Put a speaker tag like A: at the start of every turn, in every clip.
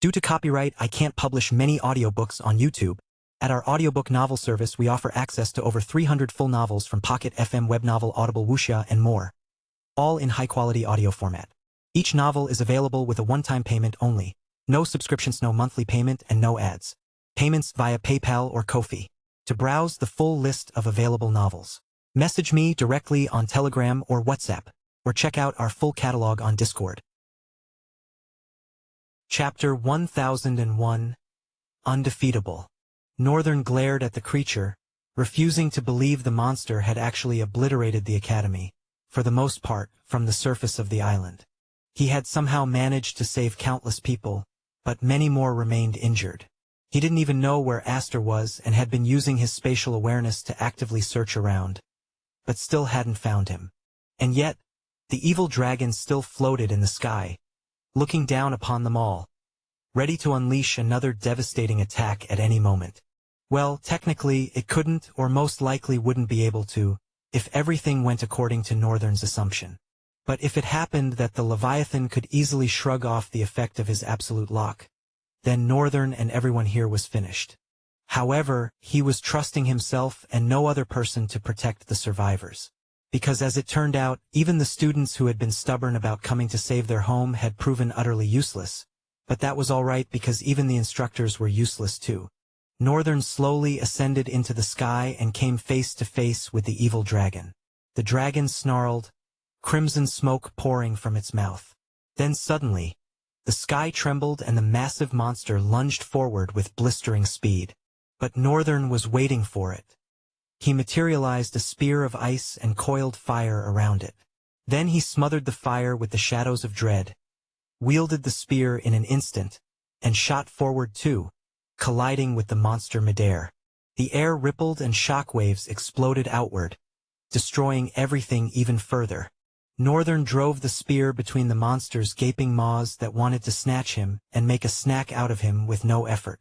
A: Due to copyright, I can't publish many audiobooks on YouTube. At our audiobook novel service, we offer access to over 300 full novels from Pocket FM, Webnovel, Audible, Wuxia, and more, all in high-quality audio format. Each novel is available with a one-time payment only. No subscriptions, no monthly payment, and no ads. Payments via PayPal or Ko-fi. To browse the full list of available novels, message me directly on Telegram or WhatsApp, or check out our full catalog on Discord. Chapter 1001. Undefeatable. Northern glared at the creature, refusing to believe the monster had actually obliterated the academy, for the most part, from the surface of the island. He had somehow managed to save countless people, but many more remained injured. He didn't even know where Aster was and had been using his spatial awareness to actively search around, but still hadn't found him. And yet, the evil dragon still floated in the sky, looking down upon them all, ready to unleash another devastating attack at any moment. Well, technically, it couldn't or most likely wouldn't be able to, if everything went according to Northern's assumption. But if it happened that the Leviathan could easily shrug off the effect of his absolute lock, then Northern and everyone here was finished. However, he was trusting himself and no other person to protect the survivors. Because as it turned out, even the students who had been stubborn about coming to save their home had proven utterly useless. But that was all right because even the instructors were useless too. Northern slowly ascended into the sky and came face to face with the evil dragon. The dragon snarled, crimson smoke pouring from its mouth. Then suddenly, the sky trembled and the massive monster lunged forward with blistering speed. But Northern was waiting for it. He materialized a spear of ice and coiled fire around it. Then he smothered the fire with the shadows of dread, wielded the spear in an instant, and shot forward too, colliding with the monster midair. The air rippled and shockwaves exploded outward, destroying everything even further. Northern drove the spear between the monster's gaping maws that wanted to snatch him and make a snack out of him with no effort.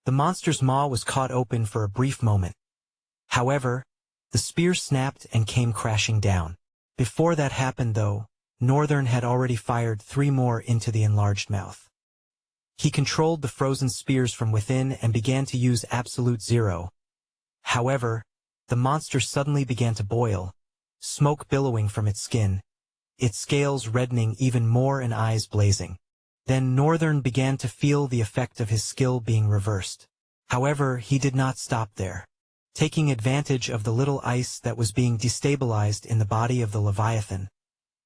A: The monster's maw was caught open for a brief moment. However, the spear snapped and came crashing down. Before that happened though, Northern had already fired 3 more into the enlarged mouth. He controlled the frozen spears from within and began to use absolute zero. However, the monster suddenly began to boil, smoke billowing from its skin, its scales reddening even more and eyes blazing. Then Northern began to feel the effect of his skill being reversed. However, he did not stop there. Taking advantage of the little ice that was being destabilized in the body of the Leviathan,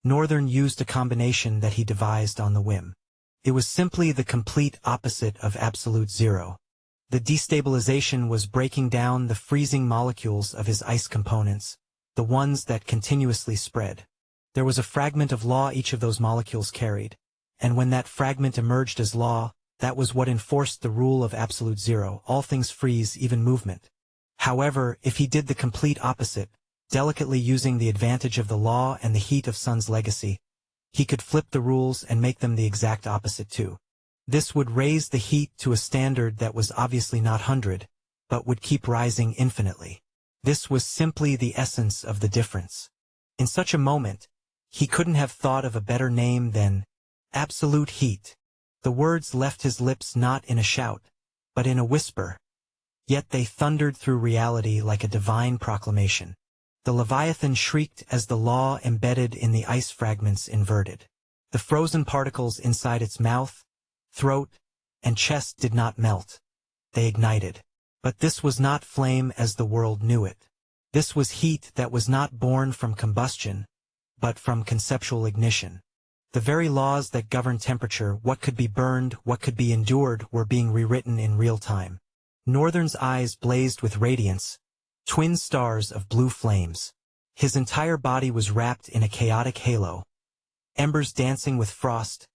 A: Northern used a combination that he devised on the whim. It was simply the complete opposite of absolute zero. The destabilization was breaking down the freezing molecules of his ice components, the ones that continuously spread. There was a fragment of law each of those molecules carried, and when that fragment emerged as law, that was what enforced the rule of absolute zero: all things freeze, even movement. However, if he did the complete opposite, delicately using the advantage of the law and the heat of Sun's legacy, he could flip the rules and make them the exact opposite too. This would raise the heat to a standard that was obviously not 100, but would keep rising infinitely. This was simply the essence of the difference. In such a moment, he couldn't have thought of a better name than absolute heat. The words left his lips not in a shout, but in a whisper. Yet they thundered through reality like a divine proclamation. The Leviathan shrieked as the law embedded in the ice fragments inverted. The frozen particles inside its mouth, throat, and chest did not melt. They ignited. But this was not flame as the world knew it. This was heat that was not born from combustion, but from conceptual ignition. The very laws that govern temperature, what could be burned, what could be endured, were being rewritten in real time. Northern's eyes blazed with radiance, twin stars of blue flames. His entire body was wrapped in a chaotic halo, embers dancing with frost,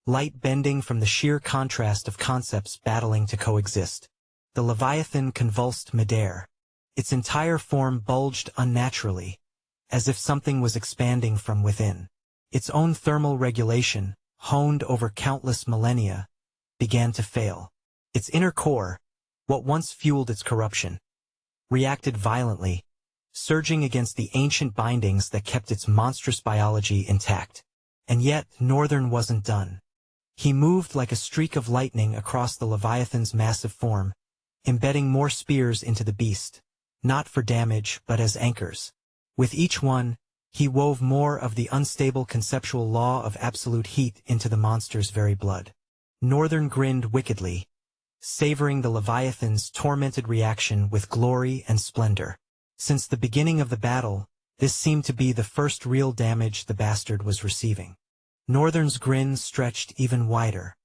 A: light bending from the sheer contrast of concepts battling to coexist. The Leviathan convulsed midair. Its entire form bulged unnaturally, as if something was expanding from within. Its own thermal regulation, honed over countless millennia, began to fail. Its inner core, what once fueled its corruption, reacted violently, surging against the ancient bindings that kept its monstrous biology intact. And yet, Northern wasn't done. He moved like a streak of lightning across the Leviathan's massive form, embedding more spears into the beast, not for damage but as anchors. With each one, he wove more of the unstable conceptual law of absolute heat into the monster's very blood. Northern grinned wickedly, savoring the Leviathan's tormented reaction with glory and splendor. Since the beginning of the battle, this seemed to be the first real damage the bastard was receiving. Northern's grin stretched even wider.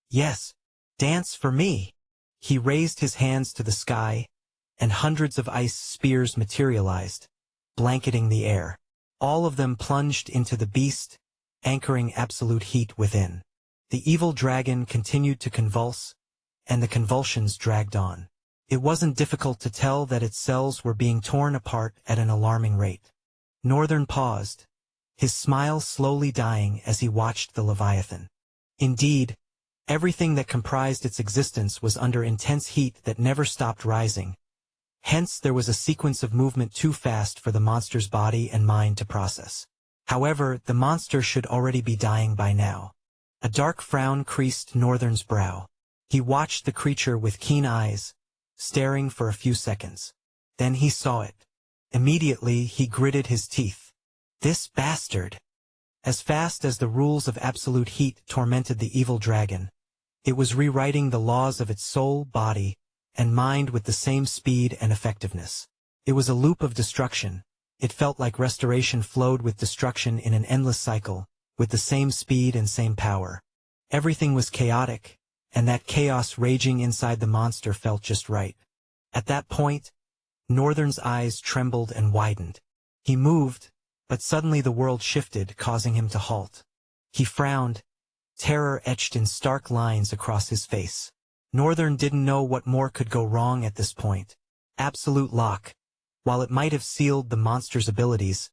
A: Yes, dance for me. He raised his hands to the sky, and hundreds of ice spears materialized, blanketing the air. All of them plunged into the beast, anchoring absolute heat within. The evil dragon continued to convulse, and the convulsions dragged on. It wasn't difficult to tell that its cells were being torn apart at an alarming rate. Northern paused, his smile slowly dying as he watched the Leviathan. Indeed, everything that comprised its existence was under intense heat that never stopped rising. Hence there was a sequence of movement too fast for the monster's body and mind to process. However, the monster should already be dying by now. A dark frown creased Northern's brow. He watched the creature with keen eyes, staring for a few seconds. Then he saw it. Immediately he gritted his teeth. This bastard! As fast as the rules of absolute heat tormented the evil dragon, it was rewriting the laws of its soul, body, and mind with the same speed and effectiveness. It was a loop of destruction. It felt like restoration flowed with destruction in an endless cycle, with the same speed and same power. Everything was chaotic, and that chaos raging inside the monster felt just right. At that point, Northern's eyes trembled and widened. He moved, but suddenly the world shifted, causing him to halt. He frowned, terror etched in stark lines across his face. Northern didn't know what more could go wrong at this point. Absolute lock, while it might have sealed the monster's abilities,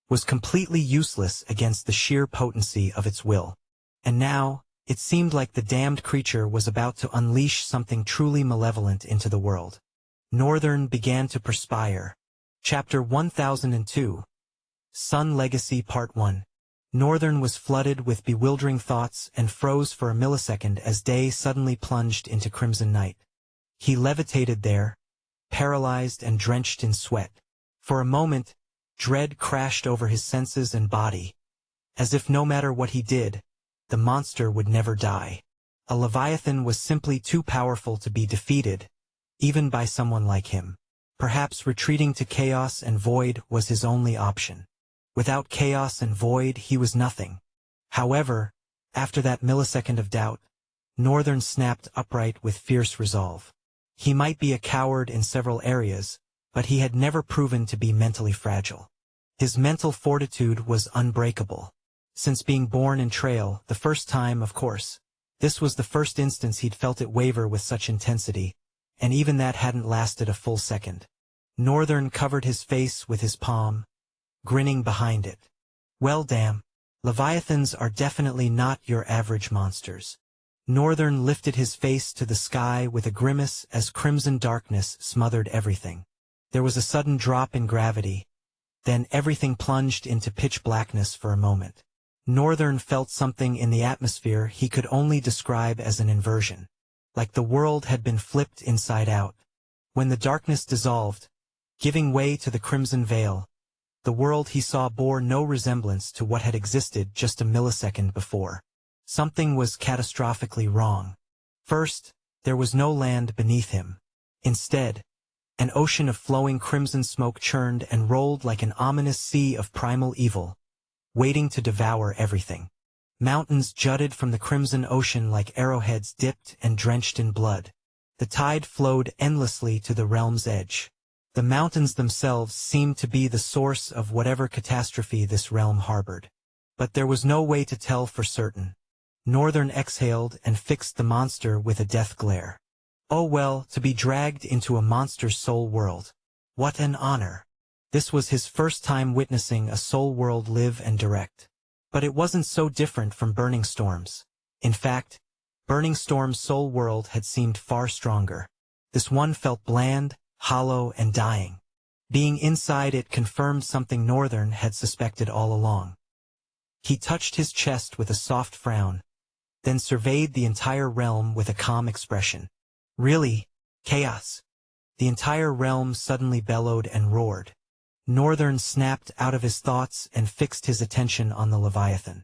A: was completely useless against the sheer potency of its will. And now, it seemed like the damned creature was about to unleash something truly malevolent into the world. Northern began to perspire. Chapter 1002. Sun Legacy Part 1. Northern was flooded with bewildering thoughts and froze for a millisecond as day suddenly plunged into crimson night. He levitated there, paralyzed and drenched in sweat. For a moment, dread crashed over his senses and body, as if no matter what he did, the monster would never die. A Leviathan was simply too powerful to be defeated, even by someone like him. Perhaps retreating to chaos and void was his only option. Without chaos and void, he was nothing. However, after that millisecond of doubt, Northern snapped upright with fierce resolve. He might be a coward in several areas, but he had never proven to be mentally fragile. His mental fortitude was unbreakable. Since being born in Trail, the first time, of course, this was the first instance he'd felt it waver with such intensity, and even that hadn't lasted a full second. Northern covered his face with his palm, grinning behind it. Well, damn. Leviathans are definitely not your average monsters. Northern lifted his face to the sky with a grimace as crimson darkness smothered everything. There was a sudden drop in gravity. Then everything plunged into pitch blackness for a moment. Northern felt something in the atmosphere he could only describe as an inversion. Like the world had been flipped inside out. When the darkness dissolved, giving way to the crimson veil, the world he saw bore no resemblance to what had existed just a millisecond before. Something was catastrophically wrong. First, there was no land beneath him. Instead, an ocean of flowing crimson smoke churned and rolled like an ominous sea of primal evil, waiting to devour everything. Mountains jutted from the crimson ocean like arrowheads dipped and drenched in blood. The tide flowed endlessly to the realm's edge. The mountains themselves seemed to be the source of whatever catastrophe this realm harbored. But there was no way to tell for certain. Northern exhaled and fixed the monster with a death glare. Oh well, to be dragged into a monster's soul world. What an honor. This was his first time witnessing a soul world live and direct. But it wasn't so different from Burning Storm's. In fact, Burning Storm's soul world had seemed far stronger. This one felt bland, hollow, and dying. Being inside it confirmed something Northern had suspected all along. He touched his chest with a soft frown, then surveyed the entire realm with a calm expression. Really? Chaos? The entire realm suddenly bellowed and roared. Northern snapped out of his thoughts and fixed his attention on the Leviathan.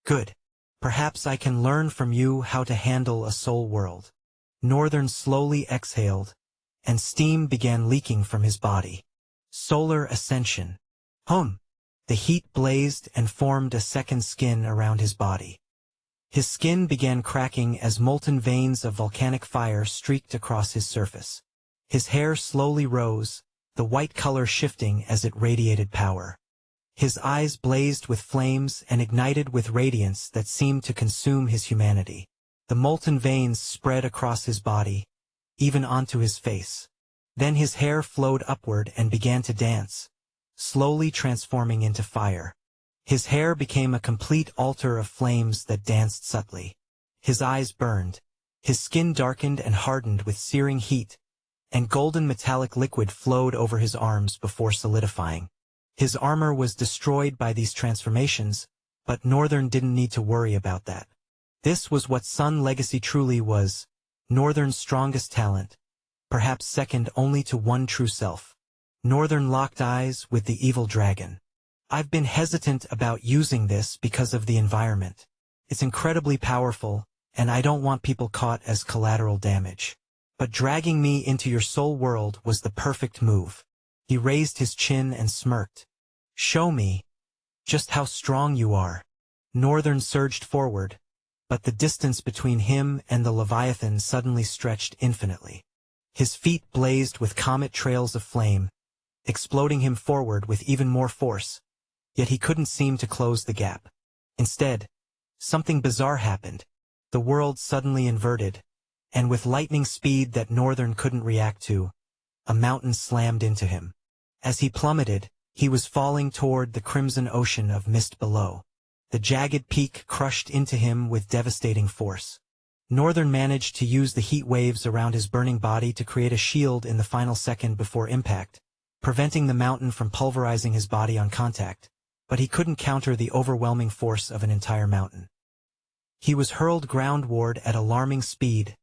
A: Good. Perhaps I can learn from you how to handle a soul world. Northern slowly exhaled, and steam began leaking from his body. Solar ascension. The heat blazed and formed a second skin around his body. His skin began cracking as molten veins of volcanic fire streaked across his surface. His hair slowly rose, the white color shifting as it radiated power. His eyes blazed with flames and ignited with radiance that seemed to consume his humanity. The molten veins spread across his body, even onto his face. Then his hair flowed upward and began to dance, slowly transforming into fire. His hair became a complete altar of flames that danced subtly. His eyes burned. His skin darkened and hardened with searing heat, and golden metallic liquid flowed over his arms before solidifying. His armor was destroyed by these transformations, but Northern didn't need to worry about that. This was what Sun Legacy truly was, Northern's strongest talent, perhaps second only to one true self. Northern locked eyes with the evil dragon. I've been hesitant about using this because of the environment. It's incredibly powerful, and I don't want people caught as collateral damage. But dragging me into your soul world was the perfect move. He raised his chin and smirked. Show me just how strong you are. Northern surged forward, but the distance between him and the Leviathan suddenly stretched infinitely. His feet blazed with comet trails of flame, exploding him forward with even more force, yet he couldn't seem to close the gap. Instead, something bizarre happened. The world suddenly inverted, and with lightning speed that Northern couldn't react to, a mountain slammed into him. As he plummeted, he was falling toward the crimson ocean of mist below. The jagged peak crushed into him with devastating force. Northern managed to use the heat waves around his burning body to create a shield in the final second before impact, preventing the mountain from pulverizing his body on contact, but he couldn't counter the overwhelming force of an entire mountain. He was hurled groundward at alarming speed,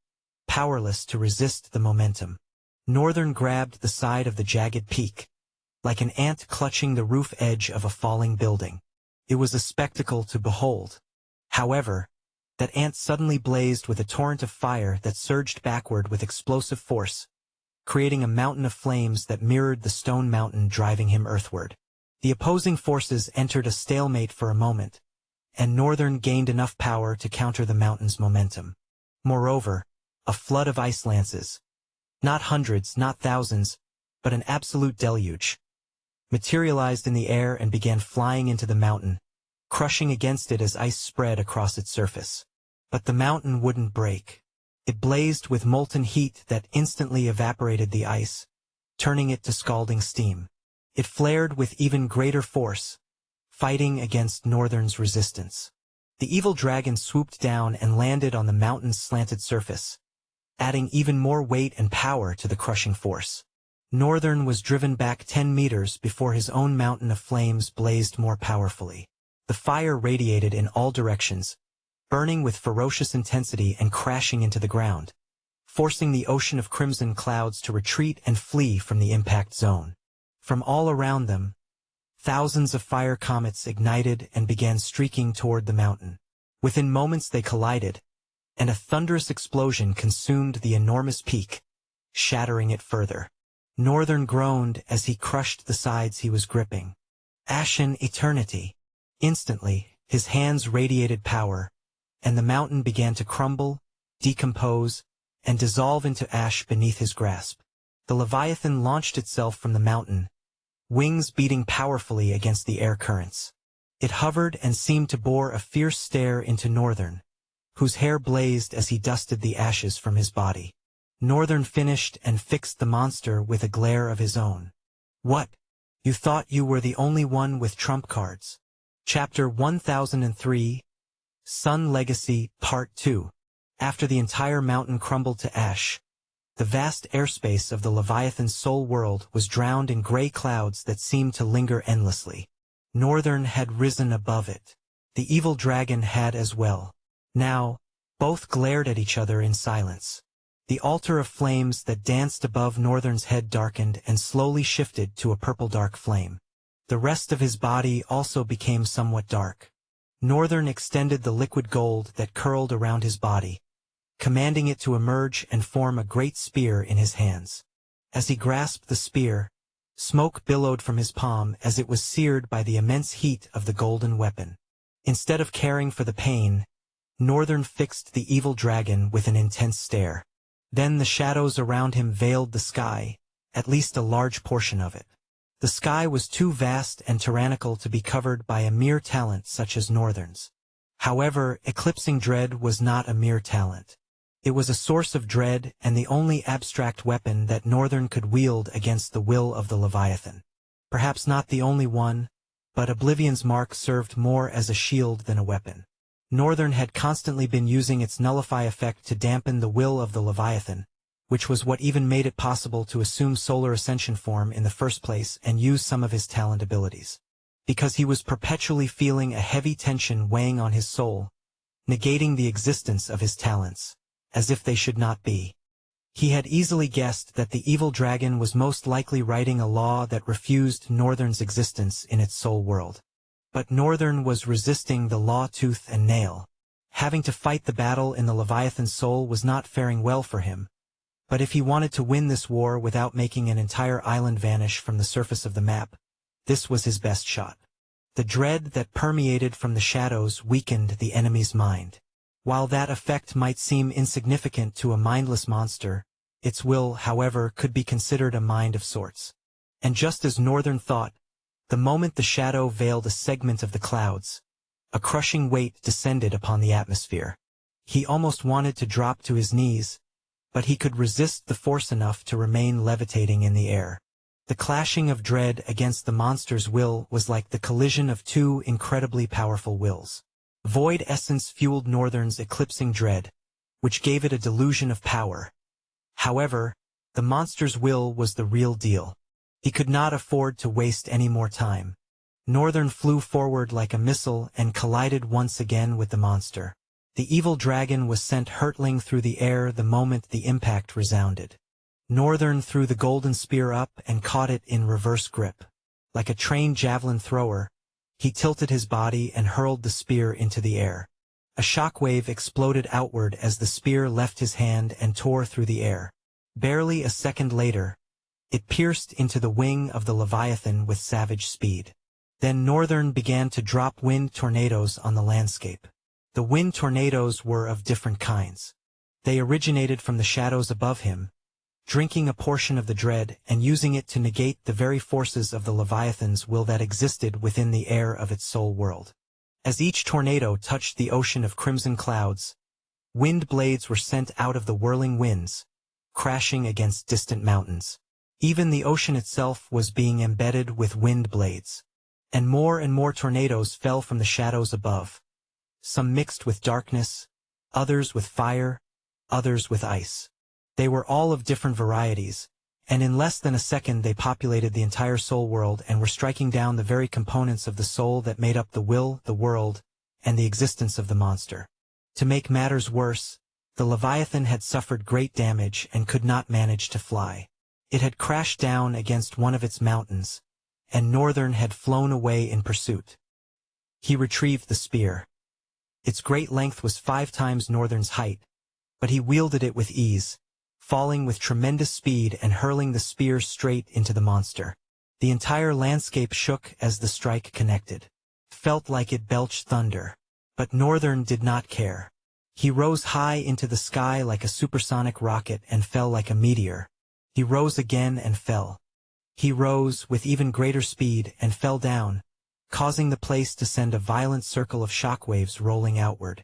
A: powerless to resist the momentum. Northern grabbed the side of the jagged peak, like an ant clutching the roof edge of a falling building. It was a spectacle to behold. However, that ant suddenly blazed with a torrent of fire that surged backward with explosive force, creating a mountain of flames that mirrored the stone mountain driving him earthward. The opposing forces entered a stalemate for a moment, and Northern gained enough power to counter the mountain's momentum. Moreover, a flood of ice lances, not hundreds, not thousands, but an absolute deluge, materialized in the air and began flying into the mountain, crushing against it as ice spread across its surface. But the mountain wouldn't break. It blazed with molten heat that instantly evaporated the ice, turning it to scalding steam. It flared with even greater force, fighting against Northern's resistance. The evil dragon swooped down and landed on the mountain's slanted surface, adding even more weight and power to the crushing force. Northern was driven back 10 meters before his own mountain of flames blazed more powerfully. The fire radiated in all directions, burning with ferocious intensity and crashing into the ground, forcing the ocean of crimson clouds to retreat and flee from the impact zone. From all around them, thousands of fire comets ignited and began streaking toward the mountain. Within moments they collided, and a thunderous explosion consumed the enormous peak, shattering it further. Northern groaned as he crushed the sides he was gripping. Ashen eternity. Instantly, his hands radiated power, and the mountain began to crumble, decompose, and dissolve into ash beneath his grasp. The Leviathan launched itself from the mountain, wings beating powerfully against the air currents. It hovered and seemed to bore a fierce stare into Northern, whose hair blazed as he dusted the ashes from his body. Northern finished and fixed the monster with a glare of his own. What? You thought you were the only one with trump cards? Chapter 1003, Sun Legacy, Part 2. After the entire mountain crumbled to ash, the vast airspace of the Leviathan's soul world was drowned in gray clouds that seemed to linger endlessly. Northern had risen above it. The evil dragon had as well. Now, Both glared at each other in silence. The altar of flames that danced above Northern's head darkened and slowly shifted to a purple-dark flame. The rest of his body also became somewhat dark. Northern extended the liquid gold that curled around his body, commanding it to emerge and form a great spear in his hands. As he grasped the spear, smoke billowed from his palm as it was seared by the immense heat of the golden weapon. Instead of caring for the pain, Northern fixed the evil dragon with an intense stare. Then the shadows around him veiled the sky, at least a large portion of it. The sky was too vast and tyrannical to be covered by a mere talent such as Northern's. However, eclipsing dread was not a mere talent. It was a source of dread and the only abstract weapon that Northern could wield against the will of the Leviathan. Perhaps not the only one, but Oblivion's mark served more as a shield than a weapon. Northern had constantly been using its nullify effect to dampen the will of the Leviathan, which was what even made it possible to assume Solar Ascension form in the first place and use some of his talent abilities. Because he was perpetually feeling a heavy tension weighing on his soul, negating the existence of his talents, as if they should not be. He had easily guessed that the evil dragon was most likely writing a law that refused Northern's existence in its soul world. But Northern was resisting the law tooth and nail. Having to fight the battle in the Leviathan's soul was not faring well for him. But if he wanted to win this war without making an entire island vanish from the surface of the map, this was his best shot. The dread that permeated from the shadows weakened the enemy's mind. While that effect might seem insignificant to a mindless monster, its will, however, could be considered a mind of sorts. And just as Northern thought, the moment the shadow veiled a segment of the clouds, a crushing weight descended upon the atmosphere. He almost wanted to drop to his knees, but he could resist the force enough to remain levitating in the air. The clashing of dread against the monster's will was like the collision of two incredibly powerful wills. Void essence fueled Northern's eclipsing dread, which gave it a delusion of power. However, the monster's will was the real deal. He could not afford to waste any more time. Northern flew forward like a missile and collided once again with the monster. The evil dragon was sent hurtling through the air the moment the impact resounded. Northern threw the golden spear up and caught it in reverse grip. Like a trained javelin thrower, he tilted his body and hurled the spear into the air. A shockwave exploded outward as the spear left his hand and tore through the air. Barely a second later, it pierced into the wing of the Leviathan with savage speed. Then Northern began to drop wind tornadoes on the landscape. The wind tornadoes were of different kinds. They originated from the shadows above him, drinking a portion of the dread and using it to negate the very forces of the Leviathan's will that existed within the air of its soul world. As each tornado touched the ocean of crimson clouds, wind blades were sent out of the whirling winds, crashing against distant mountains. Even the ocean itself was being embedded with wind blades. And more tornadoes fell from the shadows above. Some mixed with darkness, others with fire, others with ice. They were all of different varieties, and in less than a second they populated the entire soul world and were striking down the very components of the soul that made up the will, the world, and the existence of the monster. To make matters worse, the Leviathan had suffered great damage and could not manage to fly. It had crashed down against one of its mountains, and Northern had flown away in pursuit. He retrieved the spear. Its great length was 5 times Northern's height, but he wielded it with ease, falling with tremendous speed and hurling the spear straight into the monster. The entire landscape shook as the strike connected. Felt like it belched thunder. But Northern did not care. He rose high into the sky like a supersonic rocket and fell like a meteor. He rose again and fell. He rose with even greater speed and fell down, causing the place to send a violent circle of shockwaves rolling outward.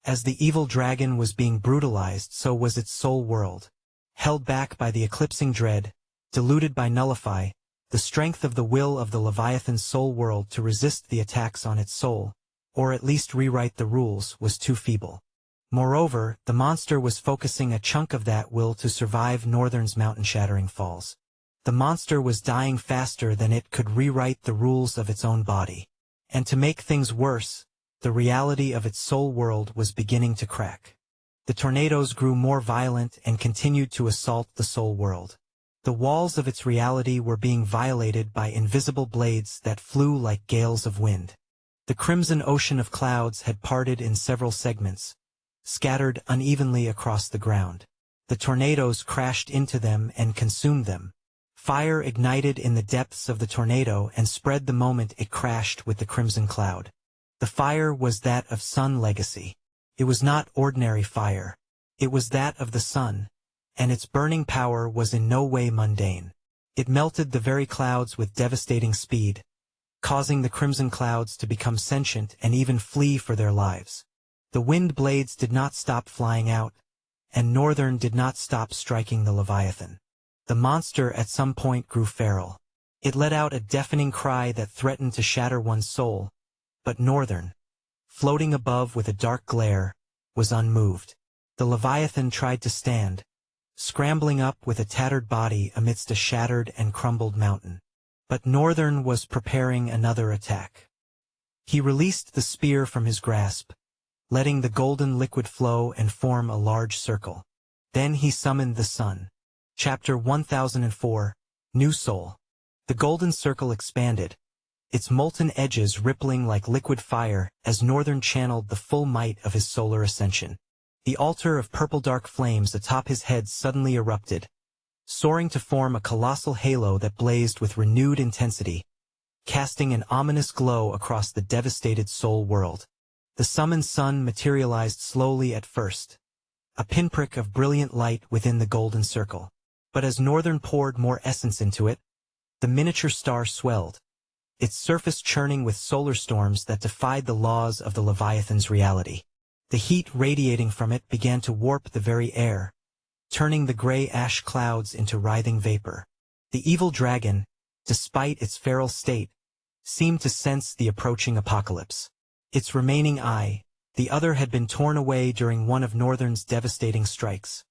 A: As the evil dragon was being brutalized, so was its soul world. Held back by the eclipsing dread, diluted by nullify, the strength of the will of the Leviathan's soul world to resist the attacks on its soul, or at least rewrite the rules, was too feeble. Moreover, the monster was focusing a chunk of that will to survive Northern's mountain-shattering falls. The monster was dying faster than it could rewrite the rules of its own body. And to make things worse, the reality of its soul world was beginning to crack. The tornadoes grew more violent and continued to assault the soul world. The walls of its reality were being violated by invisible blades that flew like gales of wind. The crimson ocean of clouds had parted in several segments, scattered unevenly across the ground. The tornadoes crashed into them and consumed them. Fire ignited in the depths of the tornado and spread the moment it crashed with the crimson cloud. The fire was that of sun legacy. It was not ordinary fire. It was that of the sun, and its burning power was in no way mundane. It melted the very clouds with devastating speed, causing the crimson clouds to become sentient and even flee for their lives. The wind blades did not stop flying out, and Northern did not stop striking the Leviathan. The monster at some point grew feral. It let out a deafening cry that threatened to shatter one's soul, but Northern, floating above with a dark glare, was unmoved. The Leviathan tried to stand, scrambling up with a tattered body amidst a shattered and crumbled mountain. But Northern was preparing another attack. He released the spear from his grasp, letting the golden liquid flow and form a large circle. Then he summoned the sun. Chapter 1004, New Soul. The golden circle expanded, its molten edges rippling like liquid fire as Northern channeled the full might of his solar ascension. The altar of purple dark flames atop his head suddenly erupted, soaring to form a colossal halo that blazed with renewed intensity, casting an ominous glow across the devastated soul world. The summoned sun materialized slowly at first, a pinprick of brilliant light within the golden circle. But as Northern poured more essence into it, the miniature star swelled, its surface churning with solar storms that defied the laws of the Leviathan's reality. The heat radiating from it began to warp the very air, turning the gray ash clouds into writhing vapor. The evil dragon, despite its feral state, seemed to sense the approaching apocalypse. Its remaining eye, the other had been torn away during one of Northern's devastating strikes,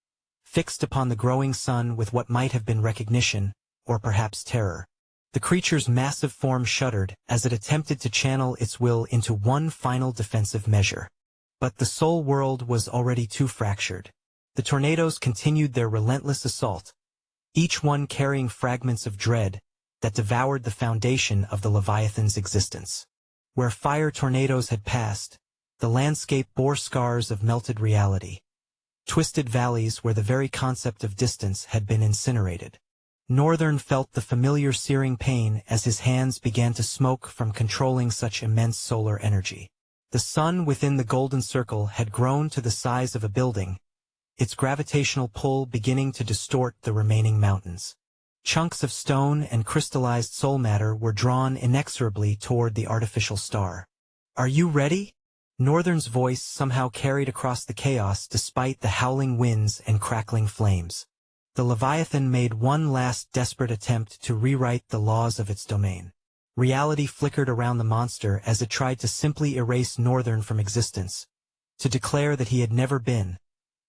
A: fixed upon the growing sun with what might have been recognition, or perhaps terror. The creature's massive form shuddered as it attempted to channel its will into one final defensive measure. But the soul world was already too fractured. The tornadoes continued their relentless assault, each one carrying fragments of dread that devoured the foundation of the Leviathan's existence. Where fire tornadoes had passed, the landscape bore scars of melted reality, twisted valleys where the very concept of distance had been incinerated. Northern felt the familiar searing pain as his hands began to smoke from controlling such immense solar energy. The sun within the golden circle had grown to the size of a building, its gravitational pull beginning to distort the remaining mountains. Chunks of stone and crystallized soul matter were drawn inexorably toward the artificial star. "Are you ready?" Northern's voice somehow carried across the chaos despite the howling winds and crackling flames. The Leviathan made one last desperate attempt to rewrite the laws of its domain. Reality flickered around the monster as it tried to simply erase Northern from existence, to declare that he had never been,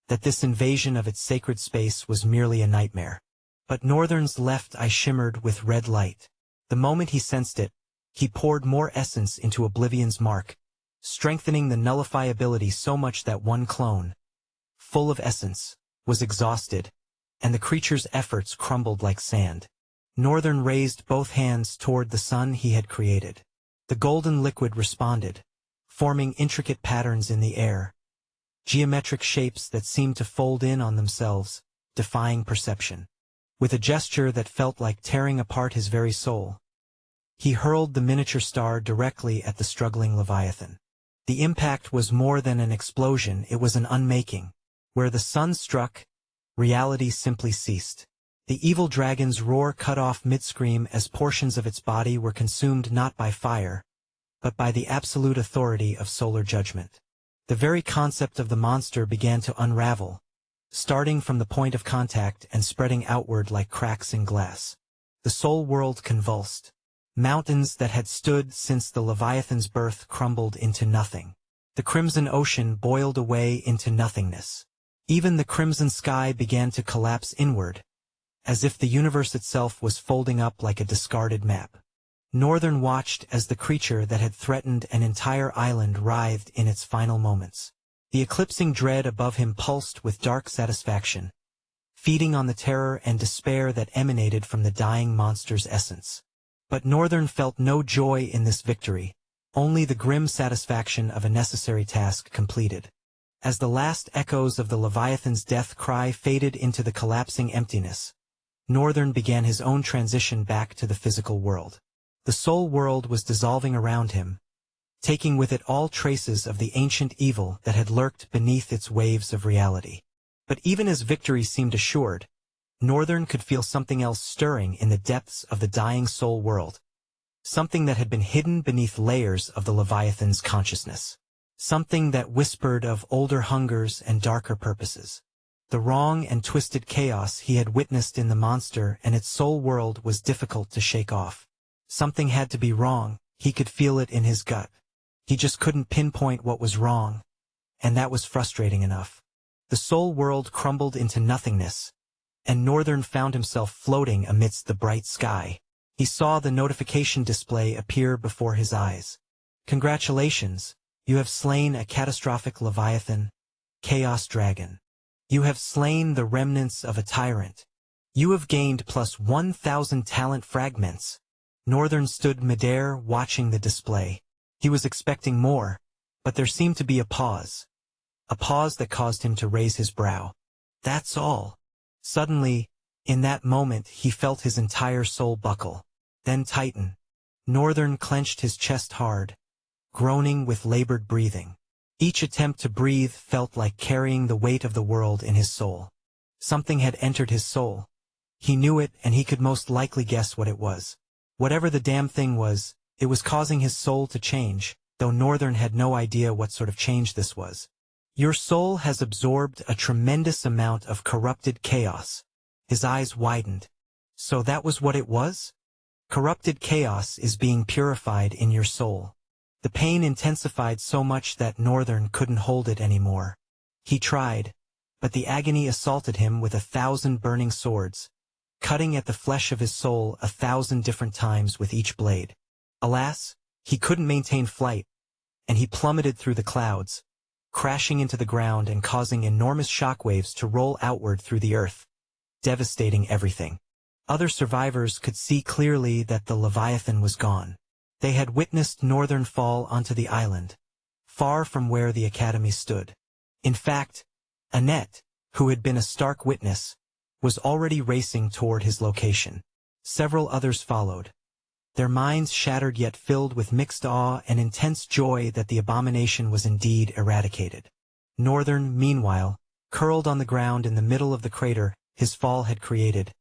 A: that this invasion of its sacred space was merely a nightmare. But Northern's left eye shimmered with red light. The moment he sensed it, he poured more essence into Oblivion's mark, strengthening the nullifiability so much that one clone, full of essence, was exhausted, and the creature's efforts crumbled like sand. Northern raised both hands toward the sun he had created. The golden liquid responded, forming intricate patterns in the air, geometric shapes that seemed to fold in on themselves, defying perception. With a gesture that felt like tearing apart his very soul, he hurled the miniature star directly at the struggling Leviathan. The impact was more than an explosion, it was an unmaking. Where the sun struck, reality simply ceased. The evil dragon's roar cut off mid-scream as portions of its body were consumed not by fire, but by the absolute authority of solar judgment. The very concept of the monster began to unravel, starting from the point of contact and spreading outward like cracks in glass. The soul world convulsed. Mountains that had stood since the Leviathan's birth crumbled into nothing. The crimson ocean boiled away into nothingness. Even the crimson sky began to collapse inward, as if the universe itself was folding up like a discarded map. Northern watched as the creature that had threatened an entire island writhed in its final moments. The eclipsing dread above him pulsed with dark satisfaction, feeding on the terror and despair that emanated from the dying monster's essence. But Northern felt no joy in this victory, only the grim satisfaction of a necessary task completed. As the last echoes of the Leviathan's death cry faded into the collapsing emptiness, Northern began his own transition back to the physical world. The soul world was dissolving around him, taking with it all traces of the ancient evil that had lurked beneath its waves of reality. But even as victory seemed assured, Northern could feel something else stirring in the depths of the dying soul world, something that had been hidden beneath layers of the Leviathan's consciousness, something that whispered of older hungers and darker purposes. The wrong and twisted chaos he had witnessed in the monster and its soul world was difficult to shake off. Something had to be wrong, he could feel it in his gut. He just couldn't pinpoint what was wrong, and that was frustrating enough. The soul world crumbled into nothingness, and Northern found himself floating amidst the bright sky. He saw the notification display appear before his eyes. Congratulations, you have slain a catastrophic Leviathan, Chaos Dragon. You have slain the remnants of a tyrant. You have gained plus 1,000 talent fragments. Northern stood midair watching the display. He was expecting more, but there seemed to be a pause that caused him to raise his brow. That's all. Suddenly, in that moment he felt his entire soul buckle, then tighten. Northern clenched his chest hard, groaning with labored breathing. Each attempt to breathe felt like carrying the weight of the world in his soul. Something had entered his soul. He knew it, and he could most likely guess what it was. Whatever the damn thing was, it was causing his soul to change, though Northern had no idea what sort of change this was. Your soul has absorbed a tremendous amount of corrupted chaos. His eyes widened. So that was what it was? Corrupted chaos is being purified in your soul. The pain intensified so much that Northern couldn't hold it anymore. He tried, but the agony assaulted him with 1,000 burning swords, cutting at the flesh of his soul 1,000 different times with each blade. Alas, he couldn't maintain flight, and he plummeted through the clouds, crashing into the ground and causing enormous shockwaves to roll outward through the earth, devastating everything. Other survivors could see clearly that the Leviathan was gone. They had witnessed Northern fall onto the island, far from where the academy stood. In fact, Annette, who had been a stark witness, was already racing toward his location. Several others followed, their minds shattered yet filled with mixed awe and intense joy that the abomination was indeed eradicated. Northern, meanwhile, curled on the ground in the middle of the crater his fall had created,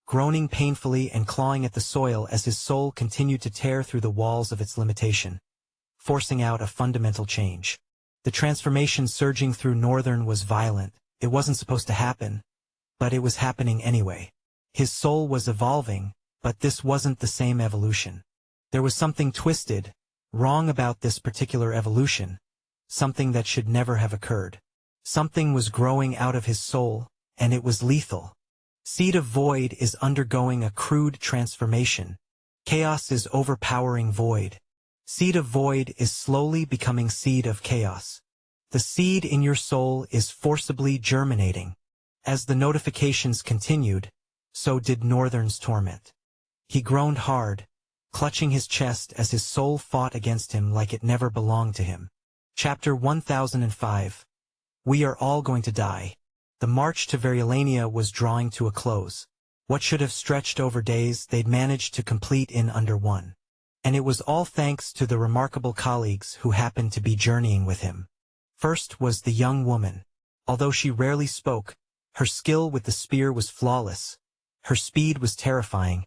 A: groaning painfully and clawing at the soil as his soul continued to tear through the walls of its limitation, forcing out a fundamental change. The transformation surging through Northern was violent. It wasn't supposed to happen, but it was happening anyway. His soul was evolving, but this wasn't the same evolution. There was something twisted, wrong about this particular evolution, something that should never have occurred. Something was growing out of his soul, and it was lethal. Seed of Void is undergoing a crude transformation. Chaos is overpowering Void. Seed of Void is slowly becoming Seed of Chaos. The seed in your soul is forcibly germinating. As the notifications continued, so did Northern's torment. He groaned hard, clutching his chest as his soul fought against him like it never belonged to him. Chapter 1005. We are all going to die. The march to Variolania was drawing to a close. What should have stretched over days they'd managed to complete in under one. And it was all thanks to the remarkable colleagues who happened to be journeying with him. First was the young woman. Although she rarely spoke, her skill with the spear was flawless. Her speed was terrifying,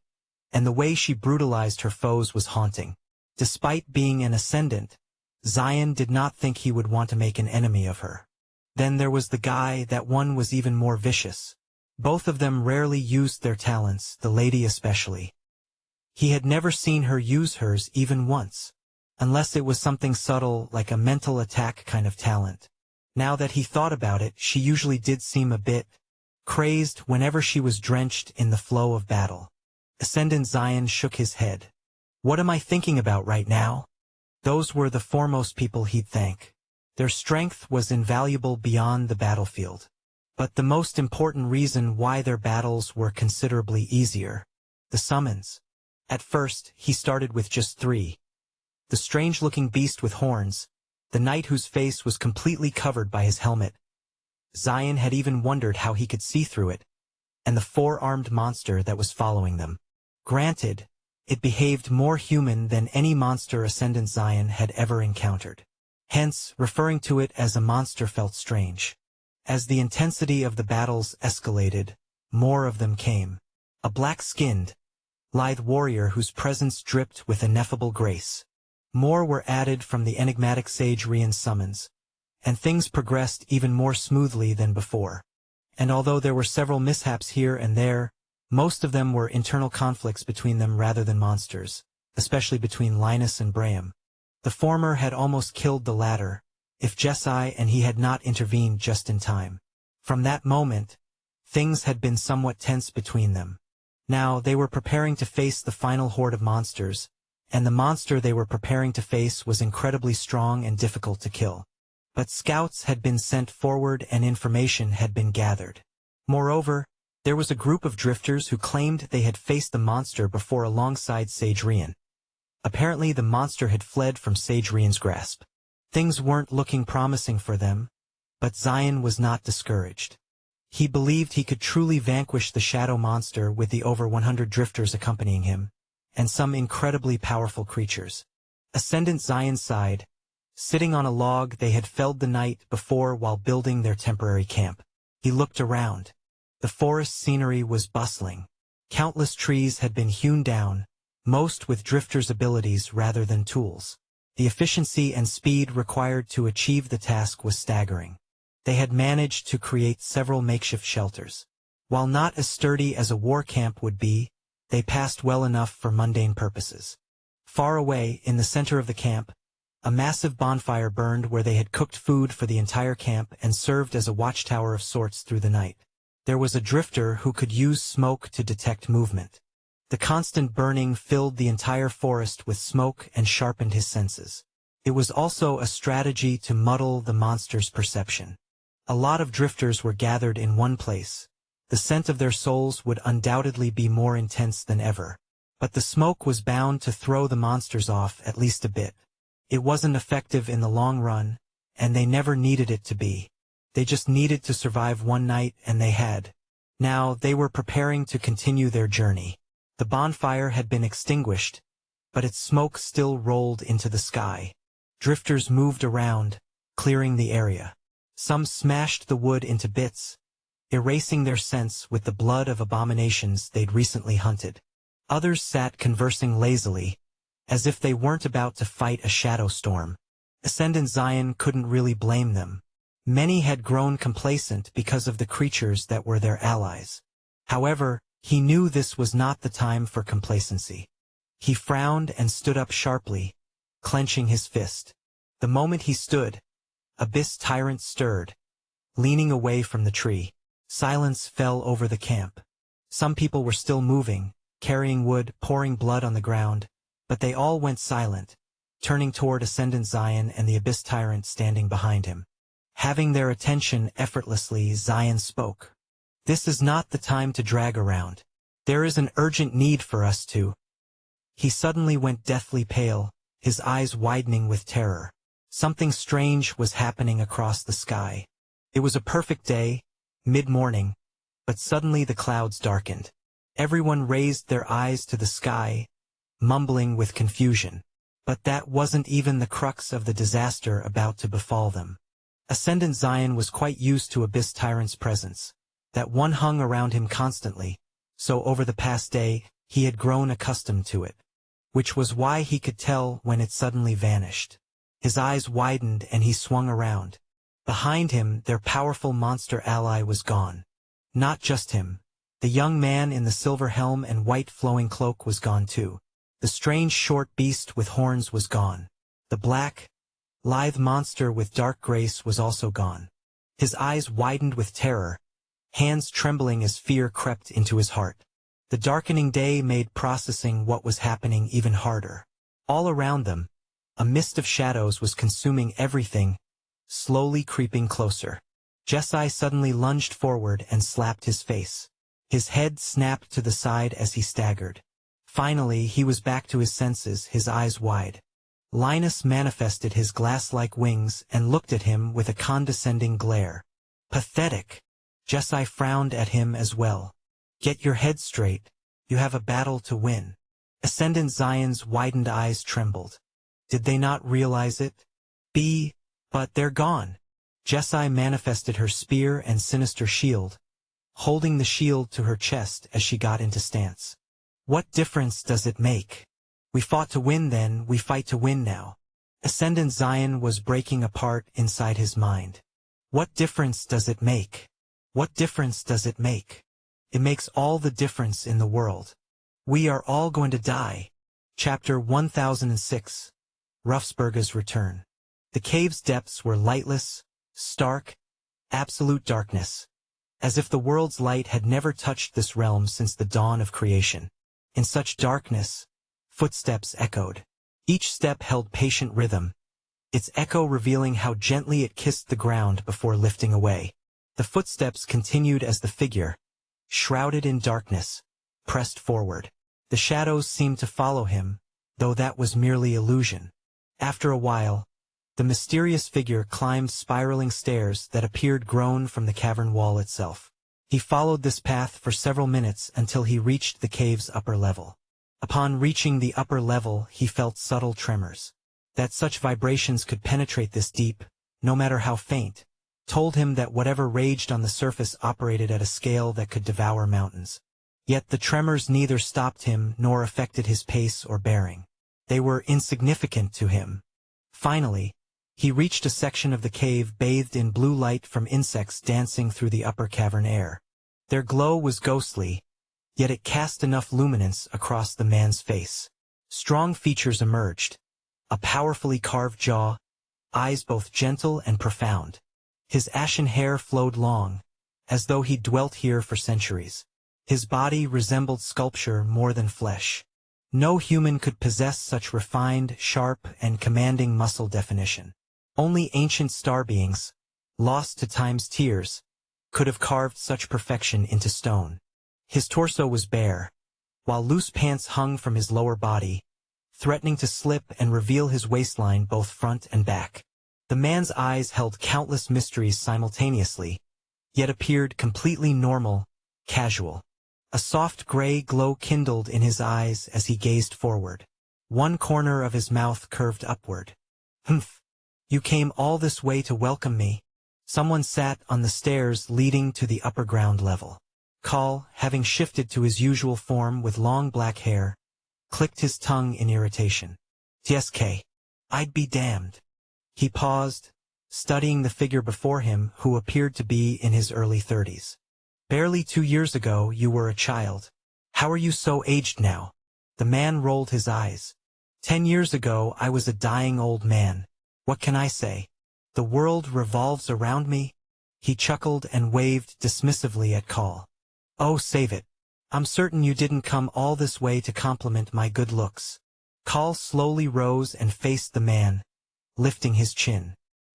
A: and the way she brutalized her foes was haunting. Despite being an ascendant, Zion did not think he would want to make an enemy of her. Then there was the guy. That one was even more vicious. Both of them rarely used their talents, the lady especially. He had never seen her use hers even once, unless it was something subtle like a mental attack kind of talent. Now that he thought about it, she usually did seem a bit crazed whenever she was drenched in the flow of battle. Ascendant Zion shook his head. What am I thinking about right now? Those were the foremost people he'd thank. Their strength was invaluable beyond the battlefield. But the most important reason why their battles were considerably easier: the summons. At first, he started with just 3. The strange-looking beast with horns, the knight whose face was completely covered by his helmet. Zion had even wondered how he could see through it, and the 4-armed monster that was following them. Granted, it behaved more human than any monster Ascendant Zion had ever encountered. Hence, referring to it as a monster felt strange. As the intensity of the battles escalated, more of them came. A black-skinned, lithe warrior whose presence dripped with ineffable grace. More were added from the enigmatic sage Rian's summons, and things progressed even more smoothly than before. And although there were several mishaps here and there, most of them were internal conflicts between them rather than monsters, especially between Linus and Braham. The former had almost killed the latter, if Jesai and he had not intervened just in time. From that moment, things had been somewhat tense between them. Now they were preparing to face the final horde of monsters, and the monster they were preparing to face was incredibly strong and difficult to kill. But scouts had been sent forward and information had been gathered. Moreover, there was a group of drifters who claimed they had faced the monster before alongside Sage Rian. Apparently the monster had fled from Sage Rian's grasp. Things weren't looking promising for them, but Zion was not discouraged. He believed he could truly vanquish the shadow monster with the over 100 drifters accompanying him, and some incredibly powerful creatures. Ascendant Zion sighed, sitting on a log they had felled the night before while building their temporary camp. He looked around. The forest scenery was bustling. Countless trees had been hewn down, most with drifters' abilities rather than tools. The efficiency and speed required to achieve the task was staggering. They had managed to create several makeshift shelters. While not as sturdy as a war camp would be, they passed well enough for mundane purposes. Far away, in the center of the camp, a massive bonfire burned where they had cooked food for the entire camp and served as a watchtower of sorts through the night. There was a drifter who could use smoke to detect movement. The constant burning filled the entire forest with smoke and sharpened his senses. It was also a strategy to muddle the monster's perception. A lot of drifters were gathered in one place. The scent of their souls would undoubtedly be more intense than ever. But the smoke was bound to throw the monsters off at least a bit. It wasn't effective in the long run, and they never needed it to be. They just needed to survive one night, and they had. Now they were preparing to continue their journey. The bonfire had been extinguished, but its smoke still rolled into the sky. Drifters moved around, clearing the area. Some smashed the wood into bits, erasing their scents with the blood of abominations they'd recently hunted. Others sat conversing lazily, as if they weren't about to fight a shadow storm. Ascendant Zion couldn't really blame them. Many had grown complacent because of the creatures that were their allies. However, he knew this was not the time for complacency. He frowned and stood up sharply, clenching his fist. The moment he stood, Abyss Tyrant stirred, leaning away from the tree. Silence fell over the camp. Some people were still moving, carrying wood, pouring blood on the ground, but they all went silent, turning toward Ascendant Zion and the Abyss Tyrant standing behind him. Having their attention effortlessly, Zion spoke. "This is not the time to drag around. There is an urgent need for us to." He suddenly went deathly pale, his eyes widening with terror. Something strange was happening across the sky. It was a perfect day, mid-morning, but suddenly the clouds darkened. Everyone raised their eyes to the sky, mumbling with confusion. But that wasn't even the crux of the disaster about to befall them. Ascendant Zion was quite used to Abyss Tyrant's presence. That one hung around him constantly, so over the past day, he had grown accustomed to it. Which was why he could tell when it suddenly vanished. His eyes widened and he swung around. Behind him, their powerful monster ally was gone. Not just him. The young man in the silver helm and white flowing cloak was gone too. The strange short beast with horns was gone. The black, lithe monster with dark grace was also gone. His eyes widened with terror, hands trembling as fear crept into his heart. The darkening day made processing what was happening even harder. All around them, a mist of shadows was consuming everything, slowly creeping closer. Jesai suddenly lunged forward and slapped his face. His head snapped to the side as he staggered. Finally, he was back to his senses, his eyes wide. Linus manifested his glass-like wings and looked at him with a condescending glare. Pathetic. Jesai frowned at him as well. Get your head straight. You have a battle to win. Ascendant Zion's widened eyes trembled. Did they not realize it? But they're gone. Jesai manifested her spear and sinister shield, holding the shield to her chest as she got into stance. What difference does it make? We fought to win then, we fight to win now. Ascendant Zion was breaking apart inside his mind. What difference does it make? What difference does it make? It makes all the difference in the world. We are all going to die. Chapter 1006. Ruffsburga's Return. The cave's depths were lightless, stark, absolute darkness, as if the world's light had never touched this realm since the dawn of creation. In such darkness, footsteps echoed. Each step held patient rhythm, its echo revealing how gently it kissed the ground before lifting away. The footsteps continued as the figure, shrouded in darkness, pressed forward. The shadows seemed to follow him, though that was merely illusion. After a while, the mysterious figure climbed spiraling stairs that appeared grown from the cavern wall itself. He followed this path for several minutes until he reached the cave's upper level. Upon reaching the upper level, he felt subtle tremors. That such vibrations could penetrate this deep, no matter how faint, told him that whatever raged on the surface operated at a scale that could devour mountains. Yet the tremors neither stopped him nor affected his pace or bearing. They were insignificant to him. Finally, he reached a section of the cave bathed in blue light from insects dancing through the upper cavern air. Their glow was ghostly, yet it cast enough luminance across the man's face. Strong features emerged, a powerfully carved jaw, eyes both gentle and profound. His ashen hair flowed long, as though he dwelt here for centuries. His body resembled sculpture more than flesh. No human could possess such refined, sharp, and commanding muscle definition. Only ancient star beings, lost to time's tears, could have carved such perfection into stone. His torso was bare, while loose pants hung from his lower body, threatening to slip and reveal his waistline both front and back. The man's eyes held countless mysteries simultaneously, yet appeared completely normal, casual. A soft gray glow kindled in his eyes as he gazed forward. One corner of his mouth curved upward. Humph! You came all this way to welcome me. Someone sat on the stairs leading to the upper ground level. Call, having shifted to his usual form with long black hair, clicked his tongue in irritation. Tsk. I'd be damned. He paused, studying the figure before him who appeared to be in his early 30s. Barely 2 years ago you were a child. How are you so aged now? The man rolled his eyes. 10 years ago I was a dying old man. What can I say? The world revolves around me? He chuckled and waved dismissively at Call. Oh, save it. I'm certain you didn't come all this way to compliment my good looks. Call slowly rose and faced the man, lifting his chin.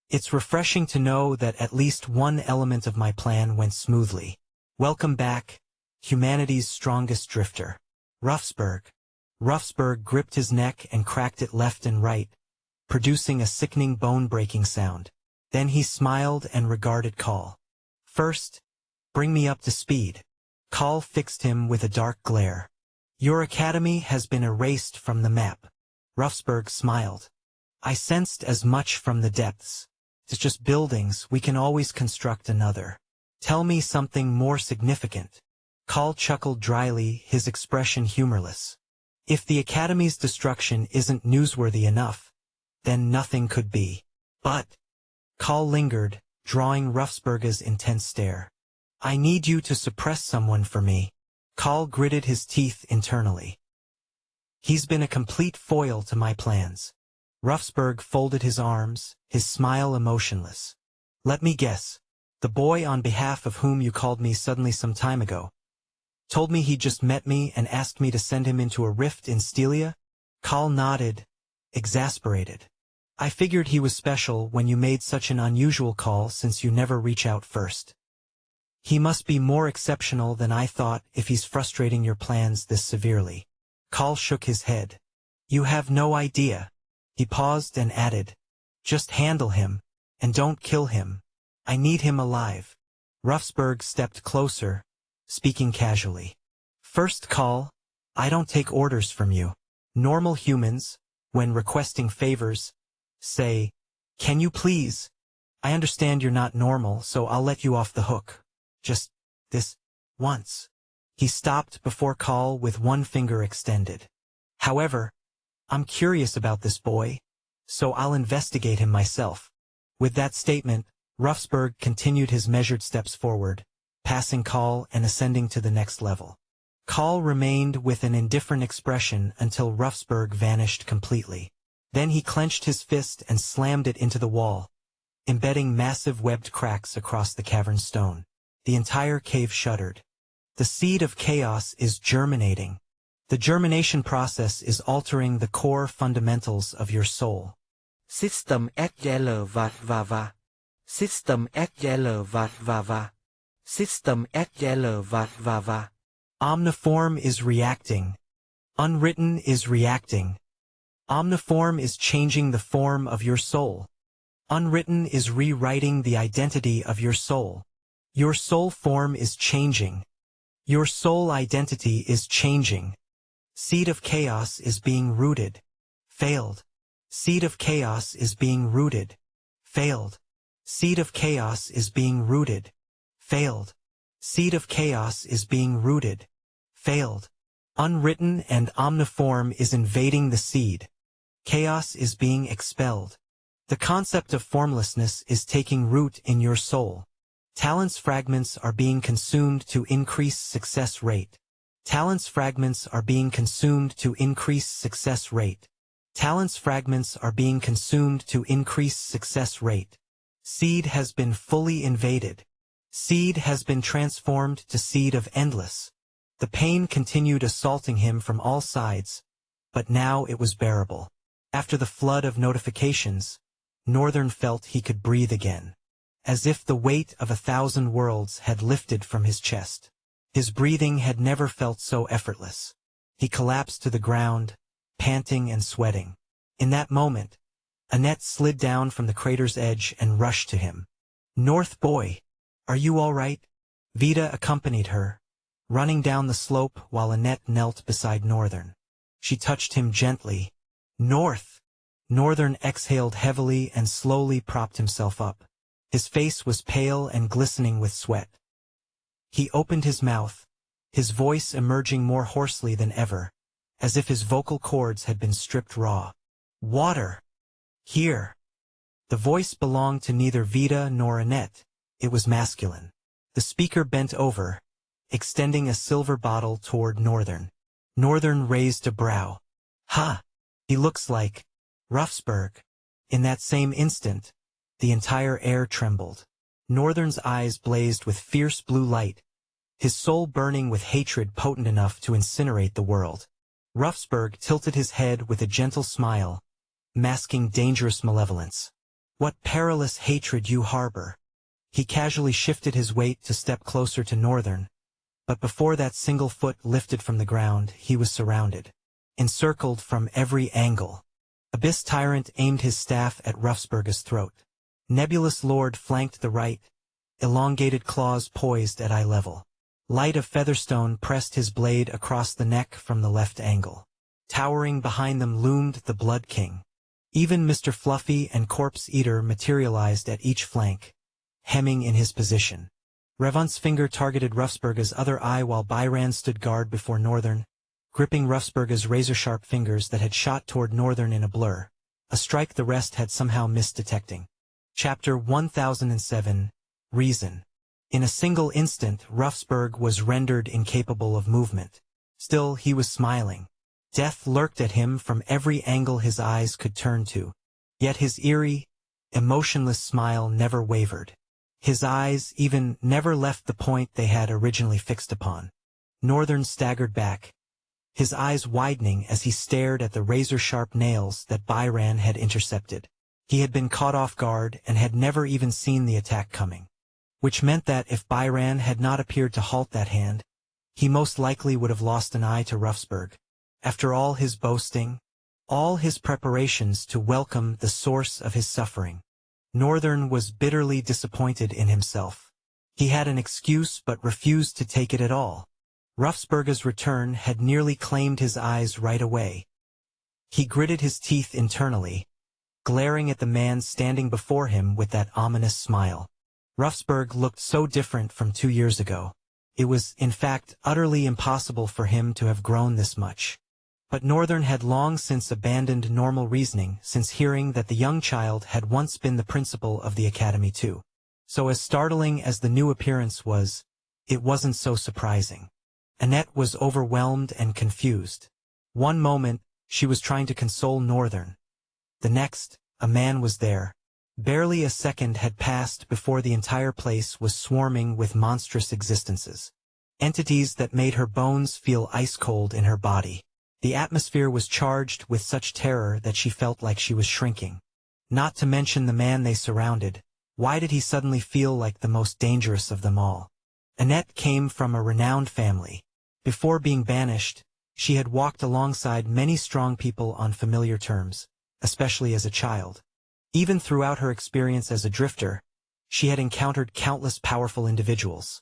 A: It's refreshing to know that at least one element of my plan went smoothly. Welcome back, humanity's strongest drifter. Ruffsburg. Ruffsburg gripped his neck and cracked it left and right, producing a sickening bone-breaking sound. Then he smiled and regarded Call. First, bring me up to speed. Call fixed him with a dark glare. Your academy has been erased from the map. Ruffsburg smiled. I sensed as much from the depths. It's just buildings, we can always construct another. Tell me something more significant. Call chuckled dryly, his expression humorless. If the academy's destruction isn't newsworthy enough, then nothing could be. But, Call lingered, drawing Ruffsburga's intense stare. I need you to suppress someone for me. Call gritted his teeth internally. He's been a complete foil to my plans. Ruffsburg folded his arms, his smile emotionless. Let me guess. The boy on behalf of whom you called me suddenly some time ago told me he just met me and asked me to send him into a rift in Stelia? Call nodded, exasperated. I figured he was special when you made such an unusual call since you never reach out first. He must be more exceptional than I thought if he's frustrating your plans this severely. Call shook his head. You have no idea. He paused and added, just handle him, and don't kill him. I need him alive. Ruffsberg stepped closer, speaking casually. First Call, I don't take orders from you. Normal humans, when requesting favors, say, can you please? I understand you're not normal, so I'll let you off the hook. Just this once. He stopped before Call with one finger extended. However, I'm curious about this boy, so I'll investigate him myself. With that statement, Ruffsberg continued his measured steps forward, passing Call and ascending to the next level. Call remained with an indifferent expression until Ruffsberg vanished completely. Then he clenched his fist and slammed it into the wall, embedding massive webbed cracks across the cavern stone. The entire cave shuddered. The seed of chaos is germinating. The germination process is altering the core fundamentals of your soul.
B: System XL vạt và va. System XL vạt và va. System XL vạt và va.
A: Omniform is reacting. Unwritten is reacting. Omniform is changing the form of your soul. Unwritten is rewriting the identity of your soul. Your soul form is changing. Your soul identity is changing. Seed of chaos is being rooted. Failed. Seed of chaos is being rooted. Failed. Seed of chaos is being rooted. Failed. Seed of chaos is being rooted. Failed. Unwritten and omniform is invading the seed. Chaos is being expelled. The concept of formlessness is taking root in your soul. Talents fragments are being consumed to increase success rate. Talents fragments are being consumed to increase success rate. Talents fragments are being consumed to increase success rate. Seed has been fully invaded. Seed has been transformed to seed of endless. The pain continued assaulting him from all sides, but now it was bearable. After the flood of notifications, Northern felt he could breathe again, as if the weight of 1,000 worlds had lifted from his chest. His breathing had never felt so effortless. He collapsed to the ground, panting and sweating. In that moment, Annette slid down from the crater's edge and rushed to him. North boy, are you all right? Vida accompanied her, running down the slope while Annette knelt beside Northern. She touched him gently. North! Northern exhaled heavily and slowly propped himself up. His face was pale and glistening with sweat. He opened his mouth, his voice emerging more hoarsely than ever, as if his vocal cords had been stripped raw. Water! Here! The voice belonged to neither Vida nor Annette. It was masculine. The speaker bent over, extending a silver bottle toward Northern. Northern raised a brow. Ha! He looks like Ruffsberg. In that same instant, the entire air trembled. Northern's eyes blazed with fierce blue light, his soul burning with hatred potent enough to incinerate the world. Ruffsberg tilted his head with a gentle smile, masking dangerous malevolence. What perilous hatred you harbor! He casually shifted his weight to step closer to Northern, but before that single foot lifted from the ground, he was surrounded, encircled from every angle. Abyss Tyrant aimed his staff at Ruffsberg's throat. Nebulous Lord flanked the right, elongated claws poised at eye level. Light of Featherstone pressed his blade across the neck from the left angle. Towering behind them loomed the Blood King. Even Mr. Fluffy and Corpse Eater materialized at each flank, hemming in his position. Revunt's finger targeted Ruffsberg's other eye while Byran stood guard before Northern, gripping Ruffsberg's razor-sharp fingers that had shot toward Northern in a blur, a strike the rest had somehow missed detecting. Chapter 1007, Reason. In a single instant, Ruffsberg was rendered incapable of movement. Still, he was smiling. Death lurked at him from every angle his eyes could turn to. Yet his eerie, emotionless smile never wavered. His eyes even never left the point they had originally fixed upon. Northern staggered back, his eyes widening as he stared at the razor-sharp nails that Byran had intercepted. He had been caught off guard and had never even seen the attack coming. Which meant that if Byron had not appeared to halt that hand, he most likely would have lost an eye to Ruffsburg. After all his boasting, all his preparations to welcome the source of his suffering, Northern was bitterly disappointed in himself. He had an excuse but refused to take it at all. Ruffsburg's return had nearly claimed his eyes right away. He gritted his teeth internally, glaring at the man standing before him with that ominous smile. Ruffsburg looked so different from 2 years ago. It was, in fact, utterly impossible for him to have grown this much. But Northern had long since abandoned normal reasoning since hearing that the young child had once been the principal of the academy too. So as startling as the new appearance was, it wasn't so surprising. Annette was overwhelmed and confused. One moment, she was trying to console Northern. The next, a man was there. Barely a second had passed before the entire place was swarming with monstrous existences. Entities that made her bones feel ice-cold in her body. The atmosphere was charged with such terror that she felt like she was shrinking. Not to mention the man they surrounded. Why did he suddenly feel like the most dangerous of them all? Annette came from a renowned family. Before being banished, she had walked alongside many strong people on familiar terms, especially as a child. Even throughout her experience as a drifter, she had encountered countless powerful individuals.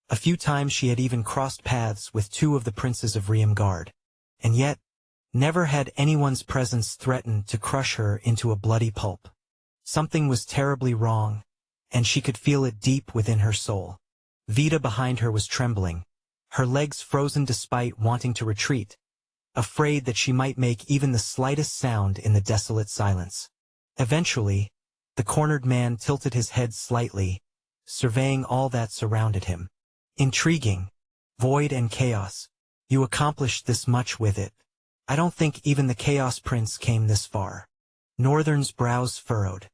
A: A few times she had even crossed paths with 2 of the princes of Riemgard. And yet, never had anyone's presence threatened to crush her into a bloody pulp. Something was terribly wrong, and she could feel it deep within her soul. Vida behind her was trembling, her legs frozen despite wanting to retreat, afraid that she might make even the slightest sound in the desolate silence. Eventually, the cornered man tilted his head slightly, surveying all that surrounded him. Intriguing. Void and chaos. You accomplished this much with it. I don't think even the Chaos Prince came this far. Northern's brows furrowed.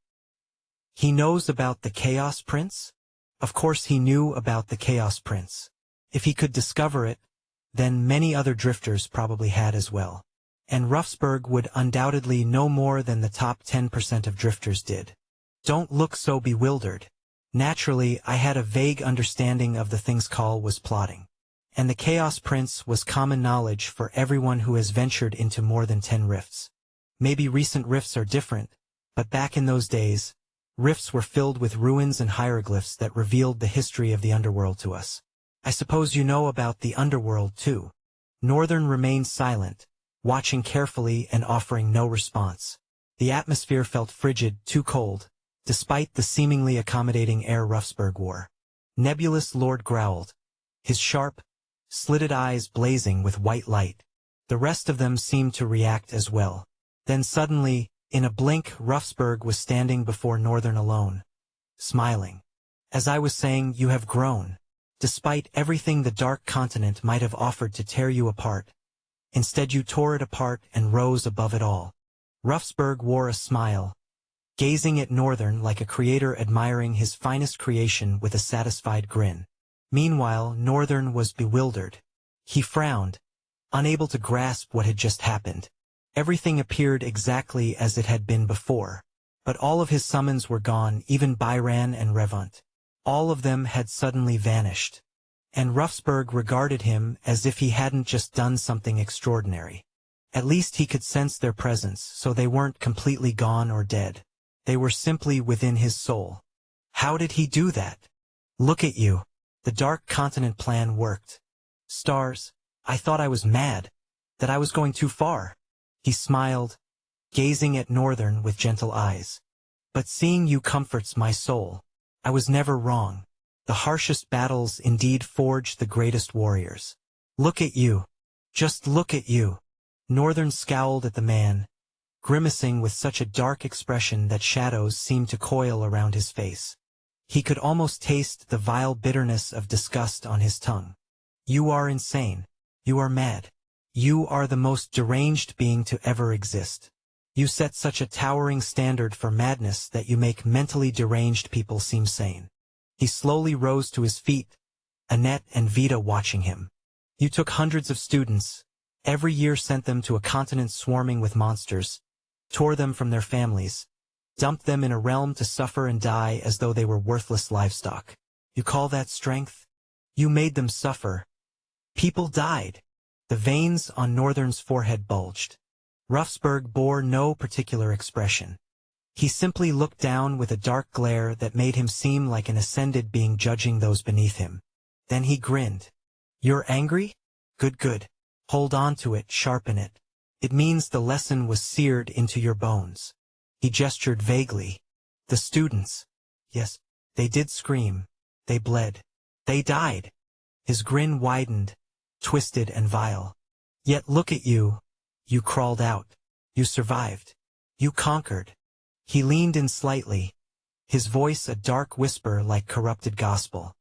A: He knows about the Chaos Prince? Of course he knew about the Chaos Prince. If he could discover it, then many other drifters probably had as well. And Ruffsburg would undoubtedly know more than the top 10% of drifters did. Don't look so bewildered. Naturally, I had a vague understanding of the things Call was plotting. And the Chaos Prince was common knowledge for everyone who has ventured into more than 10 rifts. Maybe recent rifts are different, but back in those days, rifts were filled with ruins and hieroglyphs that revealed the history of the underworld to us. I suppose you know about the underworld too. Northern remained silent, watching carefully and offering no response. The atmosphere felt frigid, too cold, despite the seemingly accommodating air Ruffsburg wore. Nebulous Lord growled, his sharp, slitted eyes blazing with white light. The rest of them seemed to react as well. Then suddenly, in a blink, Ruffsburg was standing before Northern alone, smiling. As I was saying, you have grown. Despite everything the Dark Continent might have offered to tear you apart, instead you tore it apart and rose above it all. Ruffsburg wore a smile, gazing at Northern like a creator admiring his finest creation with a satisfied grin. Meanwhile, Northern was bewildered. He frowned, unable to grasp what had just happened. Everything appeared exactly as it had been before, but all of his summons were gone, even Byran and Revant. All of them had suddenly vanished. And Ruffsburg regarded him as if he hadn't just done something extraordinary. At least he could sense their presence, so they weren't completely gone or dead. They were simply within his soul. How did he do that? Look at you. The Dark Continent plan worked. Stars, I thought I was mad, that I was going too far. He smiled, gazing at Northern with gentle eyes. But seeing you comforts my soul. I was never wrong. The harshest battles indeed forge the greatest warriors. Look at you. Just look at you. Northern scowled at the man, grimacing with such a dark expression that shadows seemed to coil around his face. He could almost taste the vile bitterness of disgust on his tongue. You are insane. You are mad. You are the most deranged being to ever exist. You set such a towering standard for madness that you make mentally deranged people seem sane. He slowly rose to his feet, Annette and Vida watching him. You took hundreds of students, every year sent them to a continent swarming with monsters, tore them from their families, dumped them in a realm to suffer and die as though they were worthless livestock. You call that strength? You made them suffer. People died. The veins on Northern's forehead bulged. Ruffsburg bore no particular expression. He simply looked down with a dark glare that made him seem like an ascended being judging those beneath him. Then he grinned. You're angry? Good, good. Hold on to it, sharpen it. It means the lesson was seared into your bones. He gestured vaguely. The students. Yes, they did scream. They bled. They died. His grin widened, twisted and vile. Yet look at you. You crawled out. You survived. You conquered. He leaned in slightly, his voice a dark whisper like corrupted gospel.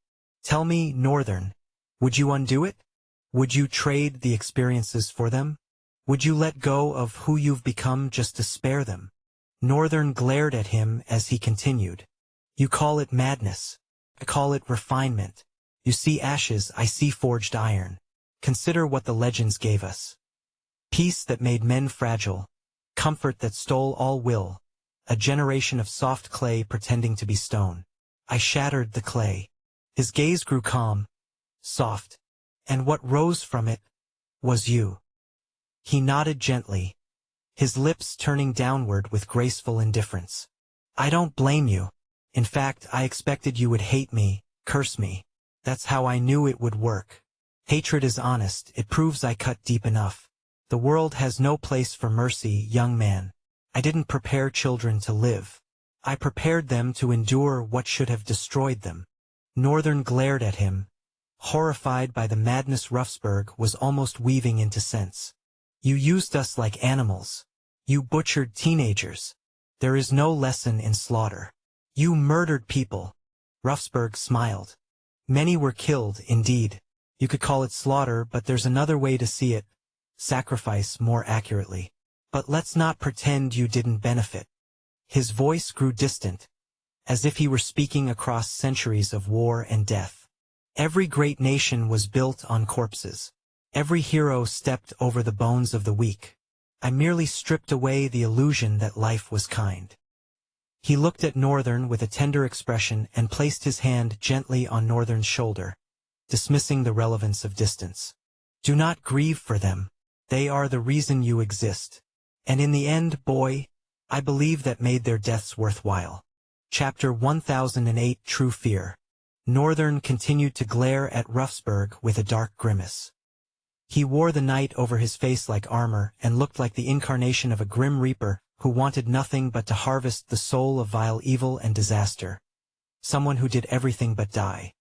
A: Tell me, Northern, would you undo it? Would you trade the experiences for them? Would you let go of who you've become just to spare them? Northern glared at him as he continued. You call it madness. I call it refinement. You see ashes, I see forged iron. Consider what the legends gave us. Peace that made men fragile. Comfort that stole all will. A generation of soft clay pretending to be stone. I shattered the clay. His gaze grew calm, soft, and what rose from it was you. He nodded gently, his lips turning downward with graceful indifference. I don't blame you. In fact, I expected you would hate me, curse me. That's how I knew it would work. Hatred is honest, it proves I cut deep enough. The world has no place for mercy, young man. I didn't prepare children to live. I prepared them to endure what should have destroyed them. Northern glared at him, horrified by the madness Ruffsburg was almost weaving into sense. You used us like animals. You butchered teenagers. There is no lesson in slaughter. You murdered people. Ruffsburg smiled. Many were killed, indeed. You could call it slaughter, but there's another way to see it. Sacrifice, more accurately. But let's not pretend you didn't benefit. His voice grew distant, as if he were speaking across centuries of war and death. Every great nation was built on corpses. Every hero stepped over the bones of the weak. I merely stripped away the illusion that life was kind. He looked at Northern with a tender expression and placed his hand gently on Northern's shoulder, dismissing the relevance of distance. Do not grieve for them. They are the reason you exist. And in the end, boy, I believe that made their deaths worthwhile. Chapter 1008 True Fear. Northern continued to glare at Ruffsburg with a dark grimace. He wore the night over his face like armor and looked like the incarnation of a grim reaper who wanted nothing but to harvest the soul of vile evil and disaster. Someone who did everything but die.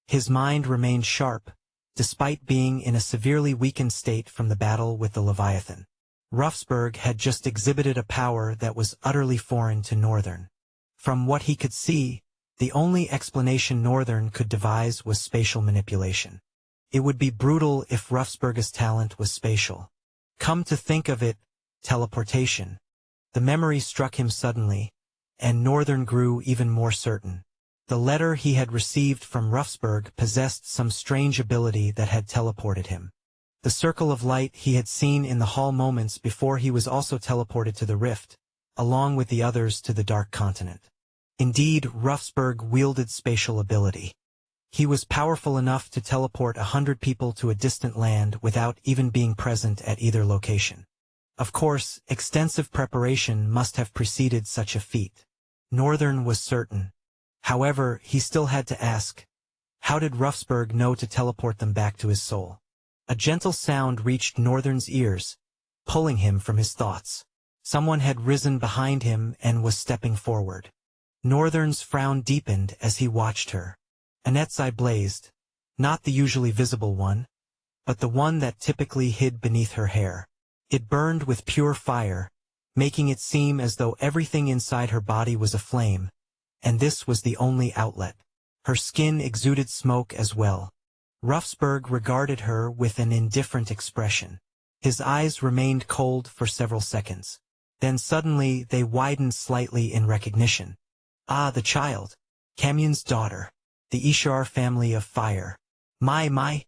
A: His mind remained sharp, despite being in a severely weakened state from the battle with the Leviathan. Ruffsburg had just exhibited a power that was utterly foreign to Northern. From what he could see, the only explanation Northern could devise was spatial manipulation. It would be brutal if Ruffsburg's talent was spatial. Come to think of it, teleportation. The memory struck him suddenly, and Northern grew even more certain. The letter he had received from Ruffsburg possessed some strange ability that had teleported him. The circle of light he had seen in the hall moments before he was also teleported to the rift, along with the others to the Dark Continent. Indeed, Ruffsburg wielded spatial ability. He was powerful enough to teleport 100 people to a distant land without even being present at either location. Of course, extensive preparation must have preceded such a feat. Northern was certain. However, he still had to ask, how did Ruffsburg know to teleport them back to his soul? A gentle sound reached Northern's ears, pulling him from his thoughts. Someone had risen behind him and was stepping forward. Northern's frown deepened as he watched her. Annette's eye blazed, not the usually visible one, but the one that typically hid beneath her hair. It burned with pure fire, making it seem as though everything inside her body was aflame, and this was the only outlet. Her skin exuded smoke as well. Ruffsburg regarded her with an indifferent expression. His eyes remained cold for several seconds. Then suddenly they widened slightly in recognition. Ah, the child. Kamyun's daughter. The Ishar family of fire. My.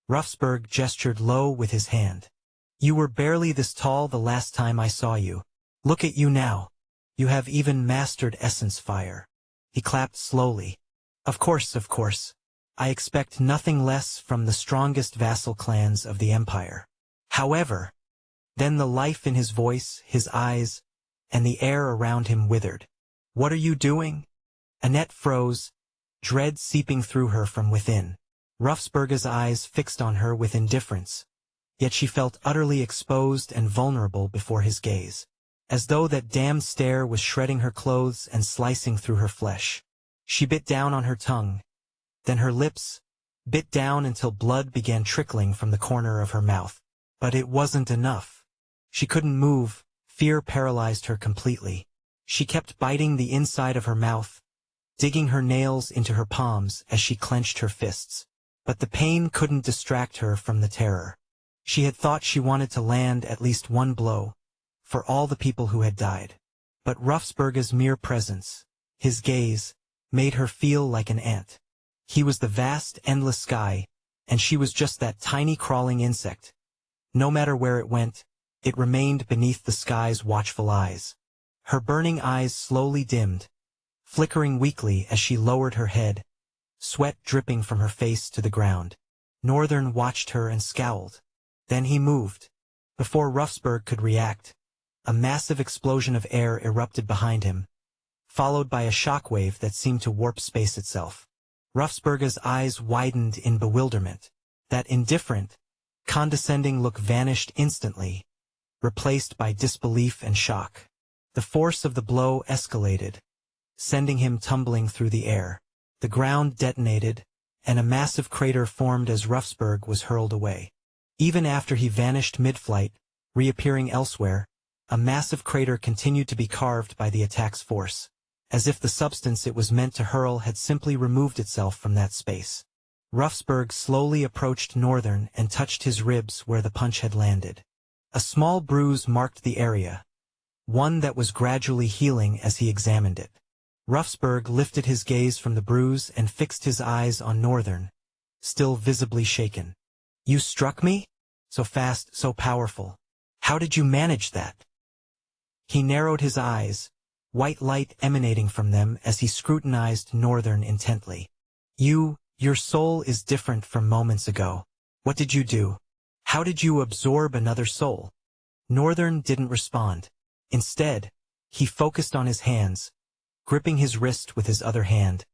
A: Ruffsburg gestured low with his hand. You were barely this tall the last time I saw you. Look at you now. You have even mastered essence fire. He clapped slowly. Of course. I expect nothing less from the strongest vassal clans of the empire. However, then the life in his voice, his eyes, and the air around him withered. What are you doing? Annette froze, dread seeping through her from within. Ruffsburg's eyes fixed on her with indifference, yet she felt utterly exposed and vulnerable before his gaze, as though that damned stare was shredding her clothes and slicing through her flesh. She bit down on her tongue, then her lips bit down until blood began trickling from the corner of her mouth. But it wasn't enough. She couldn't move, fear paralyzed her completely. She kept biting the inside of her mouth, digging her nails into her palms as she clenched her fists. But the pain couldn't distract her from the terror. She had thought she wanted to land at least one blow, for all the people who had died. But Ruffsburg's mere presence, his gaze, made her feel like an ant. He was the vast, endless sky, and she was just that tiny crawling insect. No matter where it went, it remained beneath the sky's watchful eyes. Her burning eyes slowly dimmed, flickering weakly as she lowered her head, sweat dripping from her face to the ground. Northern watched her and scowled. Then he moved. Before Ruffsburg could react, a massive explosion of air erupted behind him, followed by a shockwave that seemed to warp space itself. Ruffsburg's eyes widened in bewilderment. That indifferent, condescending look vanished instantly, replaced by disbelief and shock. The force of the blow escalated, sending him tumbling through the air. The ground detonated, and a massive crater formed as Ruffsburg was hurled away. Even after he vanished mid-flight, reappearing elsewhere, a massive crater continued to be carved by the attack's force, as if the substance it was meant to hurl had simply removed itself from that space. Ruffsburg slowly approached Northern and touched his ribs where the punch had landed. A small bruise marked the area, one that was gradually healing as he examined it. Ruffsburg lifted his gaze from the bruise and fixed his eyes on Northern, still visibly shaken. You struck me? So fast, so powerful. How did you manage that? He narrowed his eyes, white light emanating from them as he scrutinized Northern intently. Your soul is different from moments ago. What did you do? How did you absorb another soul? Northern didn't respond. Instead, he focused on his hands, gripping his wrist with his other hand,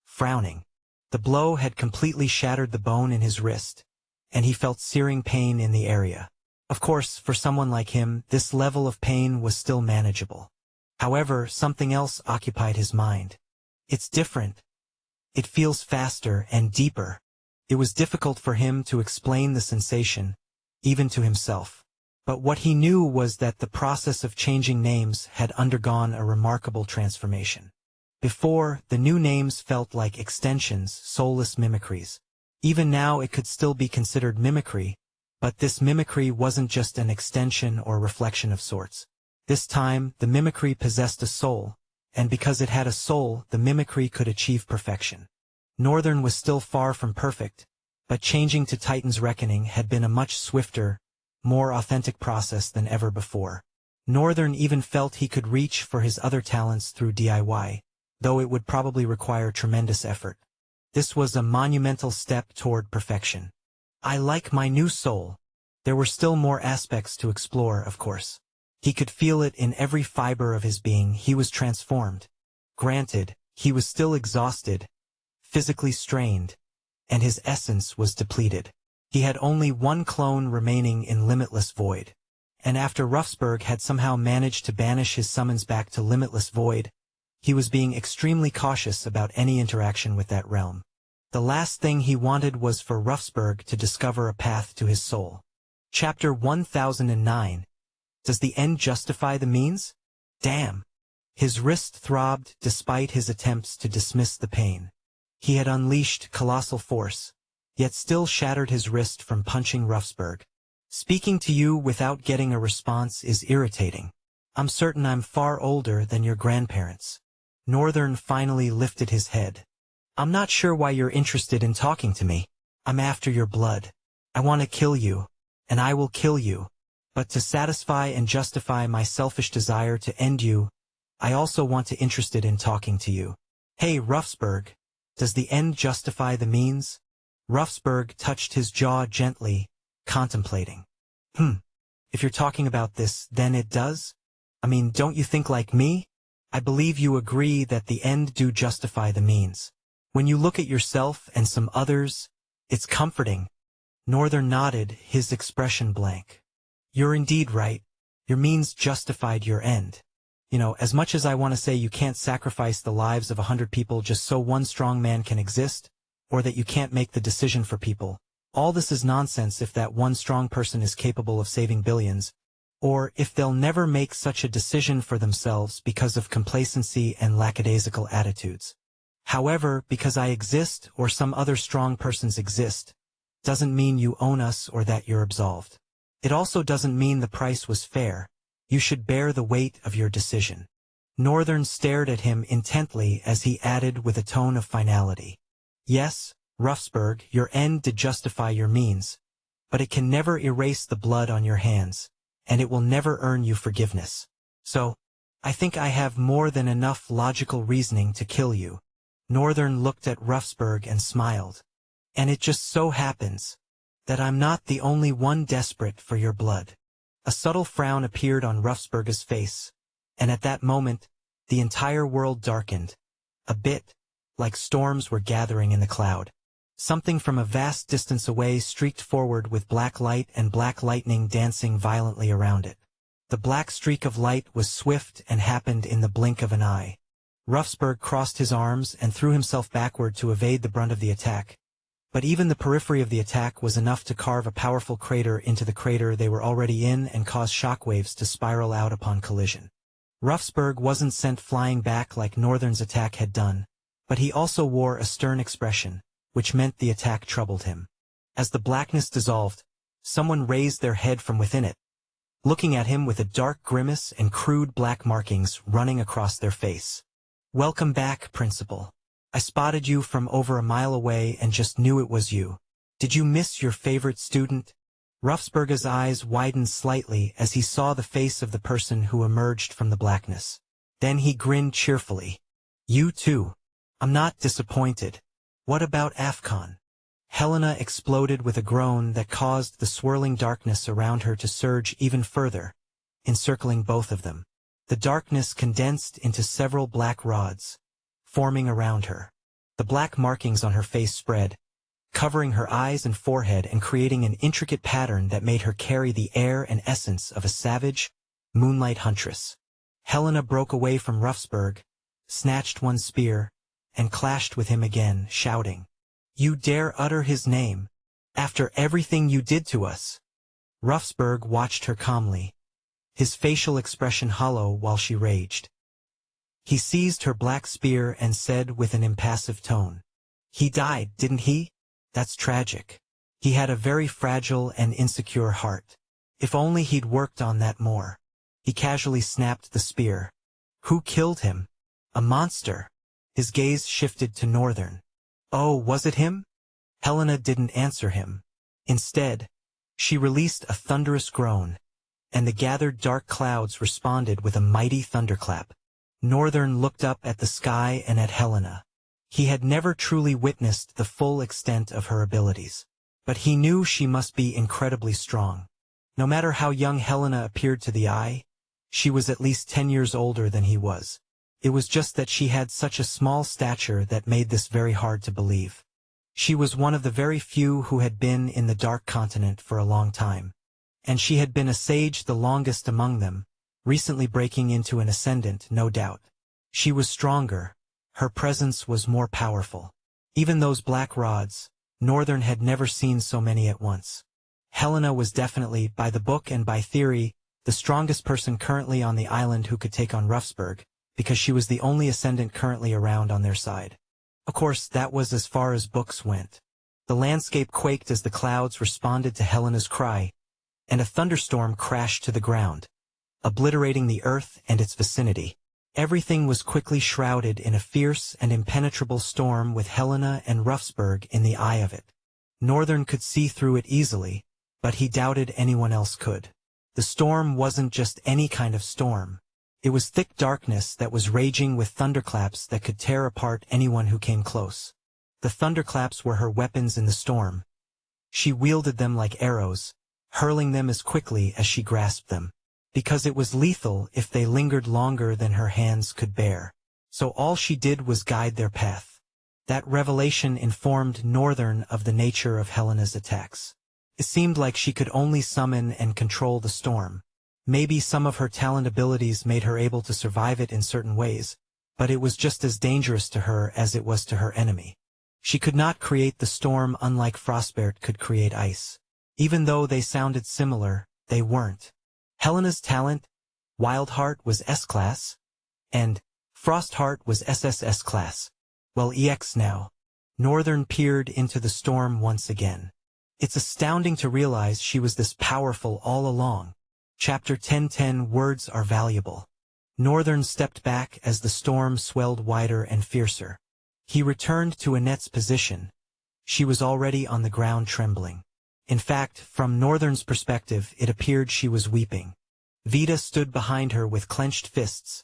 A: frowning. The blow had completely shattered the bone in his wrist, and he felt searing pain in the area. Of course, for someone like him, this level of pain was still manageable. However, something else occupied his mind. It's different. It feels faster and deeper. It was difficult for him to explain the sensation, even to himself. But what he knew was that the process of changing names had undergone a remarkable transformation. Before, the new names felt like extensions, soulless mimicries. Even now it could still be considered mimicry, but this mimicry wasn't just an extension or reflection of sorts. This time, the mimicry possessed a soul, and because it had a soul, the mimicry could achieve perfection. Northern was still far from perfect, but changing to Titan's Reckoning had been a much swifter, more authentic process than ever before. Northern even felt he could reach for his other talents through DIY, though it would probably require tremendous effort. This was a monumental step toward perfection. I like my new soul. There were still more aspects to explore, of course. He could feel it in every fiber of his being. He was transformed. Granted, he was still exhausted, physically strained, and his essence was depleted. He had only one clone remaining in Limitless Void. And after Ruffsburg had somehow managed to banish his summons back to Limitless Void, he was being extremely cautious about any interaction with that realm. The last thing he wanted was for Ruffsburg to discover a path to his soul. Chapter 1009. Does the end justify the means? Damn. His wrist throbbed despite his attempts to dismiss the pain. He had unleashed colossal force, yet still shattered his wrist from punching Ruffsburg. Speaking to you without getting a response is irritating. I'm certain I'm far older than your grandparents. Northern finally lifted his head. I'm not sure why you're interested in talking to me. I'm after your blood. I want to kill you, and I will kill you. But to satisfy and justify my selfish desire to end you, I also want to interested in talking to you. Hey, Ruffsberg, does the end justify the means? Ruffsberg touched his jaw gently, contemplating. If you're talking about this, then it does? I mean, don't you think like me? I believe you agree that the end do justify the means. When you look at yourself and some others, it's comforting. Northern nodded, his expression blank. You're indeed right. Your means justified your end. You know, as much as I want to say you can't sacrifice the lives of 100 people just so one strong man can exist, or that you can't make the decision for people, all this is nonsense if that one strong person is capable of saving billions, or if they'll never make such a decision for themselves because of complacency and lackadaisical attitudes. However, because I exist or some other strong persons exist, doesn't mean you own us or that you're absolved. It also doesn't mean the price was fair. You should bear the weight of your decision. Northern stared at him intently as he added with a tone of finality. Yes, Ruffsberg, your end did justify your means, but it can never erase the blood on your hands, and it will never earn you forgiveness. So, I think I have more than enough logical reasoning to kill you. Northern looked at Ruffsberg and smiled. And it just so happens that I'm not the only one desperate for your blood. A subtle frown appeared on Ruffsberg's face, and at that moment, the entire world darkened. A bit, like storms were gathering in the cloud. Something from a vast distance away streaked forward with black light and black lightning dancing violently around it. The black streak of light was swift and happened in the blink of an eye. Ruffsberg crossed his arms and threw himself backward to evade the brunt of the attack. But even the periphery of the attack was enough to carve a powerful crater into the crater they were already in and cause shockwaves to spiral out upon collision. Ruffsberg wasn't sent flying back like Northern's attack had done, but he also wore a stern expression, which meant the attack troubled him. As the blackness dissolved, someone raised their head from within it, looking at him with a dark grimace and crude black markings running across their face. Welcome back, Principal. I spotted you from over a mile away and just knew it was you. Did you miss your favorite student? Ruffsberg's eyes widened slightly as he saw the face of the person who emerged from the blackness. Then he grinned cheerfully. You too. I'm not disappointed. What about Afcon? Helena exploded with a groan that caused the swirling darkness around her to surge even further, encircling both of them. The darkness condensed into several black rods, forming around her. The black markings on her face spread, covering her eyes and forehead and creating an intricate pattern that made her carry the air and essence of a savage, moonlight huntress. Helena broke away from Ruffsberg, snatched one spear, and clashed with him again, shouting, "You dare utter his name, after everything you did to us?" Ruffsberg watched her calmly, his facial expression hollow while she raged. He seized her black spear and said with an impassive tone, "He died, didn't he? That's tragic. He had a very fragile and insecure heart. If only he'd worked on that more." He casually snapped the spear. "Who killed him? A monster." His gaze shifted to Northern. "Oh, was it him?" Helena didn't answer him. Instead, she released a thunderous groan, and the gathered dark clouds responded with a mighty thunderclap. Northern looked up at the sky and at Helena. He had never truly witnessed the full extent of her abilities, but he knew she must be incredibly strong. No matter how young Helena appeared to the eye, she was at least 10 years older than he was. It was just that she had such a small stature that made this very hard to believe. She was one of the very few who had been in the Dark Continent for a long time, and she had been a sage the longest among them, recently breaking into an ascendant, no doubt. She was stronger, her presence was more powerful. Even those black rods, Northern had never seen so many at once. Helena was definitely, by the book and by theory, the strongest person currently on the island who could take on Ruffsberg, because she was the only ascendant currently around on their side. Of course, that was as far as books went. The landscape quaked as the clouds responded to Helena's cry, and a thunderstorm crashed to the ground, obliterating the earth and its vicinity. Everything was quickly shrouded in a fierce and impenetrable storm with Helena and Ruffsberg in the eye of it. Northern could see through it easily, but he doubted anyone else could. The storm wasn't just any kind of storm. It was thick darkness that was raging with thunderclaps that could tear apart anyone who came close. The thunderclaps were her weapons in the storm. She wielded them like arrows, hurling them as quickly as she grasped them, because it was lethal if they lingered longer than her hands could bear. So all she did was guide their path. That revelation informed Northern of the nature of Helena's attacks. It seemed like she could only summon and control the storm. Maybe some of her talent abilities made her able to survive it in certain ways, but it was just as dangerous to her as it was to her enemy. She could not create the storm unlike Frostbeard could create ice. Even though they sounded similar, they weren't. Helena's talent, Wildheart, was S-Class, and Frostheart was SSS class. Well, EX now. Northern peered into the storm once again. It's astounding to realize she was this powerful all along. Chapter 10:10 Words are valuable. Northern stepped back as the storm swelled wider and fiercer. He returned to Annette's position. She was already on the ground trembling. In fact, from Northern's perspective, it appeared she was weeping. Vita stood behind her with clenched fists,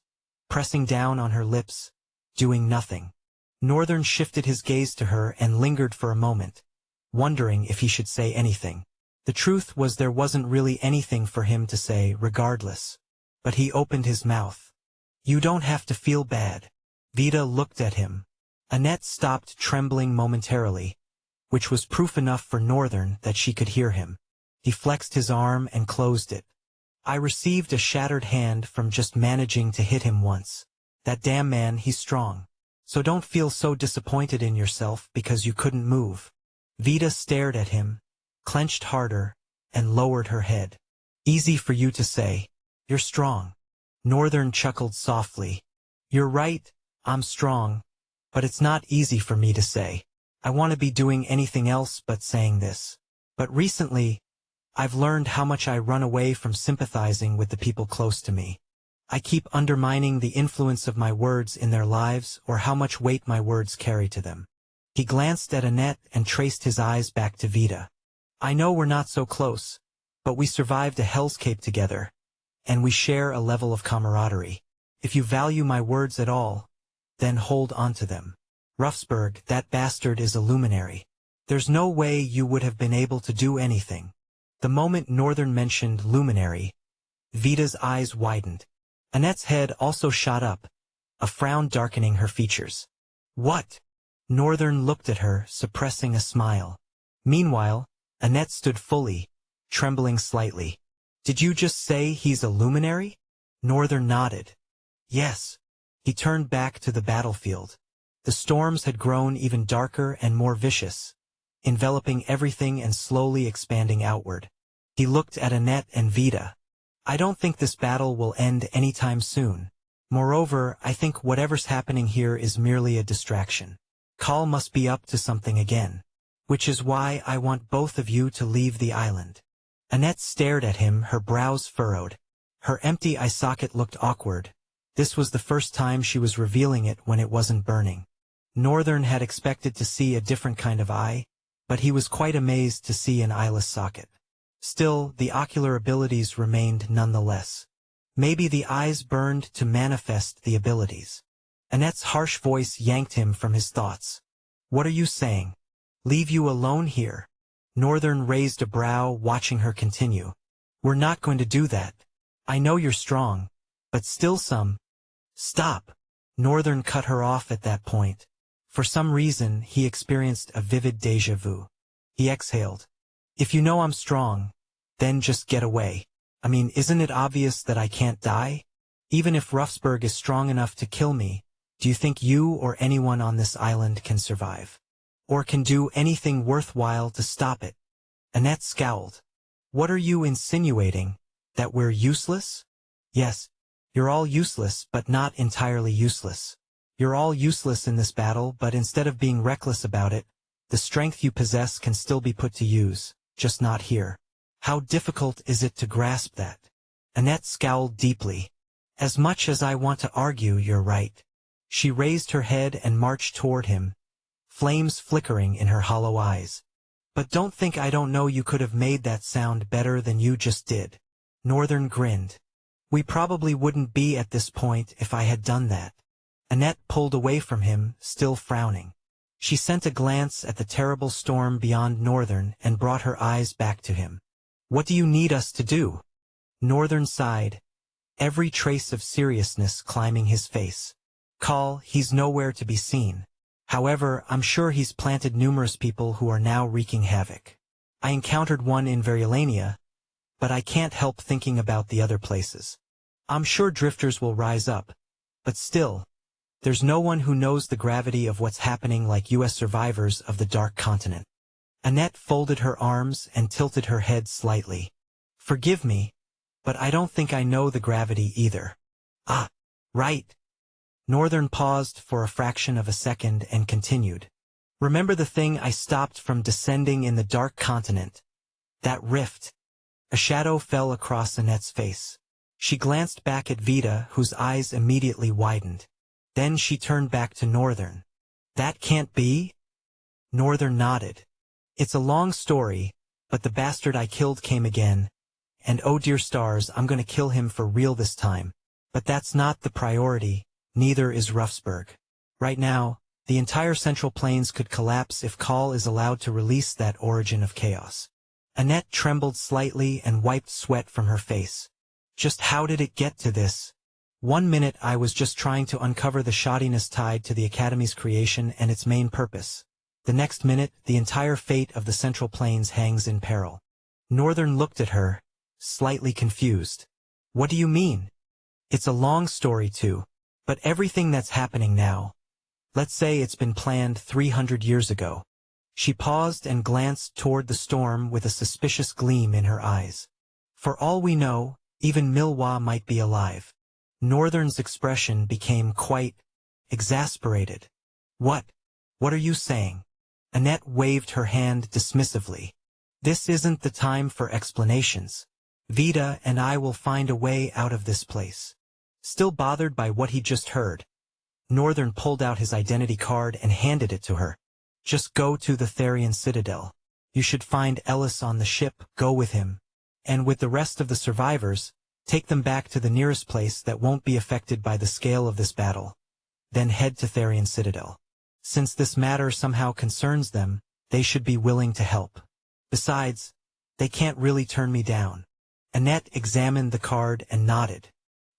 A: pressing down on her lips, doing nothing. Northern shifted his gaze to her and lingered for a moment, wondering if he should say anything. The truth was there wasn't really anything for him to say regardless. But he opened his mouth. "You don't have to feel bad." Vita looked at him. Annette stopped trembling momentarily, which was proof enough for Northern that she could hear him. He flexed his arm and closed it. "I received a shattered hand from just managing to hit him once. That damn man, he's strong. So don't feel so disappointed in yourself because you couldn't move." Vita stared at him, clenched harder, and lowered her head. "Easy for you to say. You're strong." Northern chuckled softly. "You're right, I'm strong, but it's not easy for me to say. I want to be doing anything else but saying this. But recently, I've learned how much I run away from sympathizing with the people close to me. I keep undermining the influence of my words in their lives or how much weight my words carry to them." He glanced at Annette and traced his eyes back to Vita. "I know we're not so close, but we survived a hellscape together, and we share a level of camaraderie. If you value my words at all, then hold on to them. Ruffsberg, that bastard, is a luminary. There's no way you would have been able to do anything." The moment Northern mentioned luminary, Vita's eyes widened. Annette's head also shot up, a frown darkening her features. "What?" Northern looked at her, suppressing a smile. Meanwhile, Annette stood fully, trembling slightly. "Did you just say he's a luminary?" Northern nodded. "Yes." He turned back to the battlefield. The storms had grown even darker and more vicious, enveloping everything and slowly expanding outward. He looked at Annette and Vita. "I don't think this battle will end anytime soon. Moreover, I think whatever's happening here is merely a distraction. Call must be up to something again. Which is why I want both of you to leave the island." Annette stared at him, her brows furrowed. Her empty eye socket looked awkward. This was the first time she was revealing it when it wasn't burning. Northern had expected to see a different kind of eye, but he was quite amazed to see an eyeless socket. Still, the ocular abilities remained nonetheless. Maybe the eyes burned to manifest the abilities. Annette's harsh voice yanked him from his thoughts. "What are you saying? Leave you alone here?" Northern raised a brow, watching her continue. "We're not going to do that. I know you're strong, but still some—" "Stop!" Northern cut her off at that point. For some reason, he experienced a vivid déjà vu. He exhaled. "If you know I'm strong, then just get away. I mean, isn't it obvious that I can't die? Even if Ruffsberg is strong enough to kill me, do you think you or anyone on this island can survive? Or can do anything worthwhile to stop it?" Annette scowled. "What are you insinuating? That we're useless?" "Yes, you're all useless, but not entirely useless. You're all useless in this battle, but instead of being reckless about it, the strength you possess can still be put to use, just not here. How difficult is it to grasp that?" Annette scowled deeply. "As much as I want to argue you're right." She raised her head and marched toward him, flames flickering in her hollow eyes. "But don't think I don't know you could have made that sound better than you just did." Northern grinned. We probably wouldn't be at this point if I had done that. Annette pulled away from him, still frowning. She sent a glance at the terrible storm beyond Northern and brought her eyes back to him. What do you need us to do? Northern sighed, every trace of seriousness climbing his face. Call, he's nowhere to be seen. However, I'm sure he's planted numerous people who are now wreaking havoc. I encountered one in Verulania, but I can't help thinking about the other places. I'm sure drifters will rise up, but still, there's no one who knows the gravity of what's happening like U.S. survivors of the Dark Continent. Annette folded her arms and tilted her head slightly. Forgive me, but I don't think I know the gravity either. Ah, right. Northern paused for a fraction of a second and continued. Remember the thing I stopped from descending in the Dark Continent? That rift. A shadow fell across Annette's face. She glanced back at Vita, whose eyes immediately widened. Then she turned back to Northern. That can't be? Northern nodded. It's a long story, but the bastard I killed came again. And oh dear stars, I'm gonna kill him for real this time. But that's not the priority, neither is Ruffsburg. Right now, the entire Central Plains could collapse if Call is allowed to release that origin of chaos. Annette trembled slightly and wiped sweat from her face. Just how did it get to this? 1 minute I was just trying to uncover the shoddiness tied to the Academy's creation and its main purpose. The next minute, the entire fate of the Central Plains hangs in peril. Northern looked at her, slightly confused. What do you mean? It's a long story too, but everything that's happening now. Let's say it's been planned 300 years ago. She paused and glanced toward the storm with a suspicious gleam in her eyes. For all we know, even Milwa might be alive. Northern's expression became quite exasperated. What are you saying? Annette waved her hand dismissively. This isn't the time for explanations. Vita and I will find a way out of this place. Still bothered by what he just heard, Northern pulled out his identity card and handed it to her. Just go to the Therian Citadel. You should find Ellis on the ship, go with him. And with the rest of the survivors, take them back to the nearest place that won't be affected by the scale of this battle. Then head to Therian Citadel. Since this matter somehow concerns them, they should be willing to help. Besides, they can't really turn me down. Annette examined the card and nodded.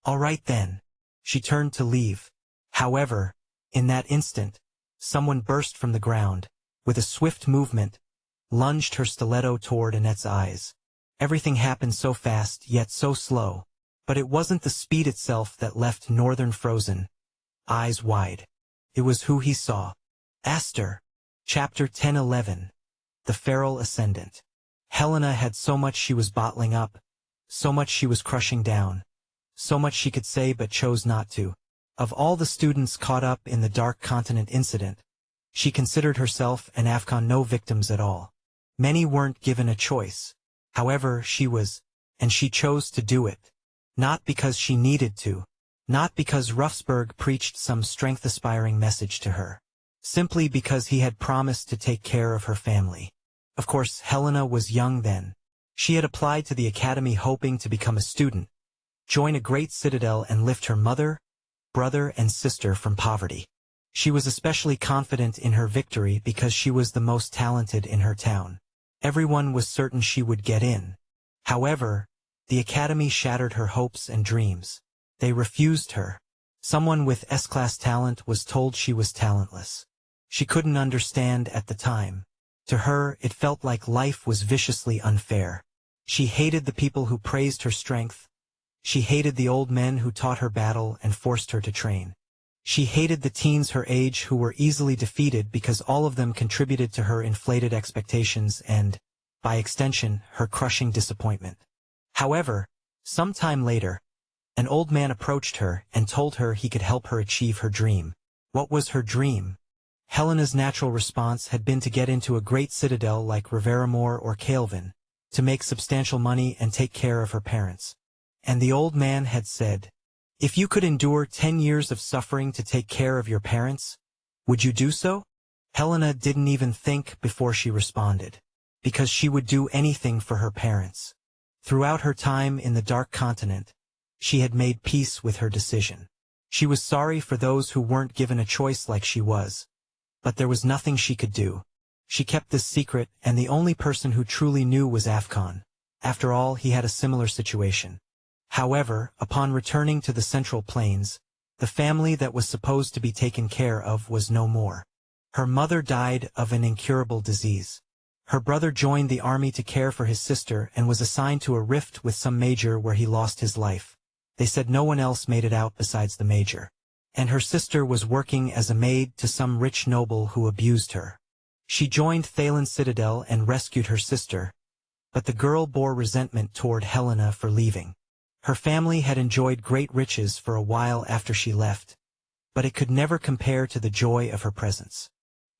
A: All right then. She turned to leave. However, in that instant, someone burst from the ground, with a swift movement, lunged her stiletto toward Annette's eyes. Everything happened so fast, yet so slow. But it wasn't the speed itself that left Northern frozen, eyes wide. It was who he saw. Aster. Chapter 10-11. The Feral Ascendant. Helena had so much she was bottling up, so much she was crushing down, so much she could say but chose not to. Of all the students caught up in the Dark Continent incident, she considered herself and Afghan no victims at all. Many weren't given a choice. However, she was, and she chose to do it. Not because she needed to. Not because Ruffsburg preached some strength-aspiring message to her. Simply because he had promised to take care of her family. Of course, Helena was young then. She had applied to the academy hoping to become a student, join a great citadel and lift her mother, brother and sister from poverty. She was especially confident in her victory because she was the most talented in her town. Everyone was certain she would get in. However, the academy shattered her hopes and dreams. They refused her. Someone with S-class talent was told she was talentless. She couldn't understand at the time. To her, it felt like life was viciously unfair. She hated the people who praised her strength. She hated the old men who taught her battle and forced her to train. She hated the teens her age who were easily defeated because all of them contributed to her inflated expectations and, by extension, her crushing disappointment. However, some time later, an old man approached her and told her he could help her achieve her dream. What was her dream? Helena's natural response had been to get into a great citadel like Riveramore or Calvin, to make substantial money and take care of her parents. And the old man had said, if you could endure 10 years of suffering to take care of your parents, would you do so? Helena didn't even think before she responded, because she would do anything for her parents. Throughout her time in the Dark Continent, She had made peace with her decision. She was sorry for those who weren't given a choice like she was. But there was nothing she could do. She kept this secret, and the only person who truly knew was Afghan. After all, he had a similar situation. However, upon returning to the Central Plains, the family that was supposed to be taken care of was no more. Her mother died of an incurable disease. Her brother joined the army to care for his sister and was assigned to a rift with some major where he lost his life. They said no one else made it out besides the major. And her sister was working as a maid to some rich noble who abused her. She joined Thalen's citadel and rescued her sister, but the girl bore resentment toward Helena for leaving. Her family had enjoyed great riches for a while after she left, but it could never compare to the joy of her presence.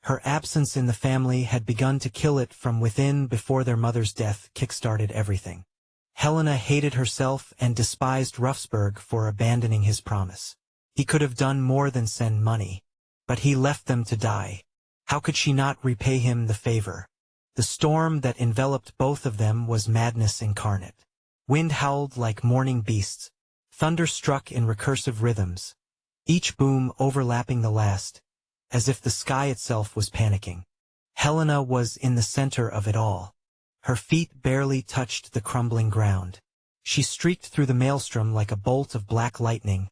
A: Her absence in the family had begun to kill it from within before their mother's death kick-started everything. Helena hated herself and despised Ruffsburg for abandoning his promise. He could have done more than send money, but he left them to die. How could she not repay him the favor? The storm that enveloped both of them was madness incarnate. Wind howled like mourning beasts. Thunder struck in recursive rhythms, each boom overlapping the last, as if the sky itself was panicking. Helena was in the center of it all. Her feet barely touched the crumbling ground. She streaked through the maelstrom like a bolt of black lightning,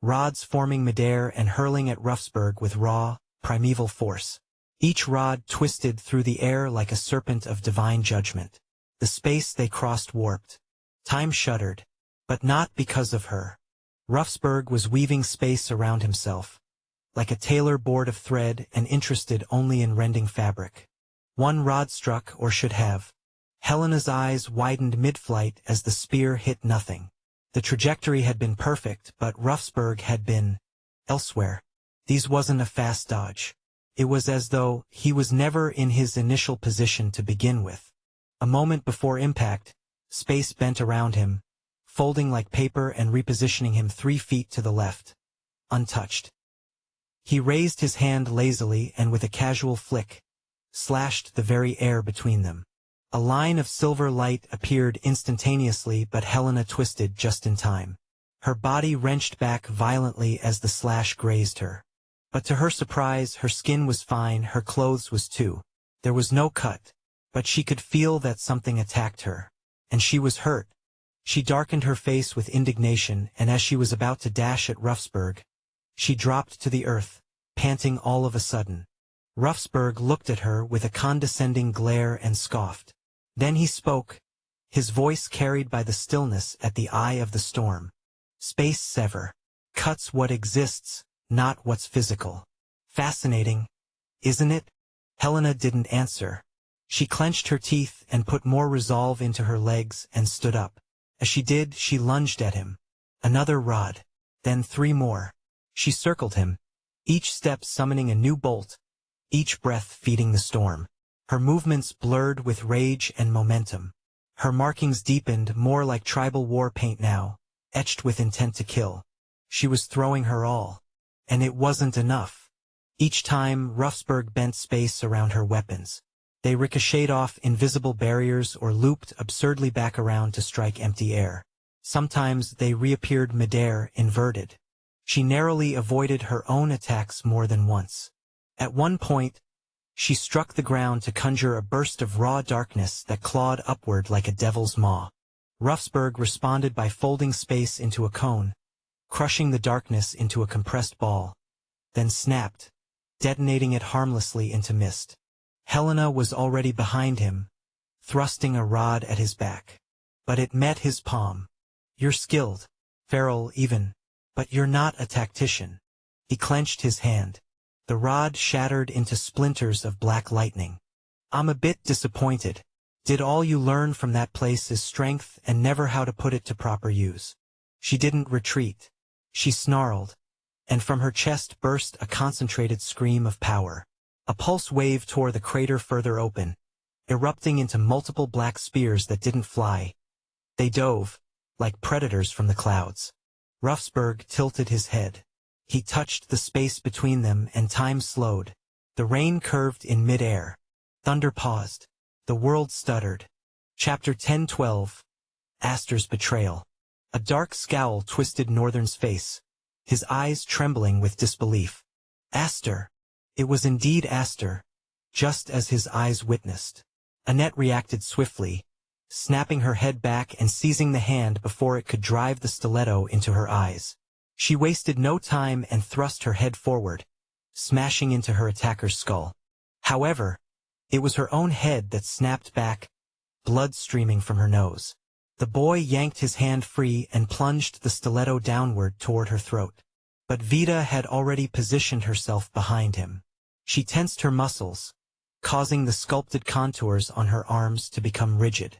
A: rods forming midair and hurling at Ruffsburg with raw, primeval force. Each rod twisted through the air like a serpent of divine judgment. The space they crossed warped. Time shuddered, but not because of her. Ruffsburg was weaving space around himself, like a tailor bored of thread and interested only in rending fabric. One rod struck, or should have. Helena's eyes widened mid-flight as the spear hit nothing. The trajectory had been perfect, but Ruffsburg had been elsewhere. These wasn't a fast dodge. It was as though he was never in his initial position to begin with. A moment before impact, space bent around him, folding like paper and repositioning him 3 feet to the left, untouched. He raised his hand lazily and with a casual flick, slashed the very air between them. A line of silver light appeared instantaneously, but Helena twisted just in time. Her body wrenched back violently as the slash grazed her. But to her surprise, her skin was fine, her clothes was too. There was no cut, but she could feel that something attacked her. And she was hurt. She darkened her face with indignation, and as she was about to dash at Ruffsburg, she dropped to the earth, panting all of a sudden. Ruffsburg looked at her with a condescending glare and scoffed. Then he spoke, his voice carried by the stillness at the eye of the storm. Space sever. Cuts what exists, not what's physical. Fascinating, isn't it? Helena didn't answer. She clenched her teeth and put more resolve into her legs and stood up. As she did, she lunged at him. Another rod. Then 3 more. She circled him, each step summoning a new bolt, each breath feeding the storm. Her movements blurred with rage and momentum. Her markings deepened, more like tribal war paint now, etched with intent to kill. She was throwing her all. And it wasn't enough. Each time, Ruffsburg bent space around her weapons. They ricocheted off invisible barriers or looped absurdly back around to strike empty air. Sometimes they reappeared midair, inverted. She narrowly avoided her own attacks more than once. At one point, she struck the ground to conjure a burst of raw darkness that clawed upward like a devil's maw. Ruffsburg responded by folding space into a cone, crushing the darkness into a compressed ball, then snapped, detonating it harmlessly into mist. Helena was already behind him, thrusting a rod at his back. But it met his palm. You're skilled, feral even, but you're not a tactician. He clenched his hand. The rod shattered into splinters of black lightning. I'm a bit disappointed. Did all you learn from that place is strength and never how to put it to proper use? She didn't retreat. She snarled, and from her chest burst a concentrated scream of power. A pulse wave tore the crater further open, erupting into multiple black spears that didn't fly. They dove, like predators from the clouds. Ruffsburg tilted his head. He touched the space between them and time slowed. The rain curved in mid-air. Thunder paused. The world stuttered. Chapter 10-12. Aster's Betrayal. A dark scowl twisted Northern's face, his eyes trembling with disbelief. Aster! It was indeed Aster, just as his eyes witnessed. Annette reacted swiftly, snapping her head back and seizing the hand before it could drive the stiletto into her eyes. She wasted no time and thrust her head forward, smashing into her attacker's skull. However, it was her own head that snapped back, blood streaming from her nose. The boy yanked his hand free and plunged the stiletto downward toward her throat. But Vida had already positioned herself behind him. She tensed her muscles, causing the sculpted contours on her arms to become rigid.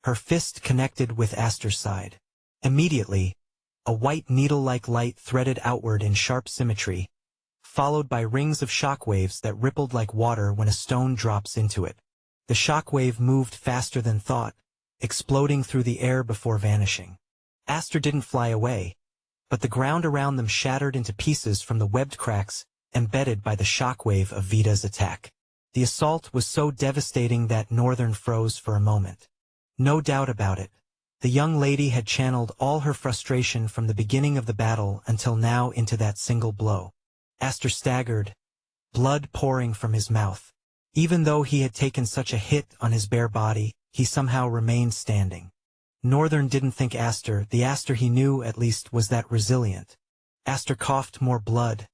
A: Her fist connected with Aster's side. Immediately, a white needle-like light threaded outward in sharp symmetry, followed by rings of shockwaves that rippled like water when a stone drops into it. The shockwave moved faster than thought, exploding through the air before vanishing. Aster didn't fly away, but the ground around them shattered into pieces from the webbed cracks embedded by the shockwave of Vida's attack. The assault was so devastating that Northern froze for a moment. No doubt about it, the young lady had channeled all her frustration from the beginning of the battle until now into that single blow. Aster staggered, blood pouring from his mouth. Even though he had taken such a hit on his bare body, he somehow remained standing. Northern didn't think the Aster he knew at least was that resilient. Aster coughed more blood,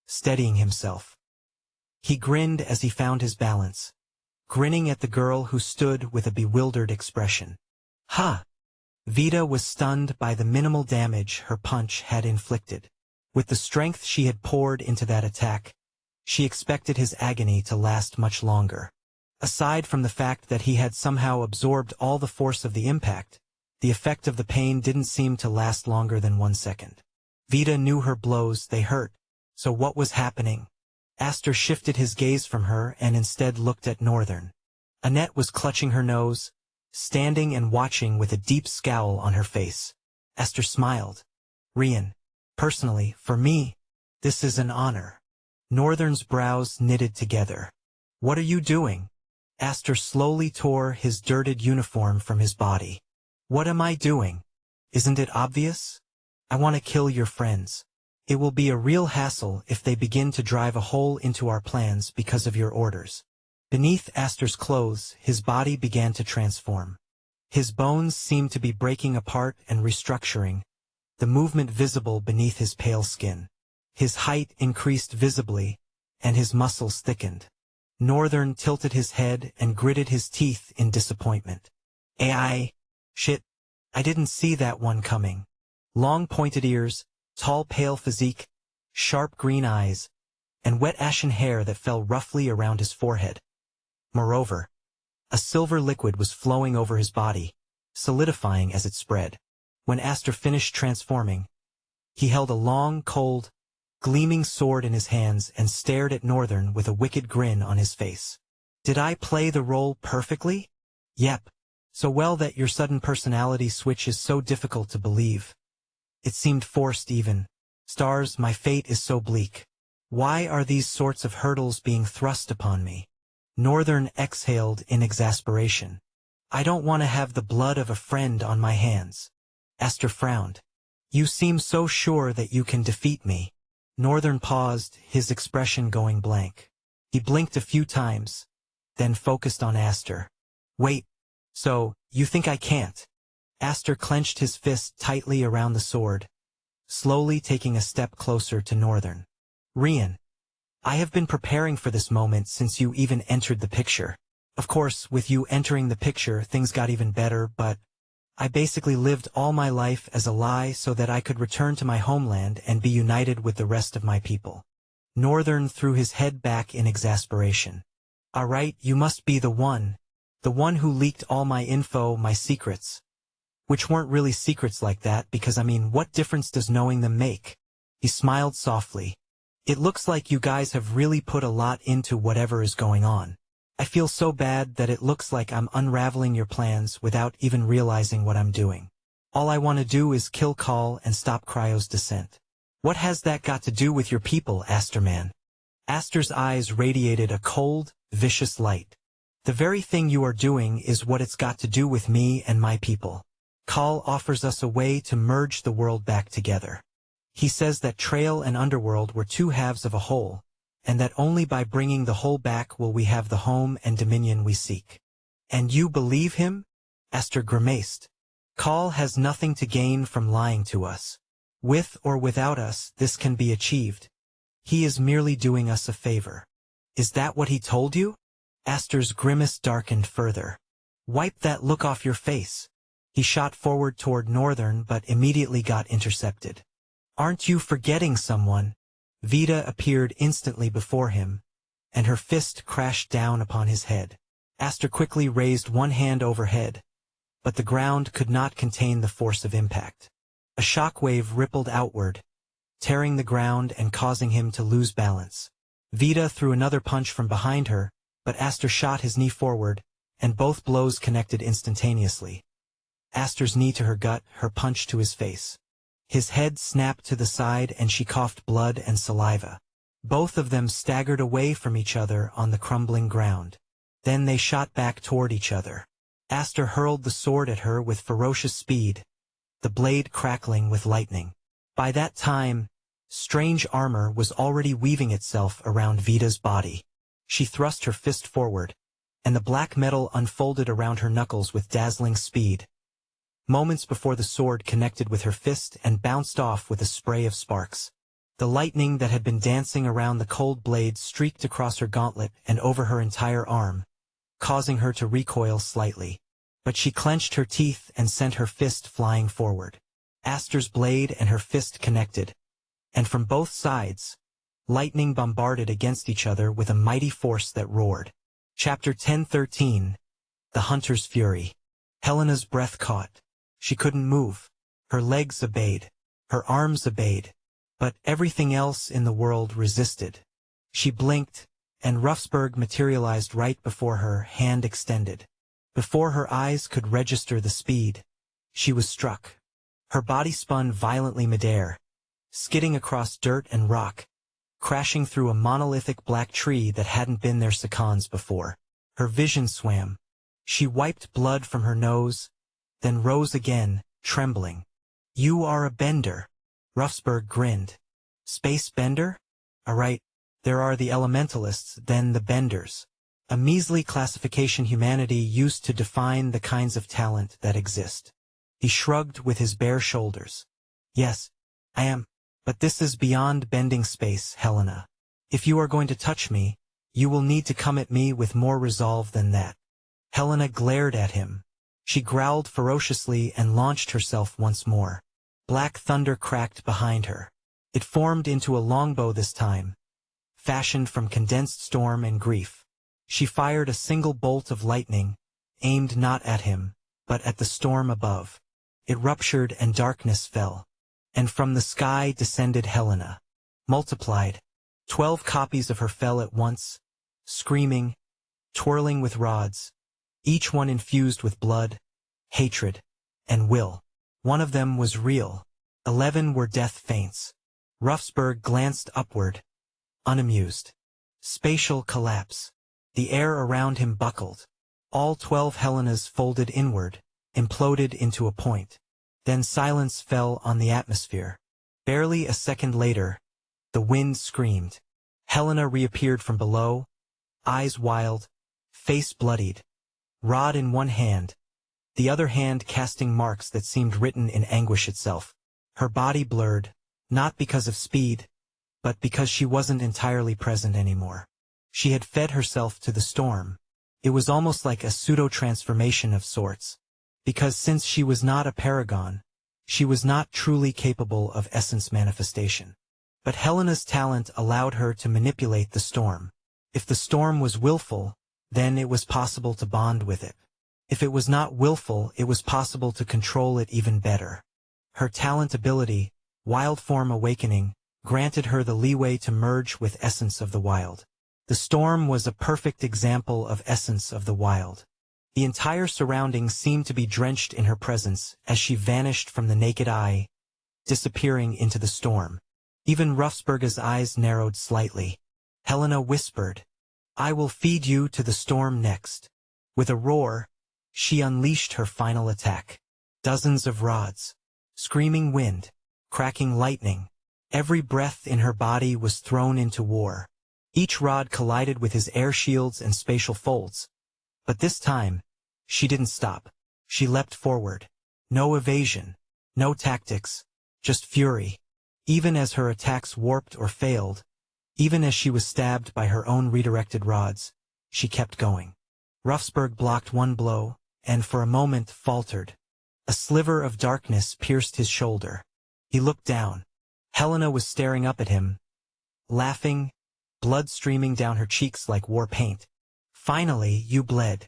A: steadying himself. He grinned as he found his balance, grinning at the girl who stood with a bewildered expression. Ha! Vida was stunned by the minimal damage her punch had inflicted. With the strength she had poured into that attack, she expected his agony to last much longer. Aside from the fact that he had somehow absorbed all the force of the impact, the effect of the pain didn't seem to last longer than 1 second. Vida knew her blows, they hurt. So what was happening? Aster shifted his gaze from her and instead looked at Northern. Annette was clutching her nose, standing and watching with a deep scowl on her face. Aster smiled. Rian, personally, for me, this is an honor. Northern's brows knitted together. What are you doing? Aster slowly tore his dirted uniform from his body. What am I doing? Isn't it obvious? I want to kill your friends. It will be a real hassle if they begin to drive a hole into our plans because of your orders. Beneath Aster's clothes, his body began to transform. His bones seemed to be breaking apart and restructuring, the movement visible beneath his pale skin. His height increased visibly, and his muscles thickened. Northern tilted his head and gritted his teeth in disappointment. Shit, I didn't see that one coming. Long pointed ears, tall pale physique, sharp green eyes, and wet ashen hair that fell roughly around his forehead. Moreover, a silver liquid was flowing over his body, solidifying as it spread. When Aster finished transforming, he held a long, cold, gleaming sword in his hands and stared at Northern with a wicked grin on his face. Did I play the role perfectly? Yep. So well that your sudden personality switch is so difficult to believe. It seemed forced even. Stars, my fate is so bleak. Why are these sorts of hurdles being thrust upon me? Northern exhaled in exasperation. I don't want to have the blood of a friend on my hands. Aster frowned. You seem so sure that you can defeat me. Northern paused, his expression going blank. He blinked a few times, then focused on Aster. Wait, so, you think I can't? Aster clenched his fist tightly around the sword, slowly taking a step closer to Northern. Rian, I have been preparing for this moment since you even entered the picture. Of course, with you entering the picture, things got even better, but I basically lived all my life as a lie so that I could return to my homeland and be united with the rest of my people. Northern threw his head back in exasperation. All right, you must be the one who leaked all my info, my secrets. Which weren't really secrets like that because I mean, what difference does knowing them make? He smiled softly. It looks like you guys have really put a lot into whatever is going on. I feel so bad that it looks like I'm unraveling your plans without even realizing what I'm doing. All I want to do is kill Call and stop Cryo's descent. What has that got to do with your people, Asterman? Aster's eyes radiated a cold, vicious light. The very thing you are doing is what it's got to do with me and my people. Kal offers us a way to merge the world back together. He says that trail and underworld were two halves of a whole, and that only by bringing the whole back will we have the home and dominion we seek. And you believe him? Aster grimaced. Kal has nothing to gain from lying to us. With or without us, this can be achieved. He is merely doing us a favor. Is that what he told you? Aster's grimace darkened further. Wipe that look off your face. He shot forward toward Northern but immediately got intercepted. Aren't you forgetting someone? Vida appeared instantly before him, and her fist crashed down upon his head. Aster quickly raised one hand overhead, but the ground could not contain the force of impact. A shockwave rippled outward, tearing the ground and causing him to lose balance. Vida threw another punch from behind her, but Aster shot his knee forward, and both blows connected instantaneously. Aster's knee to her gut, her punch to his face. His head snapped to the side and she coughed blood and saliva. Both of them staggered away from each other on the crumbling ground. Then they shot back toward each other. Aster hurled the sword at her with ferocious speed, the blade crackling with lightning. By that time, strange armor was already weaving itself around Vida's body. She thrust her fist forward, and the black metal unfolded around her knuckles with dazzling speed. Moments before the sword connected with her fist and bounced off with a spray of sparks. The lightning that had been dancing around the cold blade streaked across her gauntlet and over her entire arm, causing her to recoil slightly. But she clenched her teeth and sent her fist flying forward. Aster's blade and her fist connected, and from both sides, lightning bombarded against each other with a mighty force that roared. Chapter 10:13. The Hunter's Fury. Helena's breath caught. She couldn't move. Her legs obeyed. Her arms obeyed. But everything else in the world resisted. She blinked, and Ruffsberg materialized right before her, hand extended. Before her eyes could register the speed, she was struck. Her body spun violently midair, skidding across dirt and rock, crashing through a monolithic black tree that hadn't been their seconds before. Her vision swam. She wiped blood from her nose, then rose again, trembling. You are a bender. Ruffsberg grinned. Space bender? Alright, there are the elementalists, then the benders. A measly classification humanity used to define the kinds of talent that exist. He shrugged with his bare shoulders. Yes, I am. But this is beyond bending space, Helena. If you are going to touch me, you will need to come at me with more resolve than that. Helena glared at him. She growled ferociously and launched herself once more. Black thunder cracked behind her. It formed into a longbow this time, fashioned from condensed storm and grief. She fired a single bolt of lightning, aimed not at him, but at the storm above. It ruptured and darkness fell. And from the sky descended Helena. Multiplied. 12 copies of her fell at once, screaming, twirling with rods, each one infused with blood, hatred, and will. One of them was real. 11 were death feints. Ruffsberg glanced upward, unamused. Spatial collapse. The air around him buckled. All 12 Helenas folded inward, imploded into a point. Then silence fell on the atmosphere. Barely a second later, the wind screamed. Helena reappeared from below, eyes wild, face bloodied, rod in one hand, the other hand casting marks that seemed written in anguish itself. Her body blurred, not because of speed, but because she wasn't entirely present anymore. She had fed herself to the storm. It was almost like a pseudo-transformation of sorts. Because since she was not a paragon, she was not truly capable of essence manifestation. But Helena's talent allowed her to manipulate the storm. If the storm was willful, then it was possible to bond with it. If it was not willful, it was possible to control it even better. Her talent ability, Wild Form Awakening, granted her the leeway to merge with essence of the wild. The storm was a perfect example of essence of the wild. The entire surroundings seemed to be drenched in her presence as she vanished from the naked eye, disappearing into the storm. Even Ruffsberg's eyes narrowed slightly. Helena whispered, "I will feed you to the storm next." With a roar, she unleashed her final attack. Dozens of rods. Screaming wind. Cracking lightning. Every breath in her body was thrown into war. Each rod collided with his air shields and spatial folds. But this time, she didn't stop. She leapt forward. No evasion. No tactics. Just fury. Even as her attacks warped or failed, even as she was stabbed by her own redirected rods, she kept going. Ruffsberg blocked one blow, and for a moment faltered. A sliver of darkness pierced his shoulder. He looked down. Helena was staring up at him, laughing, blood streaming down her cheeks like war paint. Finally, you bled.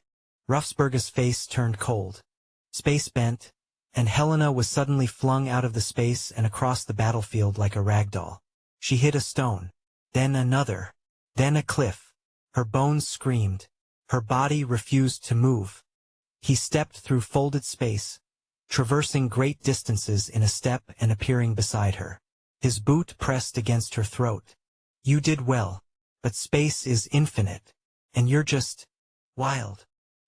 A: Ruffsberg's face turned cold. Space bent, and Helena was suddenly flung out of the space and across the battlefield like a ragdoll. She hit a stone, then another, then a cliff. Her bones screamed. Her body refused to move. He stepped through folded space, traversing great distances in a step and appearing beside her. His boot pressed against her throat. You did well, but space is infinite, and you're just wild.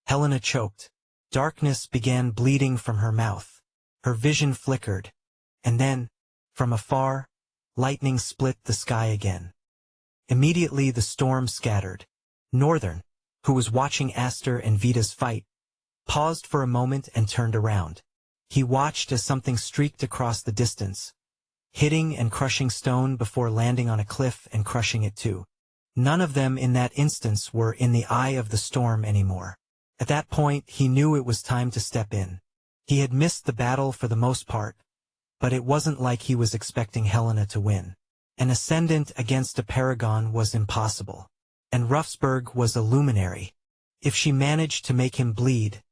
A: Helena choked. Darkness began bleeding from her mouth. Her vision flickered, and then, from afar, lightning split the sky again. Immediately the storm scattered. Northern, who was watching Aster and Vita's fight, paused for a moment and turned around. He watched as something streaked across the distance, hitting and crushing stone before landing on a cliff and crushing it too. None of them in that instance were in the eye of the storm anymore. At that point he knew it was time to step in. He had missed the battle for the most part, but it wasn't like he was expecting Helena to win. An ascendant against a paragon was impossible. And Ruffsberg was a luminary. If she managed to make him bleed,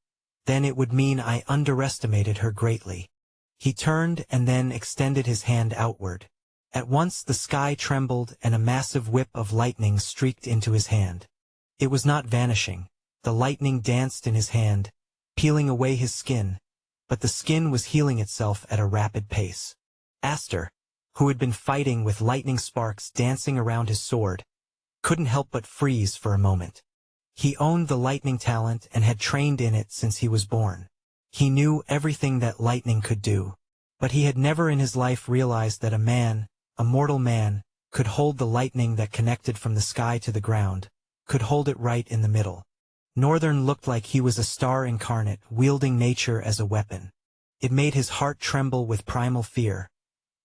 A: then it would mean I underestimated her greatly. He turned and then extended his hand outward. At once the sky trembled and a massive whip of lightning streaked into his hand. It was not vanishing. The lightning danced in his hand, peeling away his skin, but the skin was healing itself at a rapid pace. Aster, who had been fighting with lightning sparks dancing around his sword, couldn't help but freeze for a moment. He owned the lightning talent and had trained in it since he was born. He knew everything that lightning could do, but he had never in his life realized that a man, a mortal man, could hold the lightning that connected from the sky to the ground, could hold it right in the middle. Northern looked like he was a star incarnate, wielding nature as a weapon. It made his heart tremble with primal fear,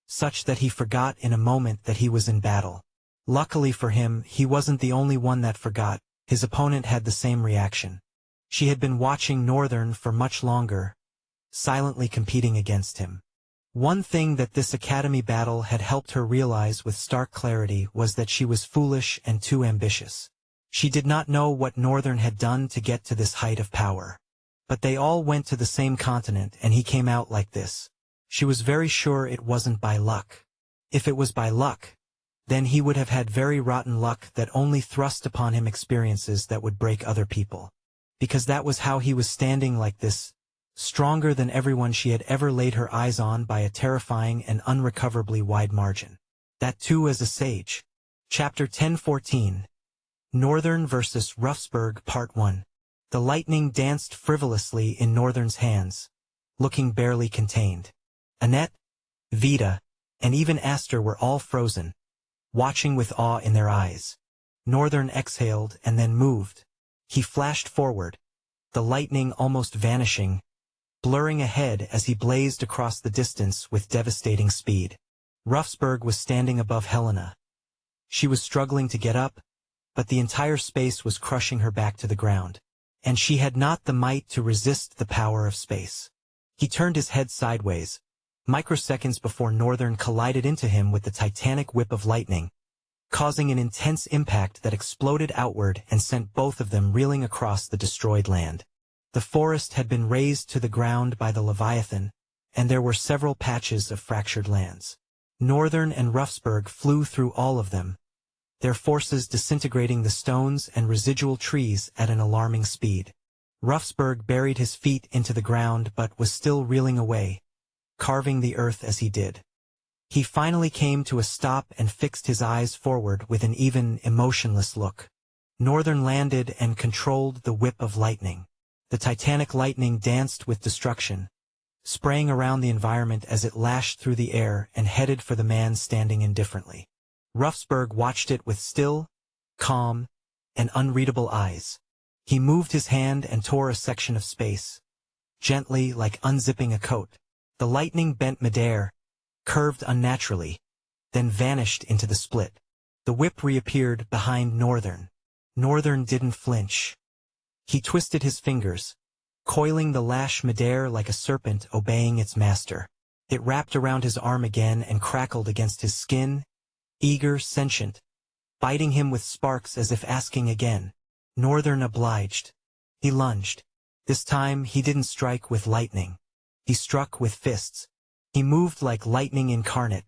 A: such that he forgot in a moment that he was in battle. Luckily for him, he wasn't the only one that forgot. His opponent had the same reaction. She had been watching Northern for much longer, silently competing against him. One thing that this academy battle had helped her realize with stark clarity was that she was foolish and too ambitious. She did not know what Northern had done to get to this height of power. But they all went to the same continent and he came out like this. She was very sure it wasn't by luck. If it was by luck, then he would have had very rotten luck that only thrust upon him experiences that would break other people. Because that was how he was standing like this, stronger than everyone she had ever laid her eyes on by a terrifying and unrecoverably wide margin. That too as a sage. Chapter 10:14. Northern versus Ruffsberg Part 1. The lightning danced frivolously in Northern's hands, looking barely contained. Annette, Vita, and even Aster were all frozen, watching with awe in their eyes. Northern exhaled and then moved. He flashed forward, the lightning almost vanishing, blurring ahead as he blazed across the distance with devastating speed. Ruffsberg was standing above Helena. She was struggling to get up, but the entire space was crushing her back to the ground, and she had not the might to resist the power of space. He turned his head sideways, microseconds before Northern collided into him with the titanic whip of lightning, causing an intense impact that exploded outward and sent both of them reeling across the destroyed land. The forest had been razed to the ground by the Leviathan, and there were several patches of fractured lands. Northern and Ruffsberg flew through all of them, their forces disintegrating the stones and residual trees at an alarming speed. Ruffsberg buried his feet into the ground but was still reeling away, carving the earth as he did. He finally came to a stop and fixed his eyes forward with an even, emotionless look. Northern landed and controlled the whip of lightning. The titanic lightning danced with destruction, spraying around the environment as it lashed through the air and headed for the man standing indifferently. Ruffsberg watched it with still, calm, and unreadable eyes. He moved his hand and tore a section of space, gently like unzipping a coat. The lightning bent midair, curved unnaturally, then vanished into the split. The whip reappeared behind Northern. Northern didn't flinch. He twisted his fingers, coiling the lash midair like a serpent obeying its master. It wrapped around his arm again and crackled against his skin, eager, sentient, biting him with sparks as if asking again. Northern obliged. He lunged. This time he didn't strike with lightning. He struck with fists. He moved like lightning incarnate.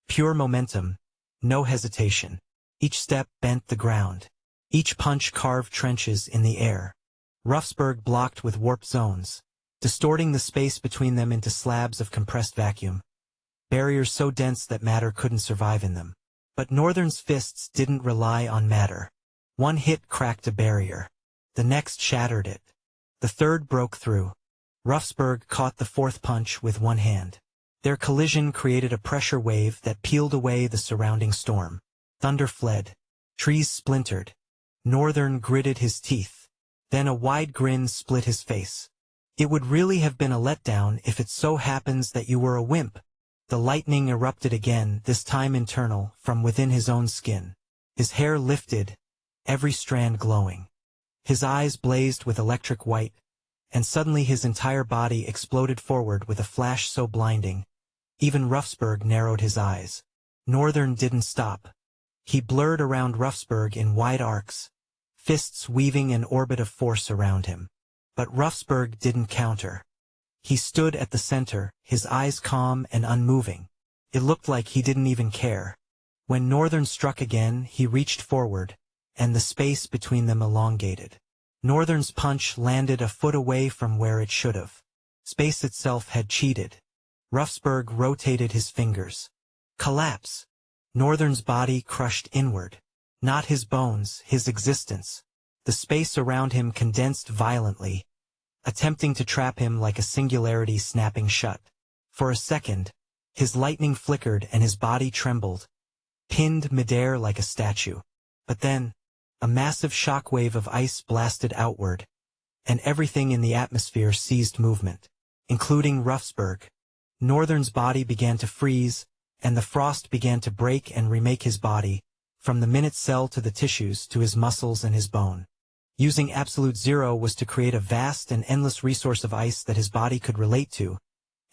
A: Pure momentum, no hesitation. Each step bent the ground. Each punch carved trenches in the air. Ruffsberg blocked with warped zones, distorting the space between them into slabs of compressed vacuum, barriers so dense that matter couldn't survive in them. But Northern's fists didn't rely on matter. One hit cracked a barrier. The next shattered it. The third broke through. Ruffsberg caught the fourth punch with one hand. Their collision created a pressure wave that peeled away the surrounding storm. Thunder fled. Trees splintered. Northern gritted his teeth. Then a wide grin split his face. It would really have been a letdown if it so happens that you were a wimp. The lightning erupted again, this time internal, from within his own skin. His hair lifted, every strand glowing. His eyes blazed with electric white, and suddenly his entire body exploded forward with a flash so blinding. Even Ruffsberg narrowed his eyes. Northern didn't stop. He blurred around Ruffsberg in wide arcs, fists weaving an orbit of force around him. But Ruffsberg didn't counter. He stood at the center, his eyes calm and unmoving. It looked like he didn't even care. When Northern struck again, he reached forward, and the space between them elongated. Northern's punch landed a foot away from where it should have. Space itself had cheated. Ruffsberg rotated his fingers. Collapse. Northern's body crushed inward. Not his bones, his existence. The space around him condensed violently, attempting to trap him like a singularity snapping shut. For a second, his lightning flickered and his body trembled, pinned midair like a statue. But then, a massive shockwave of ice blasted outward, and everything in the atmosphere seized movement, including Ruffsberg. Northern's body began to freeze, and the frost began to break and remake his body, from the minute cell to the tissues to his muscles and his bone. Using absolute zero was to create a vast and endless resource of ice that his body could relate to,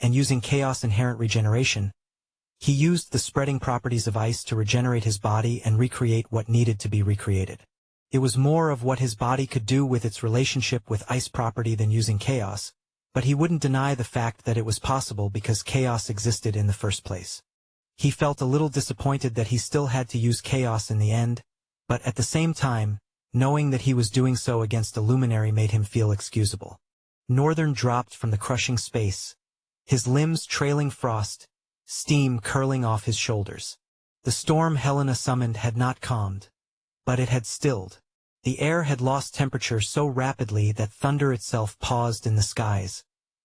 A: and using chaos inherent regeneration, he used the spreading properties of ice to regenerate his body and recreate what needed to be recreated. It was more of what his body could do with its relationship with ice property than using chaos, but he wouldn't deny the fact that it was possible because chaos existed in the first place. He felt a little disappointed that he still had to use chaos in the end, but at the same time, knowing that he was doing so against a luminary made him feel excusable. Northern dropped from the crushing space, his limbs trailing frost, steam curling off his shoulders. The storm Helena summoned had not calmed, but it had stilled. The air had lost temperature so rapidly that thunder itself paused in the skies,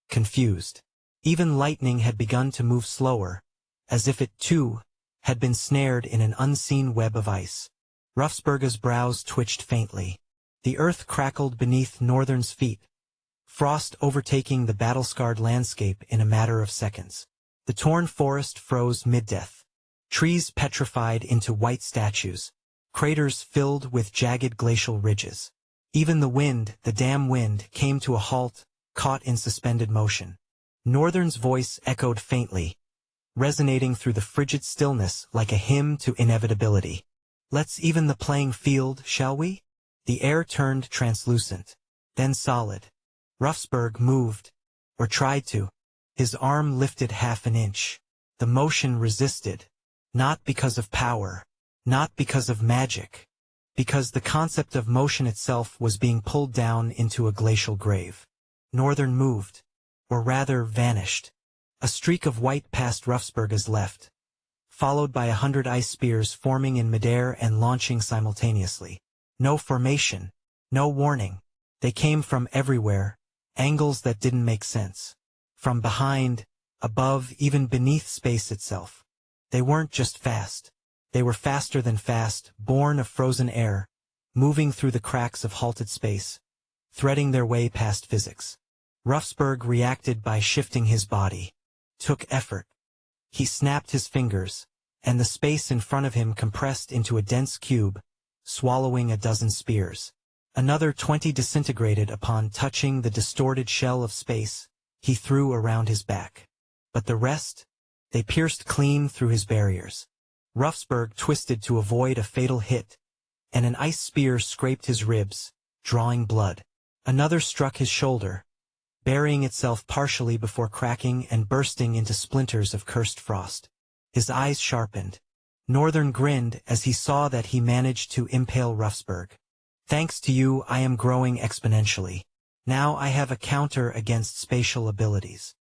A: confused. Even lightning had begun to move slower, as if it, too, had been snared in an unseen web of ice. Ruffsberg's brows twitched faintly. The earth crackled beneath Northern's feet, frost overtaking the battle-scarred landscape in a matter of seconds. The torn forest froze mid-death. Trees petrified into white statues, craters filled with jagged glacial ridges. Even the wind, the damn wind, came to a halt, caught in suspended motion. Northern's voice echoed faintly, resonating through the frigid stillness like a hymn to inevitability. Let's even the playing field, shall we? The air turned translucent, then solid. Ruffsberg moved, or tried to. His arm lifted half an inch. The motion resisted, not because of power, not because of magic, because the concept of motion itself was being pulled down into a glacial grave. Northern moved, or rather vanished. A streak of white passed Ruffsberg's left, followed by 100 ice spears forming in midair and launching simultaneously. No formation, no warning. They came from everywhere, angles that didn't make sense. From behind, above, even beneath space itself. They weren't just fast. They were faster than fast, born of frozen air, moving through the cracks of halted space, threading their way past physics. Ruffsberg reacted by shifting his body. Took effort. He snapped his fingers, and the space in front of him compressed into a dense cube, swallowing a dozen spears. Another 20 disintegrated upon touching the distorted shell of space he threw around his back. But the rest? They pierced clean through his barriers. Ruffsberg twisted to avoid a fatal hit, and an ice spear scraped his ribs, drawing blood. Another struck his shoulder, burying itself partially before cracking and bursting into splinters of cursed frost. His eyes sharpened. Northern grinned as he saw that he managed to impale Ruffsberg. Thanks to you, I am growing exponentially. Now I have a counter against spatial abilities.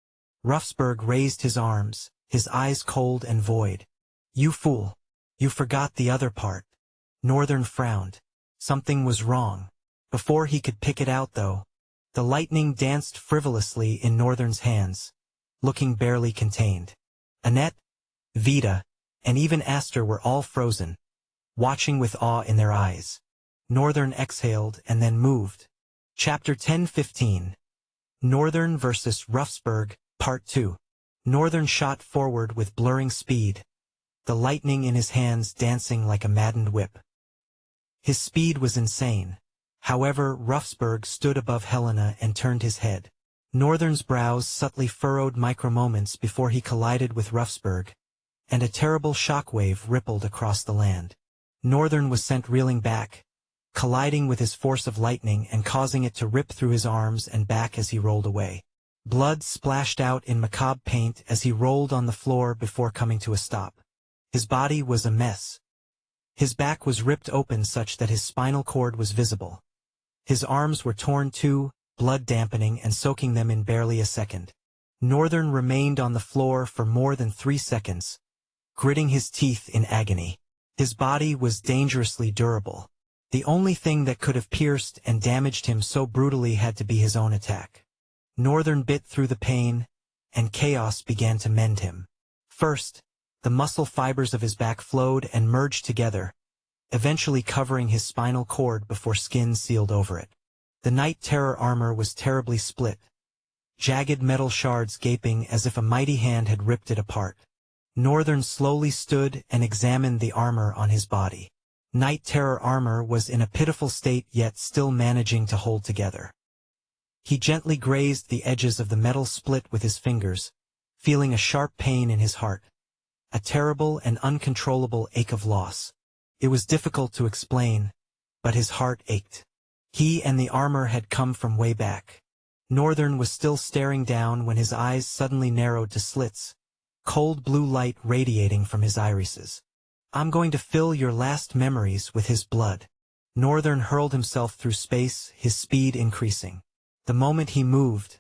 A: Ruffsberg raised his arms, his eyes cold and void. You fool. You forgot the other part. Northern frowned. Something was wrong. Before he could pick it out, though, the lightning danced frivolously in Northern's hands, looking barely contained. Annette, Vita, and even Aster were all frozen, watching with awe in their eyes. Northern exhaled and then moved. Chapter 10-15. Northern vs. Ruffsberg, Part 2. Northern shot forward with blurring speed, the lightning in his hands dancing like a maddened whip. His speed was insane. However, Ruffsberg stood above Helena and turned his head. Northern's brows subtly furrowed micro-moments before he collided with Ruffsberg, and a terrible shockwave rippled across the land. Northern was sent reeling back, colliding with his force of lightning and causing it to rip through his arms and back as he rolled away. Blood splashed out in macabre paint as he rolled on the floor before coming to a stop. His body was a mess. His back was ripped open such that his spinal cord was visible. His arms were torn too, blood dampening and soaking them in barely a second. Northern remained on the floor for more than 3 seconds, gritting his teeth in agony. His body was dangerously durable. The only thing that could have pierced and damaged him so brutally had to be his own attack. Northern bit through the pain, and chaos began to mend him. First, the muscle fibers of his back flowed and merged together, eventually covering his spinal cord before skin sealed over it. The Night Terror armor was terribly split, jagged metal shards gaping as if a mighty hand had ripped it apart. Northern slowly stood and examined the armor on his body. Night Terror armor was in a pitiful state yet still managing to hold together. He gently grazed the edges of the metal split with his fingers, feeling a sharp pain in his heart, a terrible and uncontrollable ache of loss. It was difficult to explain, but his heart ached. He and the armor had come from way back. Northern was still staring down when his eyes suddenly narrowed to slits, cold blue light radiating from his irises. I'm going to fill your last memories with his blood. Northern hurled himself through space, his speed increasing. The moment he moved,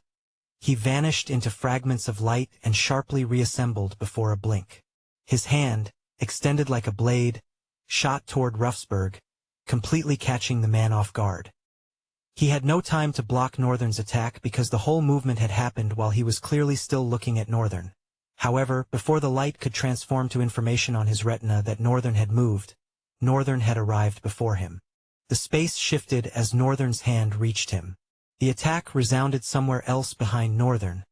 A: he vanished into fragments of light and sharply reassembled before a blink. His hand, extended like a blade, shot toward Ruffsberg, completely catching the man off guard. He had no time to block Northern's attack because the whole movement had happened while he was clearly still looking at Northern. However, before the light could transform to information on his retina that Northern had moved, Northern had arrived before him. The space shifted as Northern's hand reached him. The attack resounded somewhere else behind Northern,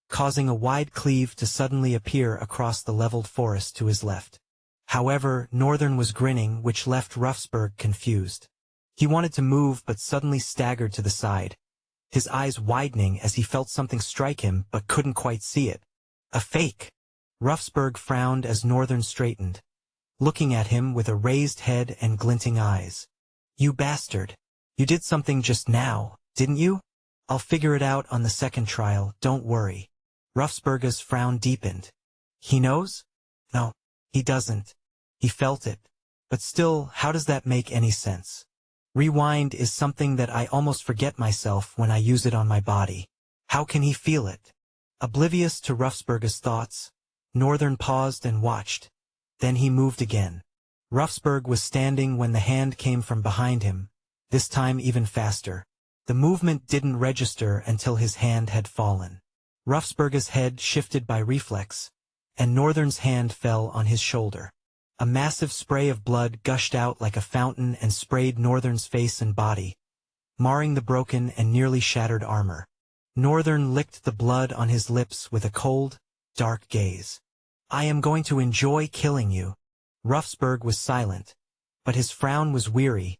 A: causing a wide cleave to suddenly appear across the leveled forest to his left. However, Northern was grinning, which left Ruffsberg confused. He wanted to move but suddenly staggered to the side, his eyes widening as he felt something strike him but couldn't quite see it. A fake! Ruffsberg frowned as Northern straightened, looking at him with a raised head and glinting eyes. You bastard! You did something just now, didn't you? I'll figure it out on the second trial, don't worry. Ruffsberg's frown deepened. He knows? No, he doesn't. He felt it. But still, how does that make any sense? Rewind is something that I almost forget myself when I use it on my body. How can he feel it? Oblivious to Ruffsberg's thoughts, Northern paused and watched. Then he moved again. Ruffsberg was standing when the hand came from behind him, this time even faster. The movement didn't register until his hand had fallen. Ruffsberg's head shifted by reflex, and Northern's hand fell on his shoulder. A massive spray of blood gushed out like a fountain and sprayed Northern's face and body, marring the broken and nearly shattered armor. Northern licked the blood on his lips with a cold, dark gaze. "I am going to enjoy killing you." Ruffsberg was silent, but his frown was weary,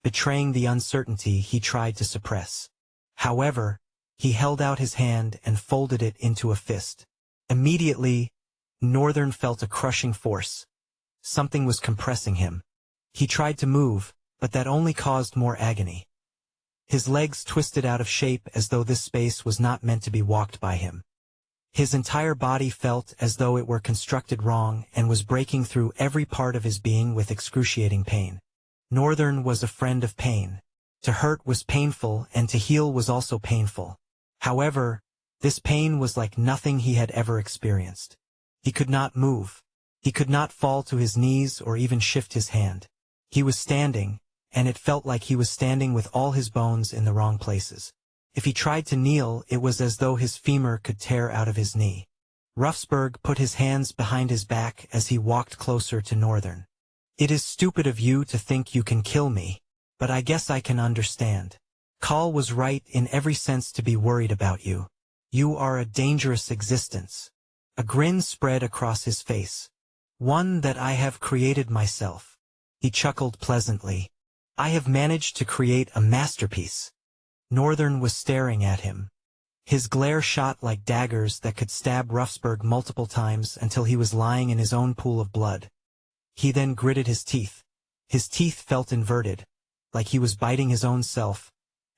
A: betraying the uncertainty he tried to suppress. However, he held out his hand and folded it into a fist. Immediately, Northern felt a crushing force. Something was compressing him. He tried to move, but that only caused more agony. His legs twisted out of shape as though this space was not meant to be walked by him. His entire body felt as though it were constructed wrong and was breaking through every part of his being with excruciating pain. Northern was a friend of pain. To hurt was painful, and to heal was also painful. However, this pain was like nothing he had ever experienced. He could not move. He could not fall to his knees or even shift his hand. He was standing, and it felt like he was standing with all his bones in the wrong places. If he tried to kneel, it was as though his femur could tear out of his knee. Ruffsberg put his hands behind his back as he walked closer to Northern. "It is stupid of you to think you can kill me, but I guess I can understand. Call was right in every sense to be worried about you. You are a dangerous existence." A grin spread across his face. "One that I have created myself." He chuckled pleasantly. "I have managed to create a masterpiece." Northern was staring at him. His glare shot like daggers that could stab Ruffsberg multiple times until he was lying in his own pool of blood. He then gritted his teeth. His teeth felt inverted, like he was biting his own self,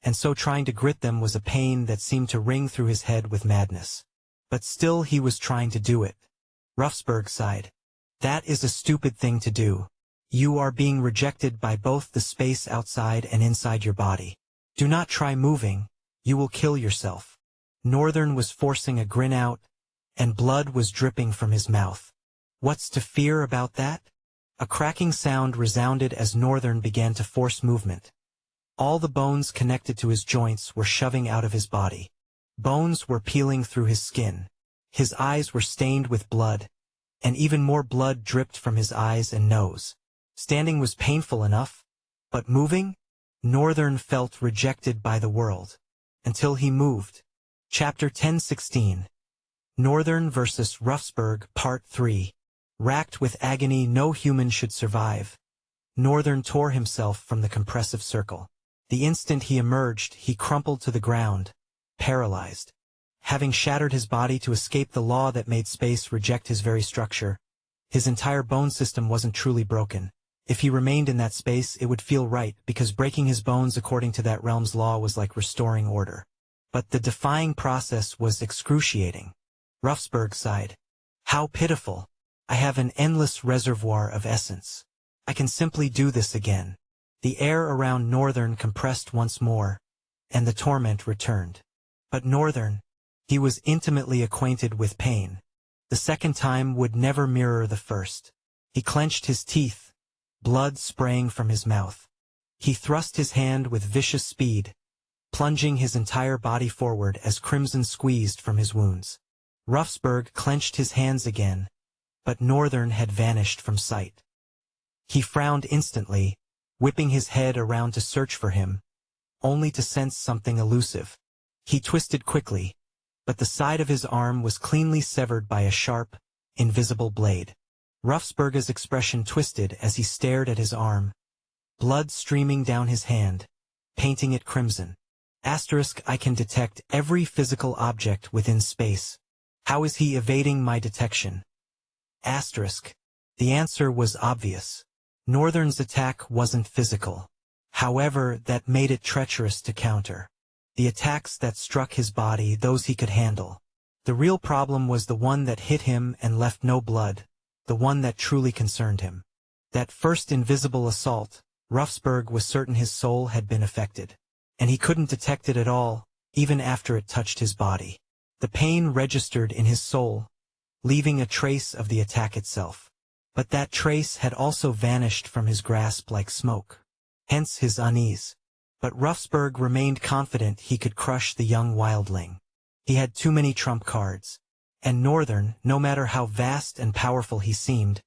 A: and so trying to grit them was a pain that seemed to ring through his head with madness. But still he was trying to do it. Ruffsberg sighed. "That is a stupid thing to do. You are being rejected by both the space outside and inside your body. Do not try moving, you will kill yourself." Northern was forcing a grin out, and blood was dripping from his mouth. "What's to fear about that?" A cracking sound resounded as Northern began to force movement. All the bones connected to his joints were shoving out of his body. Bones were peeling through his skin. His eyes were stained with blood, and even more blood dripped from his eyes and nose. Standing was painful enough, but moving? Northern felt rejected by the world. Until he moved. Chapter 10:16. Northern vs. Ruffsberg, Part 3. Racked with agony no human should survive, Northern tore himself from the compressive circle. The instant he emerged, he crumpled to the ground, paralyzed. Having shattered his body to escape the law that made space reject his very structure, his entire bone system wasn't truly broken. If he remained in that space, it would feel right, because breaking his bones according to that realm's law was like restoring order. But the defying process was excruciating. Ruffsberg sighed. "How pitiful. I have an endless reservoir of essence. I can simply do this again." The air around Northern compressed once more, and the torment returned. But Northern, he was intimately acquainted with pain. The second time would never mirror the first. He clenched his teeth, blood spraying from his mouth. He thrust his hand with vicious speed, plunging his entire body forward as crimson squeezed from his wounds. Ruffsberg clenched his hands again, but Northern had vanished from sight. He frowned instantly, whipping his head around to search for him, only to sense something elusive. He twisted quickly, but the side of his arm was cleanly severed by a sharp, invisible blade. Ruffsberg's expression twisted as he stared at his arm, blood streaming down his hand, painting it crimson. I can detect every physical object within space. How is he evading my detection? The answer was obvious. Northern's attack wasn't physical. However, that made it treacherous to counter. The attacks that struck his body, those he could handle. The real problem was the one that hit him and left no blood, the one that truly concerned him. That first invisible assault, Ruffsberg was certain his soul had been affected. And he couldn't detect it at all, even after it touched his body. The pain registered in his soul, leaving a trace of the attack itself. But that trace had also vanished from his grasp like smoke. Hence his unease. But Ruffsberg remained confident he could crush the young wildling. He had too many trump cards. And Northern, no matter how vast and powerful he seemed,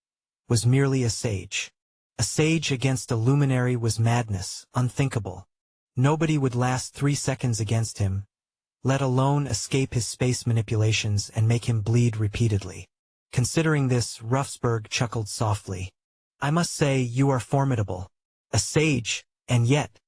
A: was merely a sage. A sage against a luminary was madness, unthinkable. Nobody would last 3 seconds against him, let alone escape his space manipulations and make him bleed repeatedly. Considering this, Ruffsberg chuckled softly. I must say you are formidable. A sage, and yet.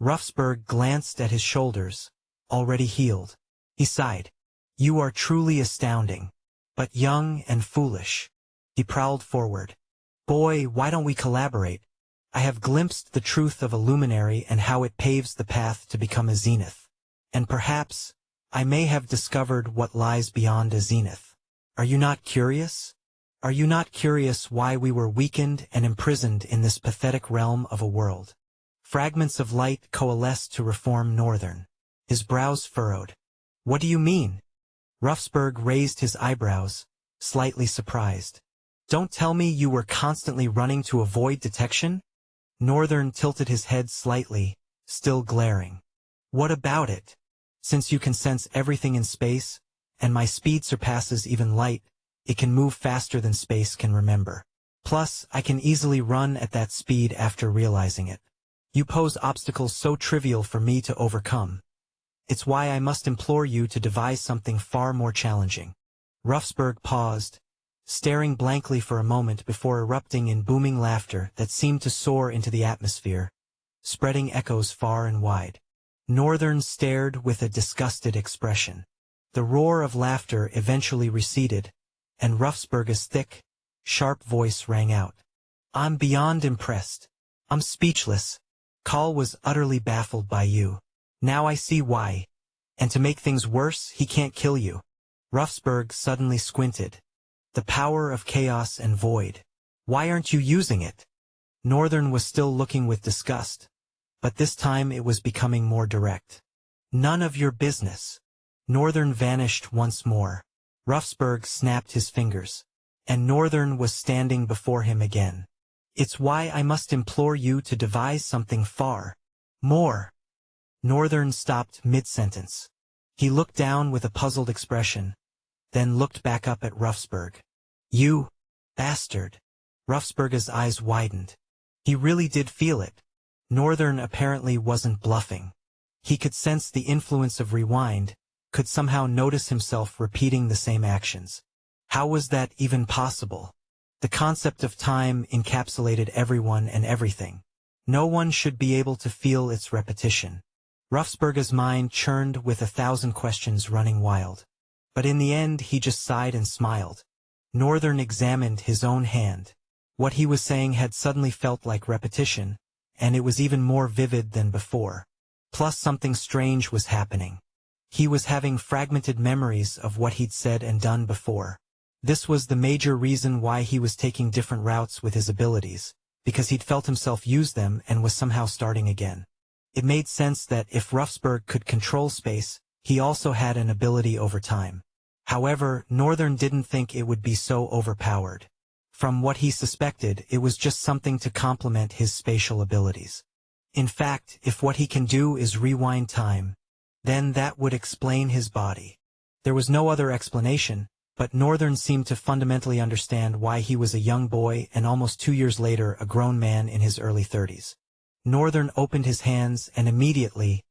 A: Ruffsberg glanced at his shoulders, already healed. He sighed. You are truly astounding. But young and foolish. He prowled forward. Boy, why don't we collaborate? I have glimpsed the truth of a luminary and how it paves the path to become a zenith. And perhaps, I may have discovered what lies beyond a zenith. Are you not curious? Are you not curious why we were weakened and imprisoned in this pathetic realm of a world? Fragments of light coalesced to reform Northern. His brows furrowed. What do you mean? Ruffsberg raised his eyebrows, slightly surprised. Don't tell me you were constantly running to avoid detection? Northern tilted his head slightly, still glaring. What about it? Since you can sense everything in space, and my speed surpasses even light, it can move faster than space can remember. Plus, I can easily run at that speed after realizing it. You pose obstacles so trivial for me to overcome. It's why I must implore you to devise something far more challenging. Ruffsberg paused, staring blankly for a moment before erupting in booming laughter that seemed to soar into the atmosphere, spreading echoes far and wide. Northern stared with a disgusted expression. The roar of laughter eventually receded, and Ruffsberg's thick, sharp voice rang out. I'm beyond impressed. I'm speechless. Kahl was utterly baffled by you. Now I see why. And to make things worse, he can't kill you. Ruffsberg suddenly squinted. The power of chaos and void. Why aren't you using it? Northern was still looking with disgust, but this time it was becoming more direct. None of your business. Northern vanished once more. Ruffsberg snapped his fingers, and Northern was standing before him again. It's why I must implore you to devise something far more. Northern stopped mid-sentence. He looked down with a puzzled expression, then looked back up at Ruffsberg. You bastard. Ruffsberg's eyes widened. He really did feel it. Northern apparently wasn't bluffing. He could sense the influence of rewind, could somehow notice himself repeating the same actions. How was that even possible? The concept of time encapsulated everyone and everything. No one should be able to feel its repetition. Ruffsberg's mind churned with 1,000 questions running wild. But in the end he just sighed and smiled. Northern examined his own hand. What he was saying had suddenly felt like repetition, and it was even more vivid than before. Plus something strange was happening. He was having fragmented memories of what he'd said and done before. This was the major reason why he was taking different routes with his abilities, because he'd felt himself use them and was somehow starting again. It made sense that if Ruffsberg could control space, he also had an ability over time. However, Northern didn't think it would be so overpowered. From what he suspected, it was just something to complement his spatial abilities. In fact, if what he can do is rewind time, then that would explain his body. There was no other explanation, but Northern seemed to fundamentally understand why he was a young boy and almost 2 years later a grown man in his early 30s. Northern opened his hands and immediately,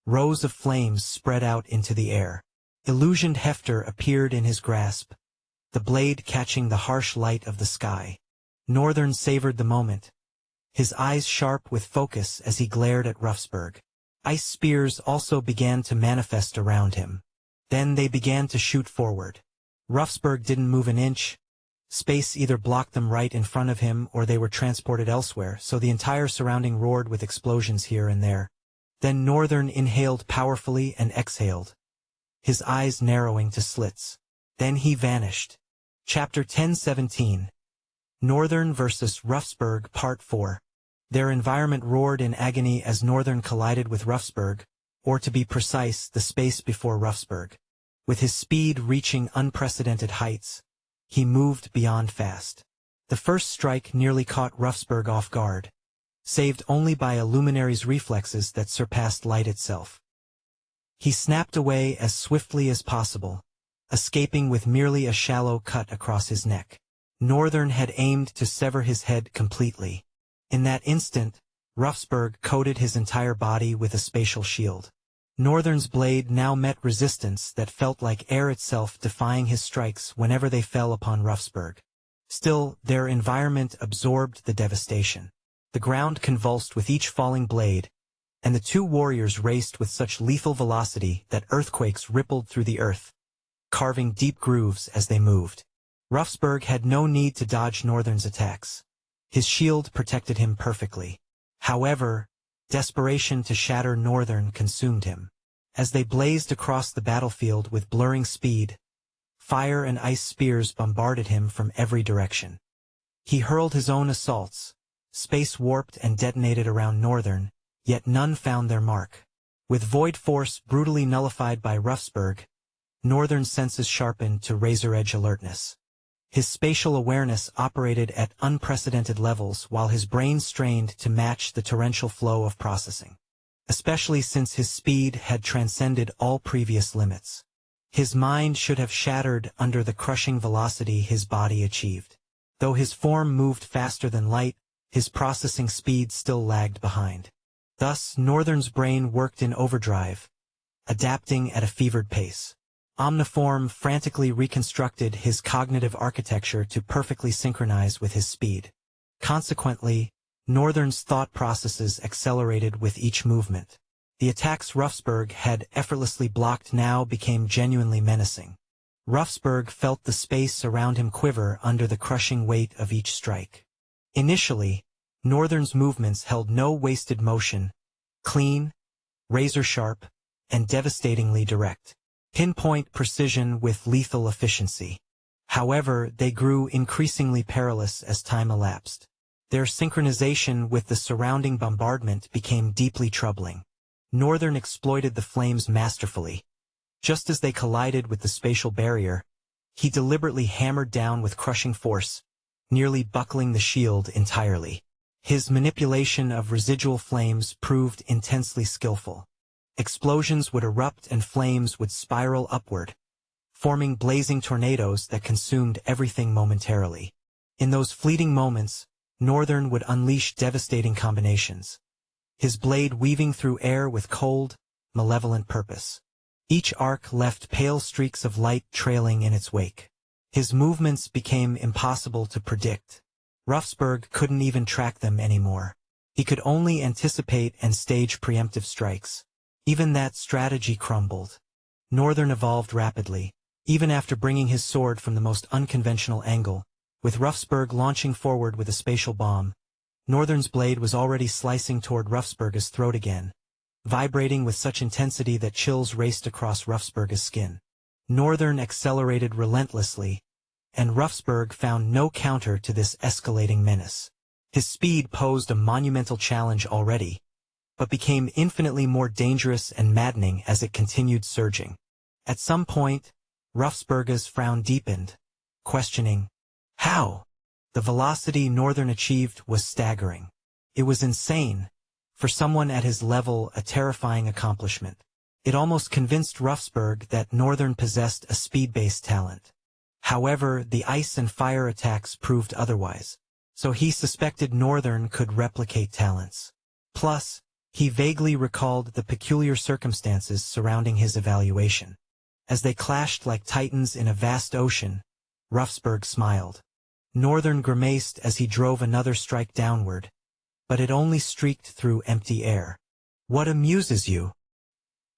A: rows of flames spread out into the air. Illusioned Hefter appeared in his grasp, the blade catching the harsh light of the sky. Northern savored the moment, his eyes sharp with focus as he glared at Ruffsberg. Ice spears also began to manifest around him. Then they began to shoot forward. Ruffsberg didn't move an inch. Space either blocked them right in front of him or they were transported elsewhere, so the entire surrounding roared with explosions here and there. Then Northern inhaled powerfully and exhaled, his eyes narrowing to slits. Then he vanished. Chapter 1017. Northern vs. Ruffsberg Part 4. Their environment roared in agony as Northern collided with Ruffsberg, or to be precise, the space before Ruffsberg. With his speed reaching unprecedented heights, he moved beyond fast. The first strike nearly caught Ruffsberg off guard, saved only by a luminary's reflexes that surpassed light itself. He snapped away as swiftly as possible, escaping with merely a shallow cut across his neck. Northern had aimed to sever his head completely. In that instant, Ruffsburg coated his entire body with a spatial shield. Northern's blade now met resistance that felt like air itself defying his strikes whenever they fell upon Ruffsburg. Still, their environment absorbed the devastation. The ground convulsed with each falling blade, and the two warriors raced with such lethal velocity that earthquakes rippled through the earth, carving deep grooves as they moved. Ruffsburg had no need to dodge Northern's attacks. His shield protected him perfectly. However, desperation to shatter Northern consumed him. As they blazed across the battlefield with blurring speed, fire and ice spears bombarded him from every direction. He hurled his own assaults, space warped and detonated around Northern, yet none found their mark. With void force brutally nullified by Ruffsburg, Northern's senses sharpened to razor-edge alertness. His spatial awareness operated at unprecedented levels while his brain strained to match the torrential flow of processing. Especially since his speed had transcended all previous limits. His mind should have shattered under the crushing velocity his body achieved. Though his form moved faster than light, his processing speed still lagged behind. Thus, Northern's brain worked in overdrive, adapting at a fevered pace. Omniform frantically reconstructed his cognitive architecture to perfectly synchronize with his speed. Consequently, Northern's thought processes accelerated with each movement. The attacks Ruffsburg had effortlessly blocked now became genuinely menacing. Ruffsburg felt the space around him quiver under the crushing weight of each strike. Initially, Northern's movements held no wasted motion, clean, razor-sharp, and devastatingly direct. Pinpoint precision with lethal efficiency. However, they grew increasingly perilous as time elapsed. Their synchronization with the surrounding bombardment became deeply troubling. Northern exploited the flames masterfully. Just as they collided with the spatial barrier, he deliberately hammered down with crushing force, nearly buckling the shield entirely. His manipulation of residual flames proved intensely skillful. Explosions would erupt and flames would spiral upward, forming blazing tornadoes that consumed everything momentarily. In those fleeting moments, Northern would unleash devastating combinations, his blade weaving through air with cold, malevolent purpose. Each arc left pale streaks of light trailing in its wake. His movements became impossible to predict. Ruffsburg couldn't even track them anymore. He could only anticipate and stage preemptive strikes. Even that strategy crumbled. Northern evolved rapidly, even after bringing his sword from the most unconventional angle. With Ruffsburg launching forward with a spatial bomb, Northern's blade was already slicing toward Ruffsburg's throat again, vibrating with such intensity that chills raced across Ruffsburg's skin. Northern accelerated relentlessly, and Ruffsburg found no counter to this escalating menace. His speed posed a monumental challenge already, but became infinitely more dangerous and maddening as it continued surging. At some point, Ruffsburg's frown deepened, questioning, how? The velocity Northern achieved was staggering. It was insane. For someone at his level, a terrifying accomplishment. It almost convinced Ruffsburg that Northern possessed a speed-based talent. However, the ice and fire attacks proved otherwise, so he suspected Northern could replicate talents. Plus, he vaguely recalled the peculiar circumstances surrounding his evaluation. As they clashed like titans in a vast ocean, Ruffsburg smiled. Northern grimaced as he drove another strike downward, but it only streaked through empty air. What amuses you?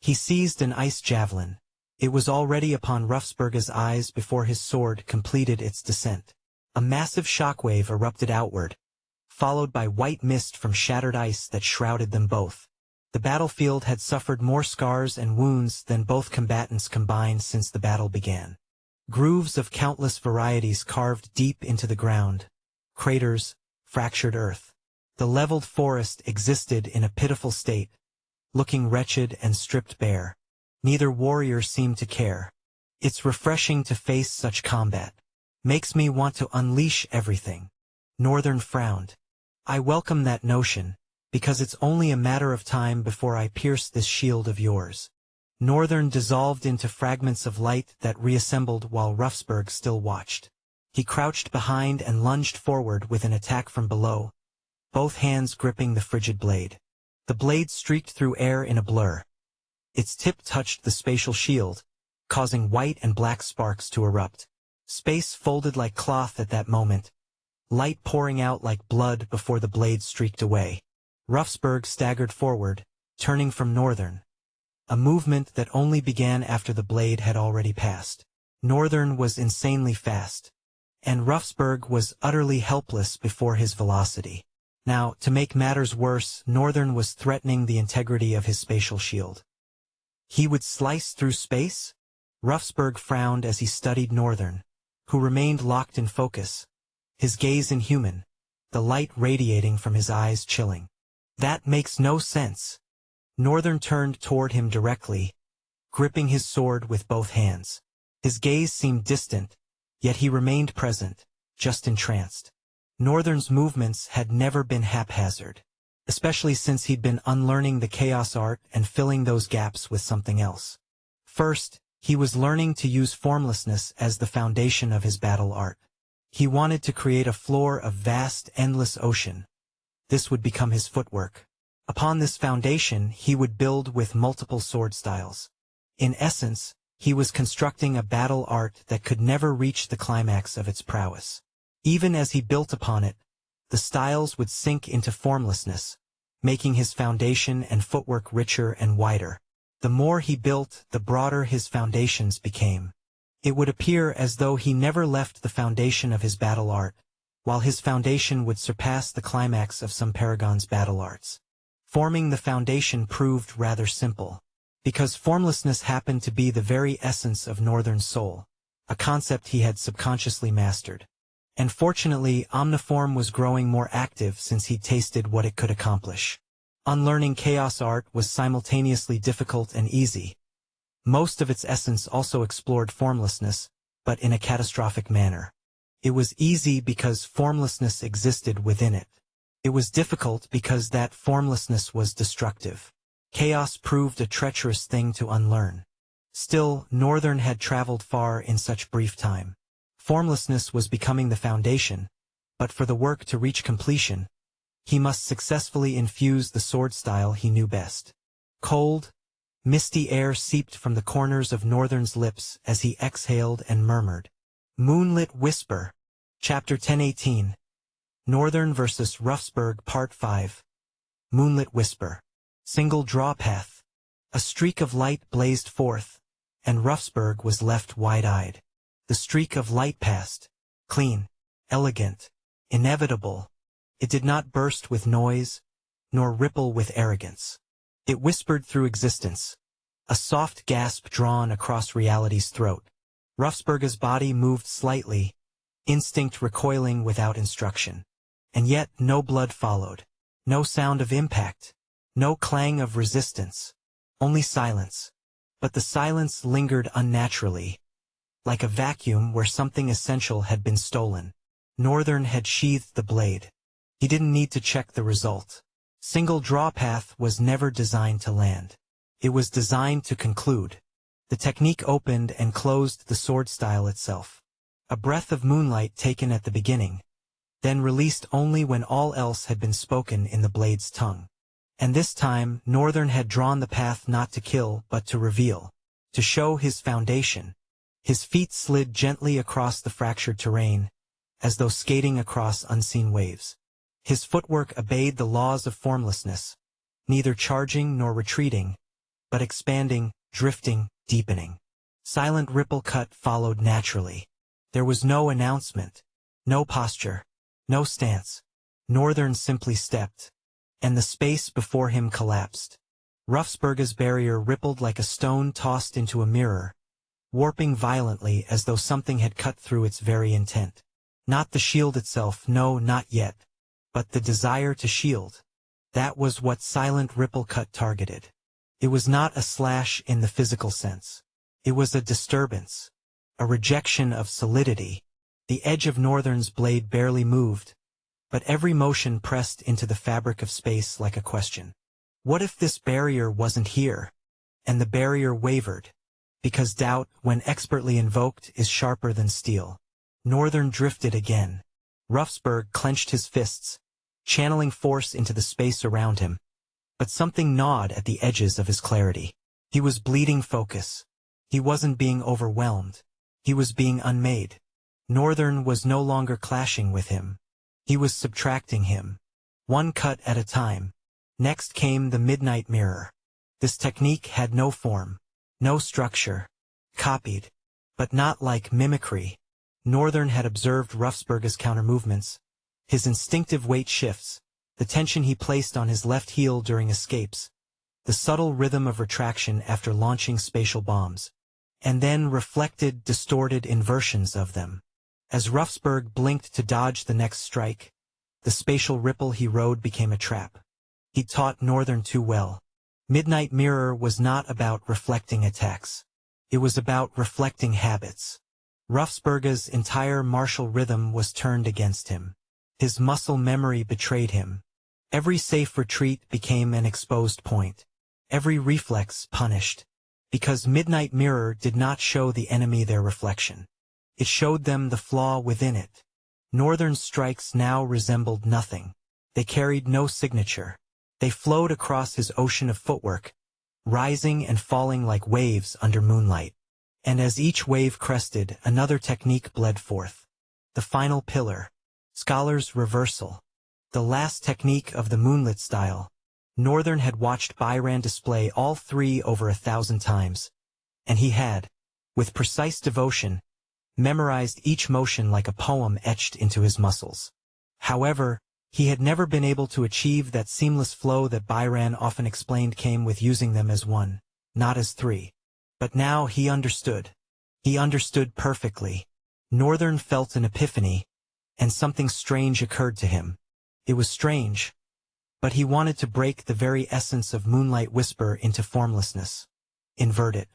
A: He seized an ice javelin. It was already upon Ruffsburg's eyes before his sword completed its descent. A massive shockwave erupted outward, followed by white mist from shattered ice that shrouded them both. The battlefield had suffered more scars and wounds than both combatants combined since the battle began. Grooves of countless varieties carved deep into the ground, craters, fractured earth. The leveled forest existed in a pitiful state, looking wretched and stripped bare. Neither warrior seemed to care. It's refreshing to face such combat. Makes me want to unleash everything. Northern frowned. I welcome that notion, because it's only a matter of time before I pierce this shield of yours. Northern dissolved into fragments of light that reassembled while Ruffsberg still watched. He crouched behind and lunged forward with an attack from below, both hands gripping the frigid blade. The blade streaked through air in a blur. Its tip touched the spatial shield, causing white and black sparks to erupt. Space folded like cloth at that moment, light pouring out like blood before the blade streaked away. Ruffsberg staggered forward, turning from Northern, a movement that only began after the blade had already passed. Northern was insanely fast, and Ruffsberg was utterly helpless before his velocity. Now, to make matters worse, Northern was threatening the integrity of his spatial shield. He would slice through space? Ruffsberg frowned as he studied Northern, who remained locked in focus, his gaze inhuman, the light radiating from his eyes chilling. That makes no sense. Northern turned toward him directly, gripping his sword with both hands. His gaze seemed distant, yet he remained present, just entranced. Northern's movements had never been haphazard, especially since he'd been unlearning the chaos art and filling those gaps with something else. First, he was learning to use formlessness as the foundation of his battle art. He wanted to create a floor of vast, endless ocean. This would become his footwork. Upon this foundation, he would build with multiple sword styles. In essence, he was constructing a battle art that could never reach the climax of its prowess. Even as he built upon it, the styles would sink into formlessness, making his foundation and footwork richer and wider. The more he built, the broader his foundations became. It would appear as though he never left the foundation of his battle art, while his foundation would surpass the climax of some paragon's battle arts. Forming the foundation proved rather simple, because formlessness happened to be the very essence of Northern's soul, a concept he had subconsciously mastered. And fortunately, Omniform was growing more active since he'd tasted what it could accomplish. Unlearning chaos art was simultaneously difficult and easy. Most of its essence also explored formlessness, but in a catastrophic manner. It was easy because formlessness existed within it. It was difficult because that formlessness was destructive. Chaos proved a treacherous thing to unlearn. Still, Northern had traveled far in such brief time. Formlessness was becoming the foundation, but for the work to reach completion, he must successfully infuse the sword style he knew best. Cold, misty air seeped from the corners of Northern's lips as he exhaled and murmured. Moonlit Whisper. Chapter 1018. Northern vs. Ruffsberg Part 5. Moonlit Whisper. Single draw path. A streak of light blazed forth, and Ruffsberg was left wide-eyed. The streak of light passed. Clean, elegant, inevitable. It did not burst with noise, nor ripple with arrogance. It whispered through existence, a soft gasp drawn across reality's throat. Ruffsberg's body moved slightly, instinct recoiling without instruction. And yet no blood followed, no sound of impact, no clang of resistance, only silence. But the silence lingered unnaturally, like a vacuum where something essential had been stolen. Northern had sheathed the blade. He didn't need to check the result. Single draw path was never designed to land. It was designed to conclude. The technique opened and closed the sword style itself. A breath of moonlight taken at the beginning, then released only when all else had been spoken in the blade's tongue. And this time, Northern had drawn the path not to kill but to reveal, to show his foundation. His feet slid gently across the fractured terrain, as though skating across unseen waves. His footwork obeyed the laws of formlessness, neither charging nor retreating, but expanding, drifting, deepening. Silent ripple cut followed naturally. There was no announcement, no posture, no stance. Northern simply stepped, and the space before him collapsed. Ruffsberg's barrier rippled like a stone tossed into a mirror, warping violently as though something had cut through its very intent. Not the shield itself, no, not yet, but the desire to shield. That was what silent ripple cut targeted. It was not a slash in the physical sense. It was a disturbance, a rejection of solidity. The edge of Northern's blade barely moved, but every motion pressed into the fabric of space like a question. What if this barrier wasn't here? and the barrier wavered, because doubt, when expertly invoked, is sharper than steel. Northern drifted again. Ruffsburg clenched his fists, channeling force into the space around him. But something gnawed at the edges of his clarity. He was bleeding focus. He wasn't being overwhelmed. He was being unmade. Northern was no longer clashing with him. He was subtracting him. One cut at a time. Next came the midnight mirror. This technique had no form, no structure. Copied, but not like mimicry. Northern had observed Ruffsburg's counter-movements, his instinctive weight shifts, the tension he placed on his left heel during escapes, the subtle rhythm of retraction after launching spatial bombs, and then reflected, distorted inversions of them. As Ruffsburg blinked to dodge the next strike, the spatial ripple he rode became a trap. He taught Northern too well. Midnight Mirror was not about reflecting attacks. It was about reflecting habits. Ruffsburg's entire martial rhythm was turned against him. His muscle memory betrayed him. Every safe retreat became an exposed point. Every reflex punished. Because Midnight Mirror did not show the enemy their reflection. It showed them the flaw within it. Northern's strikes now resembled nothing. They carried no signature. They flowed across his ocean of footwork, rising and falling like waves under moonlight. And as each wave crested, another technique bled forth. The final pillar. Scholar's reversal. The last technique of the moonlit style. Northern had watched Byron display all three over 1,000 times. And he had, with precise devotion, memorized each motion like a poem etched into his muscles. However, he had never been able to achieve that seamless flow that Byron often explained came with using them as one, not as three. But now he understood. He understood perfectly. Northern felt an epiphany, and something strange occurred to him. It was strange, but he wanted to break the very essence of Moonlight Whisper into formlessness. Invert it.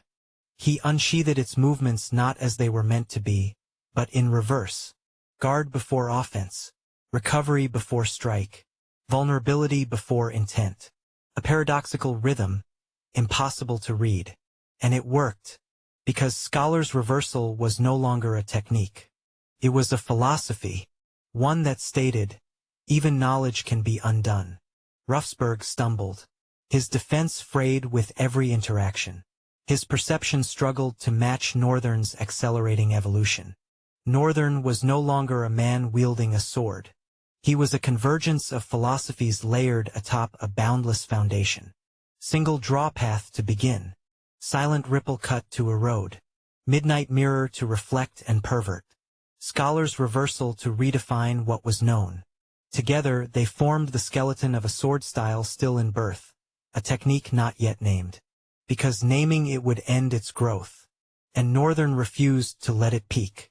A: He unsheathed its movements not as they were meant to be, but in reverse. Guard before offense. Recovery before strike. Vulnerability before intent. A paradoxical rhythm, impossible to read. And it worked, because Scholar's reversal was no longer a technique. It was a philosophy, one that stated, even knowledge can be undone. Ruffsburg stumbled. His defense frayed with every interaction. His perception struggled to match Northern's accelerating evolution. Northern was no longer a man wielding a sword. He was a convergence of philosophies layered atop a boundless foundation. Single draw path to begin. Silent ripple cut to erode. Midnight mirror to reflect and pervert. Scholar's reversal to redefine what was known. Together, they formed the skeleton of a sword style still in birth, a technique not yet named. Because naming it would end its growth. And Northern refused to let it peak.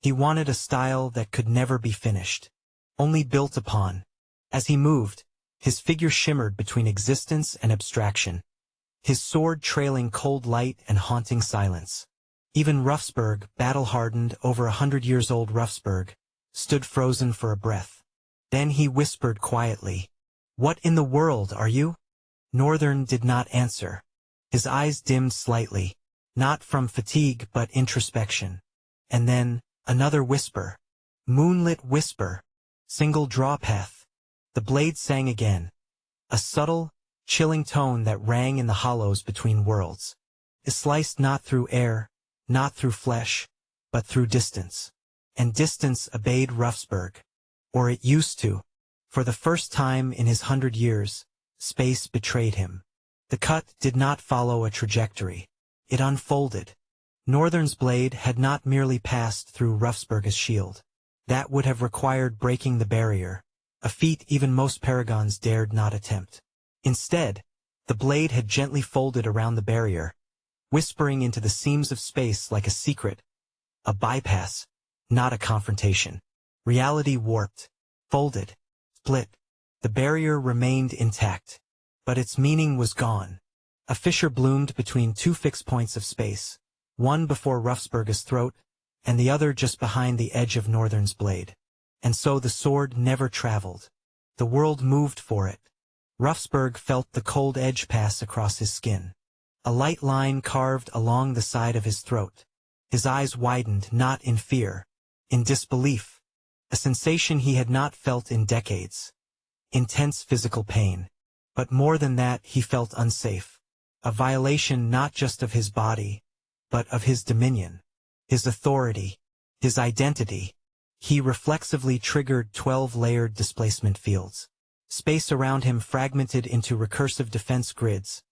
A: He wanted a style that could never be finished. Only built upon. As he moved, his figure shimmered between existence and abstraction. His sword trailing cold light and haunting silence. Even Ruffsburg, battle-hardened, over 100 years old Ruffsburg, stood frozen for a breath. Then he whispered quietly, "What in the world are you?" Northern did not answer. His eyes dimmed slightly, not from fatigue but introspection. And then, another whisper. Moonlit whisper. Single draw path. The blade sang again. A subtle, chilling tone that rang in the hollows between worlds. It sliced not through air, not through flesh, but through distance. And distance obeyed Ruffsburg. Or it used to. For the first time in his 100 years, space betrayed him. The cut did not follow a trajectory. It unfolded. Northern's blade had not merely passed through Ruffsburg's shield. That would have required breaking the barrier, a feat even most paragons dared not attempt. Instead, the blade had gently folded around the barrier, whispering into the seams of space like a secret, a bypass, not a confrontation. Reality warped, folded, split. The barrier remained intact, but its meaning was gone. A fissure bloomed between two fixed points of space, one before Ruffsburg's throat, and the other just behind the edge of Northern's blade. And so the sword never traveled. The world moved for it. Ruffsburg felt the cold edge pass across his skin. A light line carved along the side of his throat. His eyes widened, not in fear, in disbelief, a sensation he had not felt in decades. Intense physical pain. But more than that, he felt unsafe. A violation not just of his body, but of his dominion, his authority, his identity. He reflexively triggered 12-layered displacement fields. Space around him fragmented into recursive defense grids,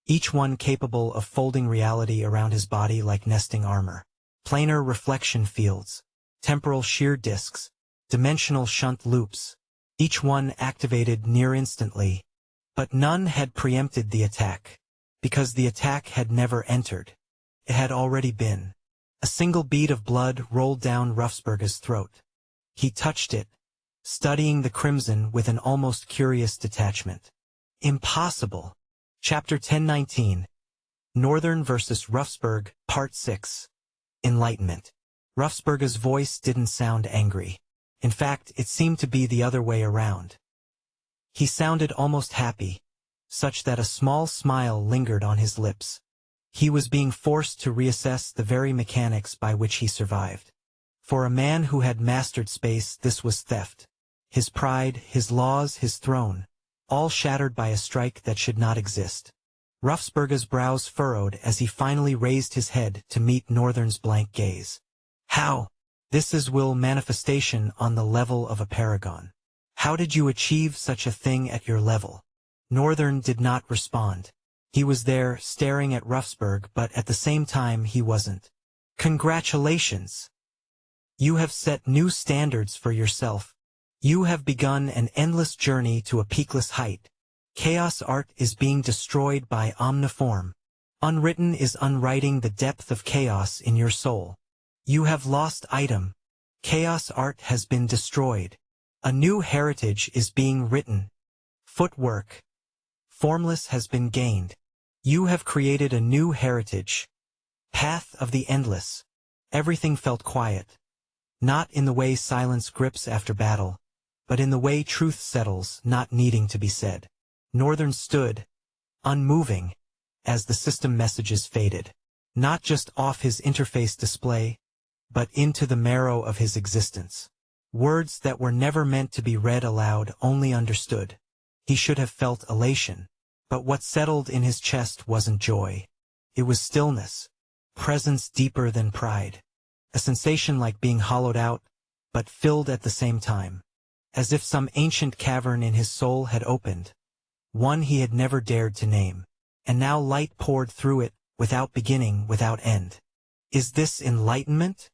A: each one capable of folding reality around his body like nesting armor. Planar reflection fields, temporal shear disks, dimensional shunt loops, each one activated near instantly. But none had preempted the attack, because the attack had never entered. It had already been. A single bead of blood rolled down Ruffsberger's throat. He touched it, studying the crimson with an almost curious detachment. Impossible. Chapter 1019. Northern versus Ruffsberg, Part 6. Enlightenment. Ruffsberger's voice didn't sound angry. In fact, it seemed to be the other way around. He sounded almost happy, such that a small smile lingered on his lips. He was being forced to reassess the very mechanics by which he survived. For a man who had mastered space, this was theft. His pride, his laws, his throne, all shattered by a strike that should not exist. Ruffsberger's brows furrowed as he finally raised his head to meet Northern's blank gaze. How? This is will manifestation on the level of a paragon. How did you achieve such a thing at your level? Northern did not respond. He was there, staring at Ruffsberg, but at the same time he wasn't. Congratulations! You have set new standards for yourself. You have begun an endless journey to a peakless height. Chaos art is being destroyed by omniform. Unwritten is unwriting the depth of chaos in your soul. You have lost item. Chaos art has been destroyed. A new heritage is being written. Footwork. Formless has been gained. You have created a new heritage. Path of the endless. Everything felt quiet. Not in the way silence grips after battle, but in the way truth settles, not needing to be said. Northern stood, unmoving, as the system messages faded. Not just off his interface display, but into the marrow of his existence. Words that were never meant to be read aloud, only understood. He should have felt elation. But what settled in his chest wasn't joy. It was stillness. Presence deeper than pride. A sensation like being hollowed out, but filled at the same time. As if some ancient cavern in his soul had opened. One he had never dared to name. And now light poured through it, without beginning, without end. Is this enlightenment?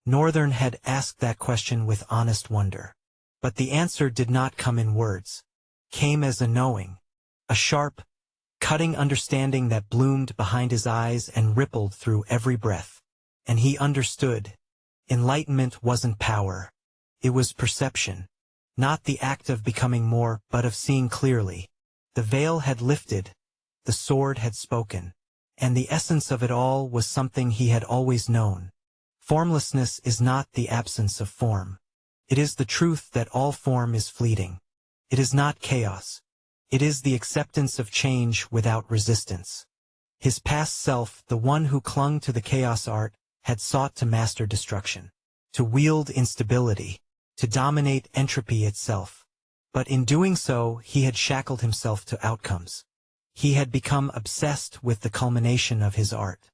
A: Northern had asked that question with honest wonder. But the answer did not come in words. Came as a knowing. A sharp, cutting understanding that bloomed behind his eyes and rippled through every breath. And he understood. Enlightenment wasn't power. It was perception. Not the act of becoming more, but of seeing clearly. The veil had lifted. The sword had spoken. And the essence of it all was something he had always known. Formlessness is not the absence of form. It is the truth that all form is fleeting. It is not chaos. It is the acceptance of change without resistance. His past self, the one who clung to the chaos art, had sought to master destruction, to wield instability, to dominate entropy itself. But in doing so, he had shackled himself to outcomes. He had become obsessed with the culmination of his art.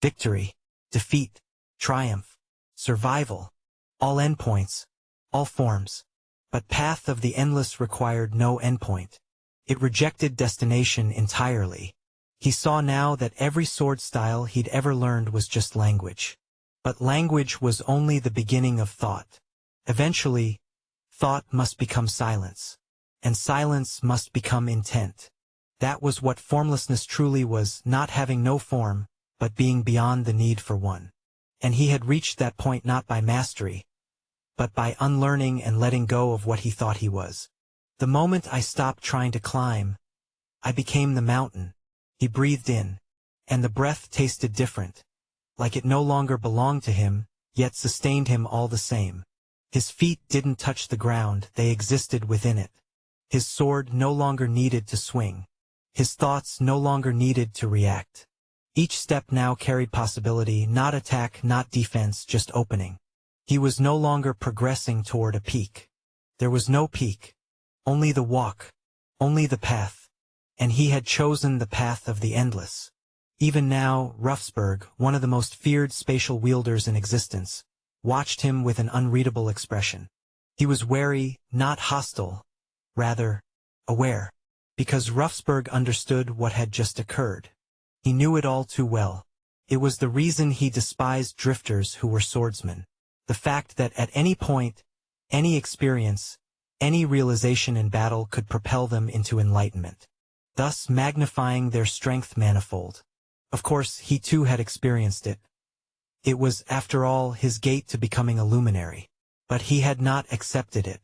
A: Victory, defeat, triumph, survival, all endpoints, all forms. But Path of the Endless required no endpoint. It rejected destination entirely. He saw now that every sword style he'd ever learned was just language. But language was only the beginning of thought. Eventually, thought must become silence. And silence must become intent. That was what formlessness truly was, not having no form, but being beyond the need for one. And he had reached that point not by mastery, but by unlearning and letting go of what he thought he was. The moment I stopped trying to climb, I became the mountain. He breathed in, and the breath tasted different, like it no longer belonged to him, yet sustained him all the same. His feet didn't touch the ground, they existed within it. His sword no longer needed to swing. His thoughts no longer needed to react. Each step now carried possibility, not attack, not defense, just opening. He was no longer progressing toward a peak. There was no peak. Only the walk. Only the path. And he had chosen the path of the endless. Even now, Ruffsberg, one of the most feared spatial wielders in existence, watched him with an unreadable expression. He was wary, not hostile, rather, aware. Because Ruffsberg understood what had just occurred. He knew it all too well. It was the reason he despised drifters who were swordsmen. The fact that at any point, any experience, any realization in battle could propel them into enlightenment, thus magnifying their strength manifold. Of course, he too had experienced it. It was, after all, his gate to becoming a luminary. But he had not accepted it.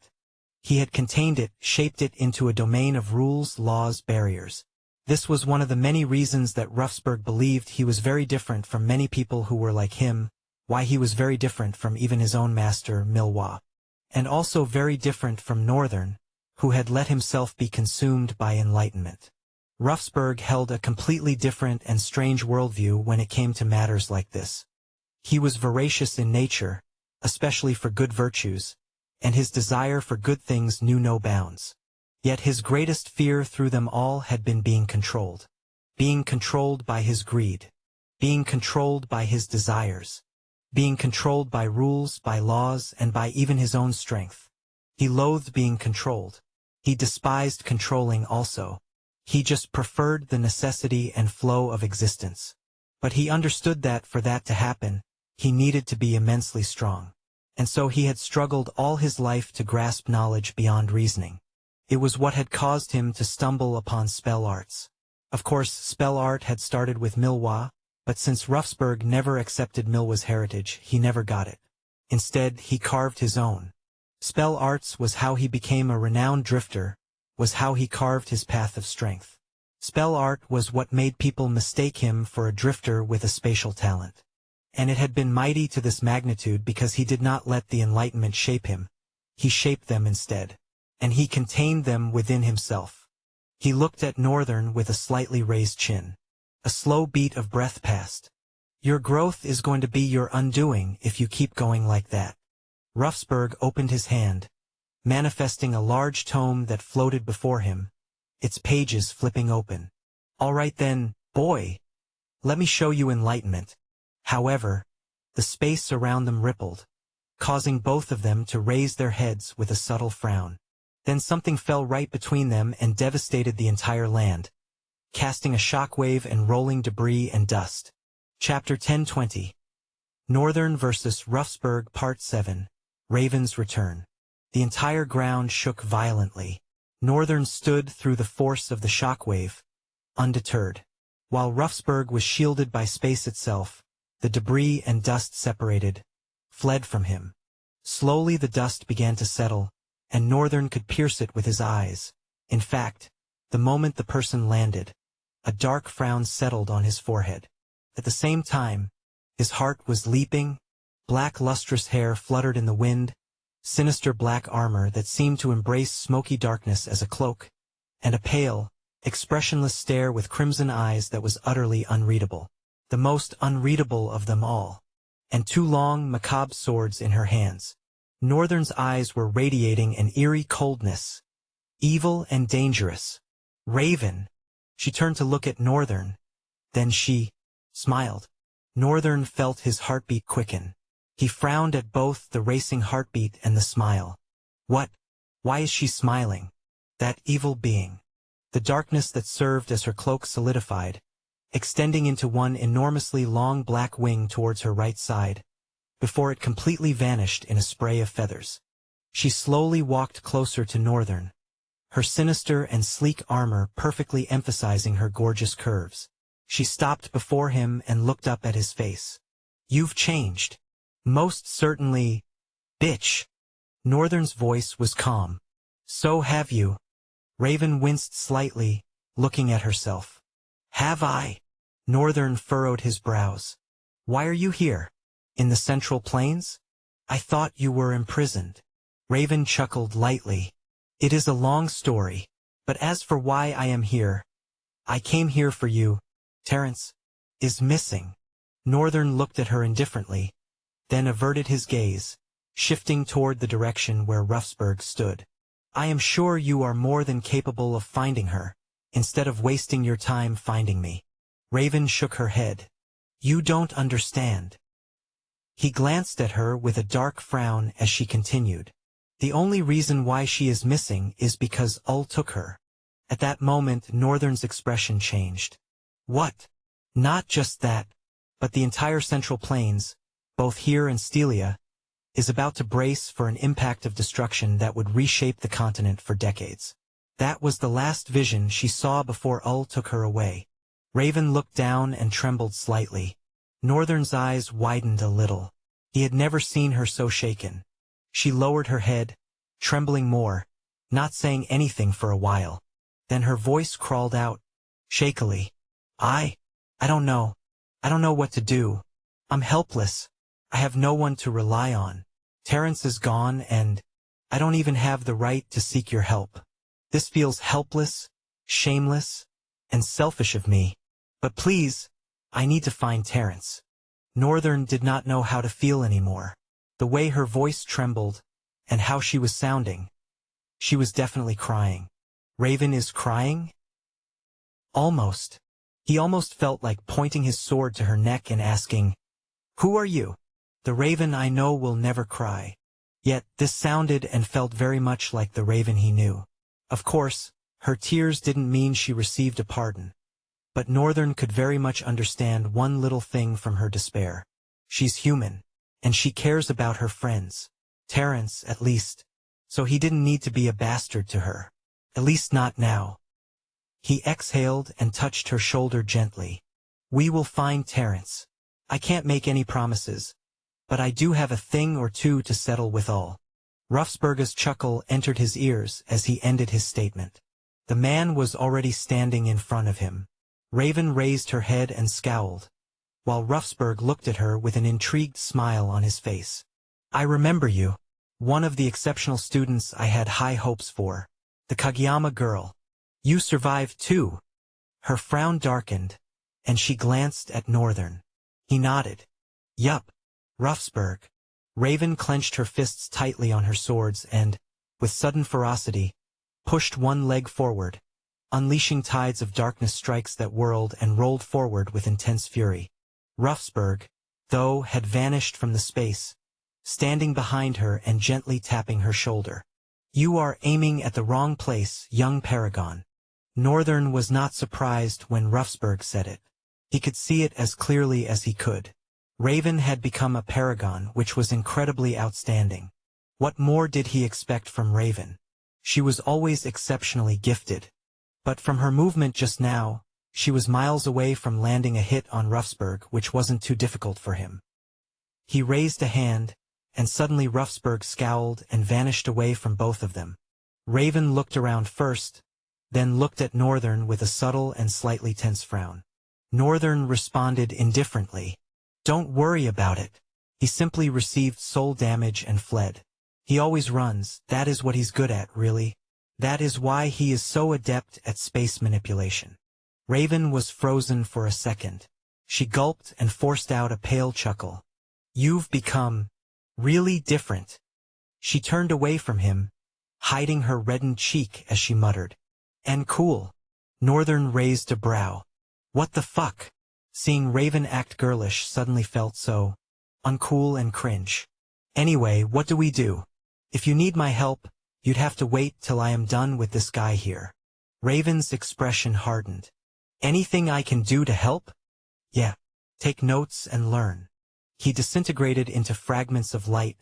A: He had contained it, shaped it into a domain of rules, laws, barriers. This was one of the many reasons that Ruffsberg believed he was very different from many people who were like him, why he was very different from even his own master, Milwa. And also very different from Northern, who had let himself be consumed by enlightenment. Ruffsberg held a completely different and strange worldview when it came to matters like this. He was voracious in nature, especially for good virtues, and his desire for good things knew no bounds. Yet his greatest fear through them all had been being controlled. Being controlled by his greed. Being controlled by his desires. Being controlled by rules, by laws, and by even his own strength. He loathed being controlled. He despised controlling also. He just preferred the necessity and flow of existence. But he understood that for that to happen, he needed to be immensely strong. And so he had struggled all his life to grasp knowledge beyond reasoning. It was what had caused him to stumble upon spell arts. Of course, spell art had started with Milwa, but since Ruffsberg never accepted Milwa's heritage, he never got it. Instead, he carved his own. Spell arts was how he became a renowned drifter, was how he carved his path of strength. Spell art was what made people mistake him for a drifter with a spatial talent. And it had been mighty to this magnitude because he did not let the enlightenment shape him. He shaped them instead. And he contained them within himself. He looked at Northern with a slightly raised chin. A slow beat of breath passed. Your growth is going to be your undoing if you keep going like that. Ruffsberg opened his hand, manifesting a large tome that floated before him, its pages flipping open. All right then, boy. Let me show you enlightenment. However, the space around them rippled, causing both of them to raise their heads with a subtle frown. Then something fell right between them and devastated the entire land, casting a shockwave and rolling debris and dust. Chapter 1020. Northern vs. Ruffsberg Part 7. Raven's Return. The entire ground shook violently. Northern stood through the force of the shockwave, undeterred. While Ruffsberg was shielded by space itself, the debris and dust separated, fled from him. Slowly the dust began to settle, and Northern could pierce it with his eyes. In fact, the moment the person landed, a dark frown settled on his forehead. At the same time, his heart was leaping, black lustrous hair fluttered in the wind, sinister black armor that seemed to embrace smoky darkness as a cloak, and a pale, expressionless stare with crimson eyes that was utterly unreadable. The most unreadable of them all. And two long, macabre swords in her hands. Northern's eyes were radiating an eerie coldness. Evil and dangerous. Raven. She turned to look at Northern. Then she smiled. Northern felt his heartbeat quicken. He frowned at both the racing heartbeat and the smile. What? Why is she smiling? That evil being. The darkness that served as her cloak solidified, extending into one enormously long black wing towards her right side, before it completely vanished in a spray of feathers. She slowly walked closer to Northern, her sinister and sleek armor perfectly emphasizing her gorgeous curves. She stopped before him and looked up at his face. You've changed. Most certainly, bitch. Northern's voice was calm. So have you. Raven winced slightly, looking at herself. Have I? Northern furrowed his brows. Why are you here? In the Central Plains? I thought you were imprisoned. Raven chuckled lightly. It is a long story, but as for why I am here, I came here for you, Terence. is missing. Northern looked at her indifferently, then averted his gaze, shifting toward the direction where Ruffsburg stood. I am sure you are more than capable of finding her, instead of wasting your time finding me. Raven shook her head. You don't understand. He glanced at her with a dark frown as she continued. The only reason why she is missing is because Ull took her. At that moment, Northern's expression changed. What? Not just that, but the entire Central Plains, both here and Stelia, is about to brace for an impact of destruction that would reshape the continent for decades. That was the last vision she saw before Ull took her away. Raven looked down and trembled slightly. Northern's eyes widened a little. He had never seen her so shaken. She lowered her head, trembling more, not saying anything for a while. Then her voice crawled out, shakily. I don't know. I don't know what to do. I'm helpless. I have no one to rely on. Terrence is gone and I don't even have the right to seek your help. This feels helpless, shameless, and selfish of me. But please, I need to find Terrence. Northern did not know how to feel anymore. The way her voice trembled, and how she was sounding. She was definitely crying. Raven is crying? Almost. He almost felt like pointing his sword to her neck and asking, Who are you? The Raven I know will never cry. Yet this sounded and felt very much like the Raven he knew. Of course, her tears didn't mean she received a pardon. But Northern could very much understand one little thing from her despair. She's human, and she cares about her friends. Terrence, at least. So he didn't need to be a bastard to her. At least not now. He exhaled and touched her shoulder gently. We will find Terrence. I can't make any promises, but I do have a thing or two to settle with Ull. Ruffsburg's chuckle entered his ears as he ended his statement. The man was already standing in front of him. Raven raised her head and scowled, while Ruffsburg looked at her with an intrigued smile on his face. I remember you. One of the exceptional students I had high hopes for. The Kageyama girl. You survived too. Her frown darkened, and she glanced at Northern. He nodded. Yup. Ruffsburg. Raven clenched her fists tightly on her swords and, with sudden ferocity, pushed one leg forward, unleashing tides of darkness strikes that whirled and rolled forward with intense fury. Ruffsburg, though, had vanished from the space, standing behind her and gently tapping her shoulder. You are aiming at the wrong place, young Paragon. Northern was not surprised when Ruffsburg said it. He could see it as clearly as he could. Raven had become a paragon, which was incredibly outstanding. What more did he expect from Raven? She was always exceptionally gifted. But from her movement just now, she was miles away from landing a hit on Ruffsburg, which wasn't too difficult for him. He raised a hand, and suddenly Ruffsburg scowled and vanished away from both of them. Raven looked around first, then looked at Northern with a subtle and slightly tense frown. Northern responded indifferently. Don't worry about it. He simply received soul damage and fled. He always runs, that is what he's good at, really. That is why he is so adept at space manipulation. Raven was frozen for a second. She gulped and forced out a pale chuckle. You've become really different. She turned away from him, hiding her reddened cheek as she muttered. And cool. Northern raised a brow. What the fuck? Seeing Raven act girlish suddenly felt so uncool and cringe. Anyway, what do we do? If you need my help, you'd have to wait till I am done with this guy here. Raven's expression hardened. Anything I can do to help? Yeah. Take notes and learn. He disintegrated into fragments of light,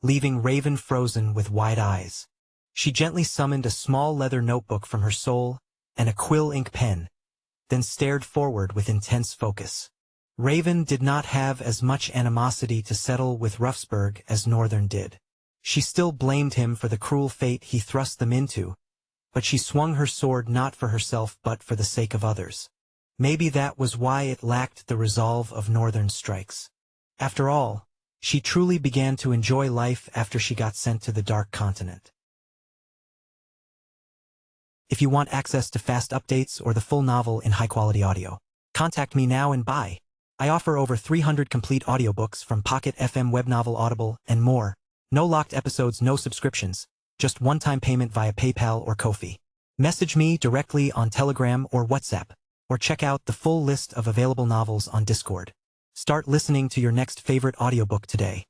A: leaving Raven frozen with wide eyes. She gently summoned a small leather notebook from her soul and a quill ink pen, then stared forward with intense focus. Raven did not have as much animosity to settle with Ruffsburg as Northern did. She still blamed him for the cruel fate he thrust them into, but she swung her sword not for herself but for the sake of others. Maybe that was why it lacked the resolve of Northern's strikes. After all, she truly began to enjoy life after she got sent to the Dark Continent. If you want access to fast updates or the full novel in high-quality audio, Contact me now and buy. I offer over 300 complete audiobooks from Pocket FM, Webnovel, Audible, and more. No locked episodes, no subscriptions. Just one-time payment via PayPal or Ko-fi. Message me directly on Telegram or WhatsApp, or check out the full list of available novels on Discord. Start listening to your next favorite audiobook today.